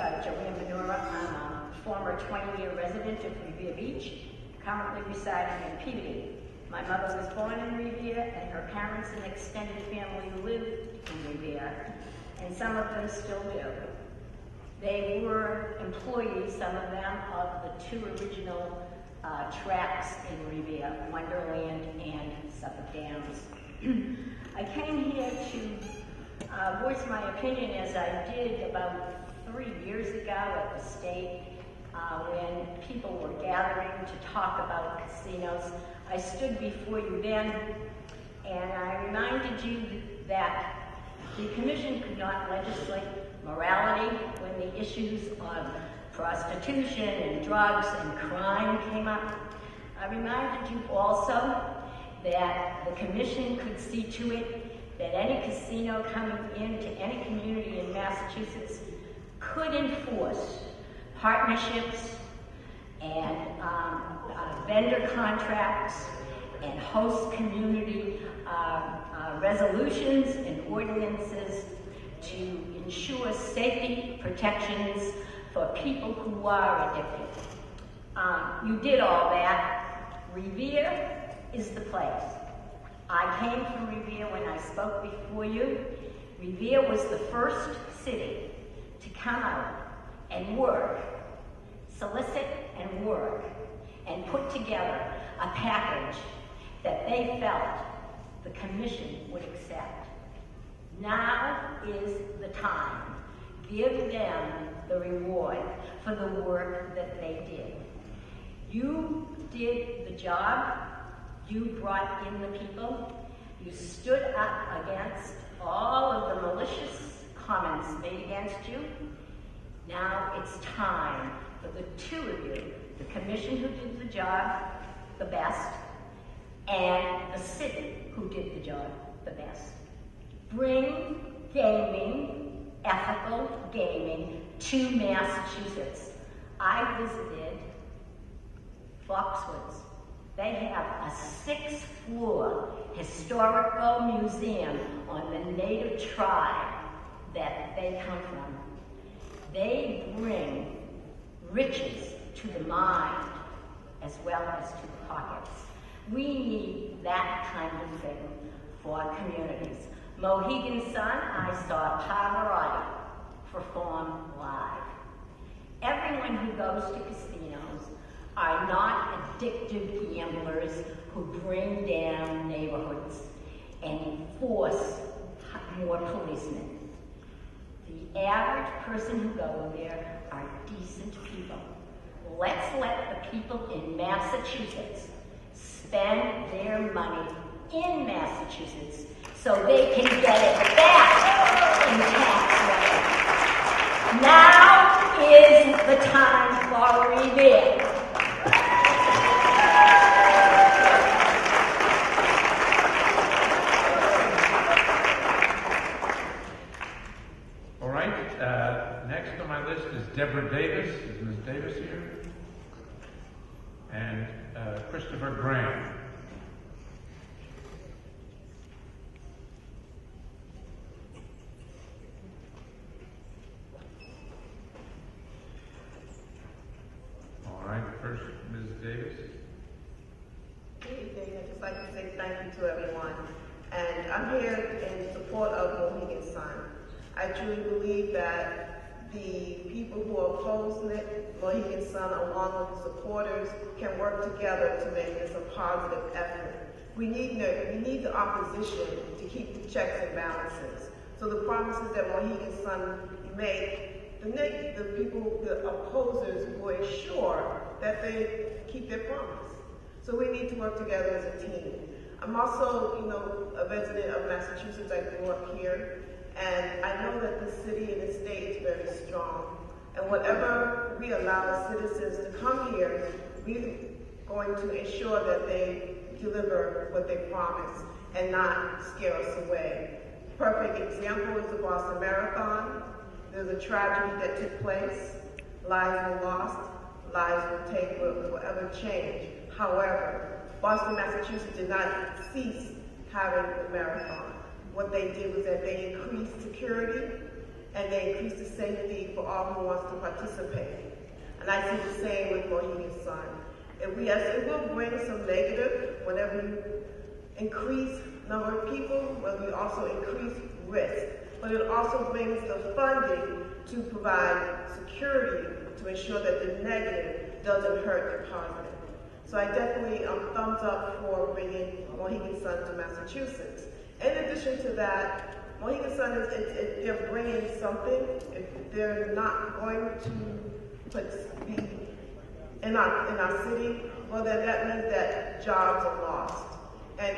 U: Joanne Benora. I'm a former 20-year resident of Revere Beach, currently residing in Peabody. My mother was born in Revere, and her parents and extended family lived in Revere, and some of them still do. They were employees, some of them, of the two original tracks in Revere, Wonderland and Suffolk Downs. I came here to voice my opinion, as I did about 3 years ago at the state when people were gathering to talk about casinos. I stood before you then and I reminded you that the commission could not legislate morality when the issues of prostitution and drugs and crime came up. I reminded you also that the commission could see to it that any casino coming into any community in Massachusetts could enforce partnerships and vendor contracts and host community resolutions and ordinances to ensure safety protections for people who are addicted. You did all that. Revere is the place. I came from Revere when I spoke before you. Revere was the first city to come out and work, solicit and work, and put together a package that they felt the commission would accept. Now is the time. Give them the reward for the work that they did. You did the job. You brought in the people. You stood up against all of the malicious comments made against you. Now it's time for the two of you, the commission who did the job the best, and the city who did the job the best. Bring gaming, ethical gaming, to Massachusetts. I visited Foxwoods. They have a 6th-floor historical museum on the native tribe that they come from. They bring riches to the mind as well as to the pockets. We need that kind of thing for communities. Mohegan Sun, I saw Pavarotti perform live. Everyone who goes to casinos are not addictive gamblers who bring down neighborhoods and force more policemen. The average person who goes there are decent people. Let's let the people in Massachusetts spend their money in Massachusetts so they can get it back in tax revenue. Now is the time for Revere.
D: All right, next on my list is Deborah Davis. Is Ms. Davis here? And Christopher Graham. All right, first, Ms. Davis.
L: Good evening. I'd just like to say thank you to everyone. And I'm here in support of Mohegan Sun. I truly believe that the people who are opposing it, Mohegan Sun, along with the supporters, can work together to make this a positive effort. We need the opposition to keep the checks and balances. So the promises that Mohegan Sun make, the people, the opposers, will ensure that they keep their promise. So we need to work together as a team. I'm also, a resident of Massachusetts. I grew up here. And I know that the city and the state is very strong. And whatever we allow citizens to come here, we're going to ensure that they deliver what they promise and not scare us away. Perfect example is the Boston Marathon. There's a tragedy that took place. Lives were lost. Lives will forever change. However, Boston, Massachusetts did not cease having the marathon. What they did was that they increased security, and they increase the safety for all who wants to participate. And I see the same with Mohegan Sun. Yes, it will bring some negative whenever you increase number of people, but we also increase risk. But it also brings the funding to provide security to ensure that the negative doesn't hurt the positive. So I definitely thumbs up for bringing Mohegan Sun to Massachusetts. In addition to that, Mohegan Sun they're bringing something. If they're not going to be in our city, well then that means that jobs are lost. And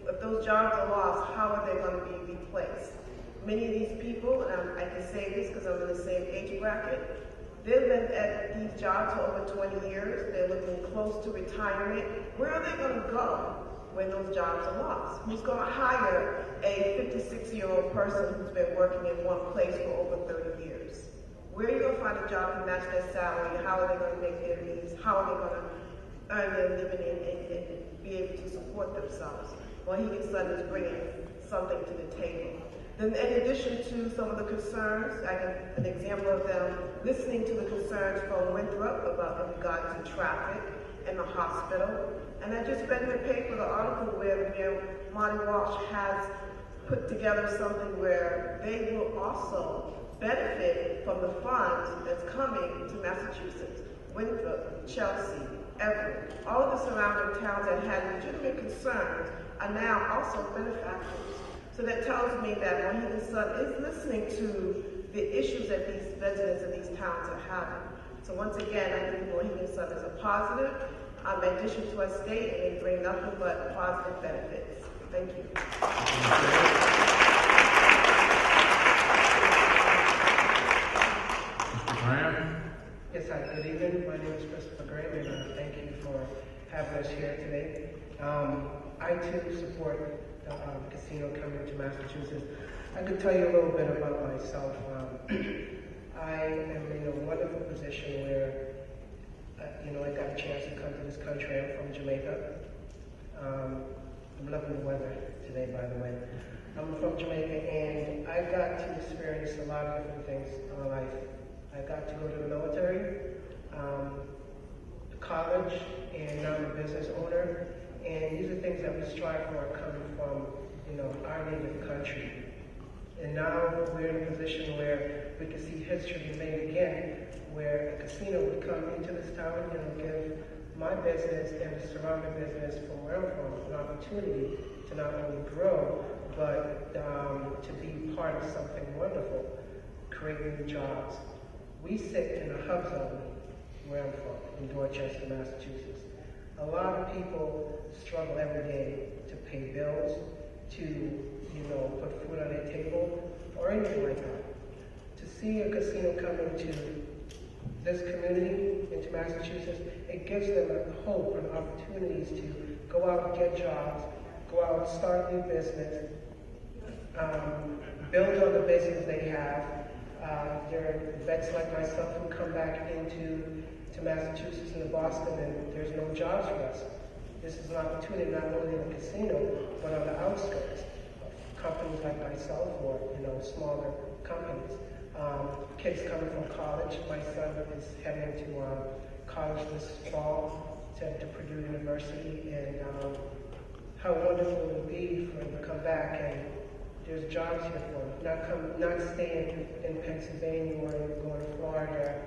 L: if those jobs are lost, how are they going to be replaced? Many of these people, and I can say this because I'm in the same age bracket, they've been at these jobs for over 20 years. They're looking close to retirement. Where are they going to go when those jobs are lost? Who's going to hire a 56-year-old person who's been working in one place for over 30 years? Where are you going to find a job to match their salary? How are they going to make their needs? How are they going to earn their living and be able to support themselves? Mohegan Sun is bringing something to the table. Then in addition to some of the concerns, an example of them listening to the concerns from Winthrop about in regards to traffic and the hospital. And I just read in the paper the article where Mayor Marty Walsh has put together something where they will also benefit from the funds that's coming to Massachusetts. Winthrop, Chelsea, Everett, all of the surrounding towns that had legitimate concerns are now also benefactors. So that tells me that Mohegan Sun is listening to the issues that these residents of these towns are having. So once again, I think Mohegan Sun is a positive. In addition to our state, and they bring nothing but positive benefits. Thank you.
D: Mr. Graham?
M: Yes, hi, good evening. My name is Christopher Graham, and thank you for having us here today. I too support the casino coming to Massachusetts. I could tell you a little bit about myself. I am in a wonderful position where, I got a chance to come to this country. I'm from Jamaica. I'm loving the weather today, by the way. I'm from Jamaica, and I got to experience a lot of different things in my life. I got to go to the military, college, and now I'm a business owner. And these are things that we strive for coming from, our native country. And now we're in a position where we can see history made again, where a casino would come into this town and give my business and the surrounding business from where I'm from an opportunity to not only grow, but to be part of something wonderful, creating new jobs. We sit in a hub zone where I'm from, in Dorchester, Massachusetts. A lot of people struggle every day to pay bills, to put food on their table, or anything like that. To see a casino come into this community, into Massachusetts, it gives them a hope and opportunities to go out and get jobs, go out and start a new business, build on the business they have. There are vets like myself who come back into Massachusetts and Boston, and there's no jobs for us. This is an opportunity not only in the casino, but on the outskirts of companies like myself or smaller companies. Kids coming from college. My son is heading to college this fall to Purdue University, and how wonderful it would be for him to come back and there's jobs here for him. Not staying in Pennsylvania or going to Florida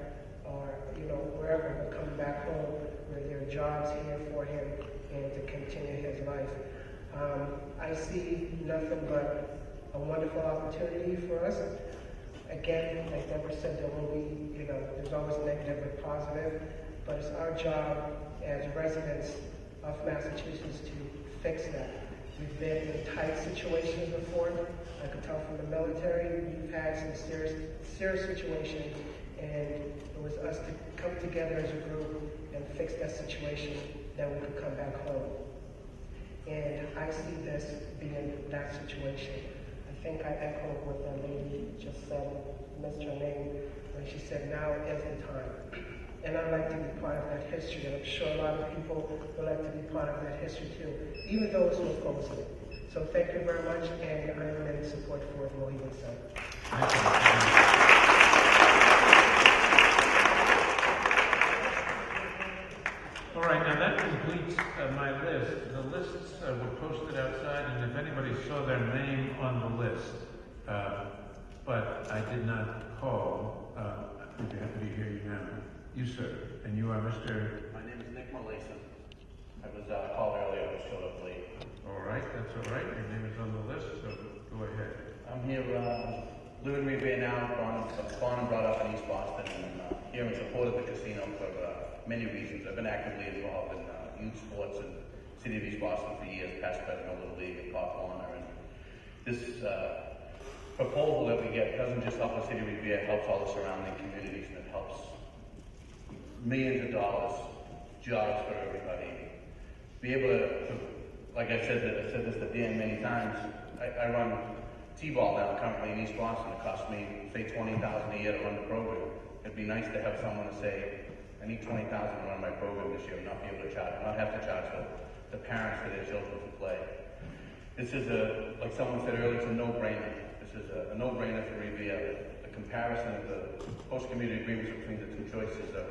M: or wherever, but coming back home where there are jobs here for him and to continue his life. I see nothing but a wonderful opportunity for us. Again, like Deborah said, there will be, there's always negative and positive, but it's our job as residents of Massachusetts to fix that. We've been in tight situations before. I could tell from the military, we've had some serious situations, and it was us to come together as a group and fix that situation, then we could come back home. And I see this being that situation. I think I echo what the lady just said, missed her name, when she said, now is the time. And I'd like to be part of that history, and I'm sure a lot of people would like to be part of that history too, even those who oppose it. So thank you very much, and I'm in support for Mohegan Sun.
D: post it outside, and if anybody saw their name on the list, but I did not call, I'd be happy to hear you now. You, sir, and you are Mr.?
N: My name is Nick Malason. I was called earlier, I showed up late.
D: All right, that's all right. Your name is on the list, so go ahead.
N: I'm here, live in Revere now, born and brought up in East Boston, and here in support of the casino for many reasons. I've been actively involved in youth sports in the city of East Boston for years, past president of Little League and Pop Warner, and this proposal that we get doesn't just help the city of Revere, it helps all the surrounding communities, and it helps millions of dollars, jobs for everybody. Be able to like I said this to Dan many times, I run T-ball now currently in East Boston. It costs me, say, $20,000 a year to run the program. It'd be nice to have someone to say, I need $20,000 to run my program this year, and not be able to charge, not have to charge the parents for their children to play. This is like someone said earlier, it's a no-brainer. This is a no-brainer for Revere. The comparison of the post-community agreements between the two choices of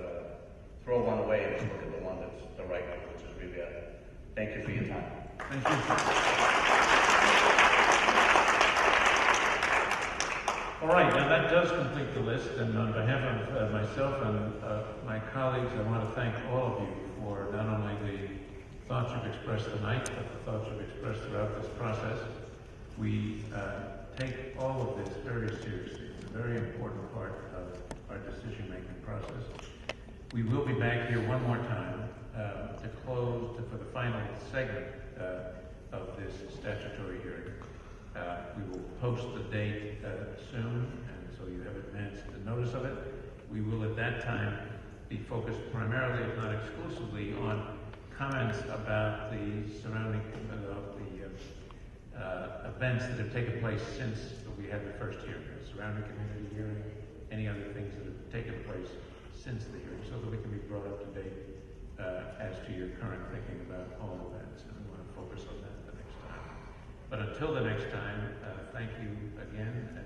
N: throw one away and just look at the one that's the right one, which is Revere. Thank you for your time.
D: Thank you. All right, now that does complete the list, and on behalf of myself and my colleagues, I want to thank all of you for not only the thoughts you've expressed tonight, but the thoughts you've expressed throughout this process. We take all of this very seriously. It's a very important part of our decision-making process. We will be back here one more time to close for the final segment of this statutory hearing. We will post the date soon, and so you have advanced notice of it. We will at that time be focused primarily, if not exclusively, on comments about the surrounding events that have taken place since we had the first hearing, the surrounding community hearing, any other things that have taken place since the hearing, so that we can be brought up to date as to your current thinking about all events, and we want to focus on that the next time. But until the next time, thank you again.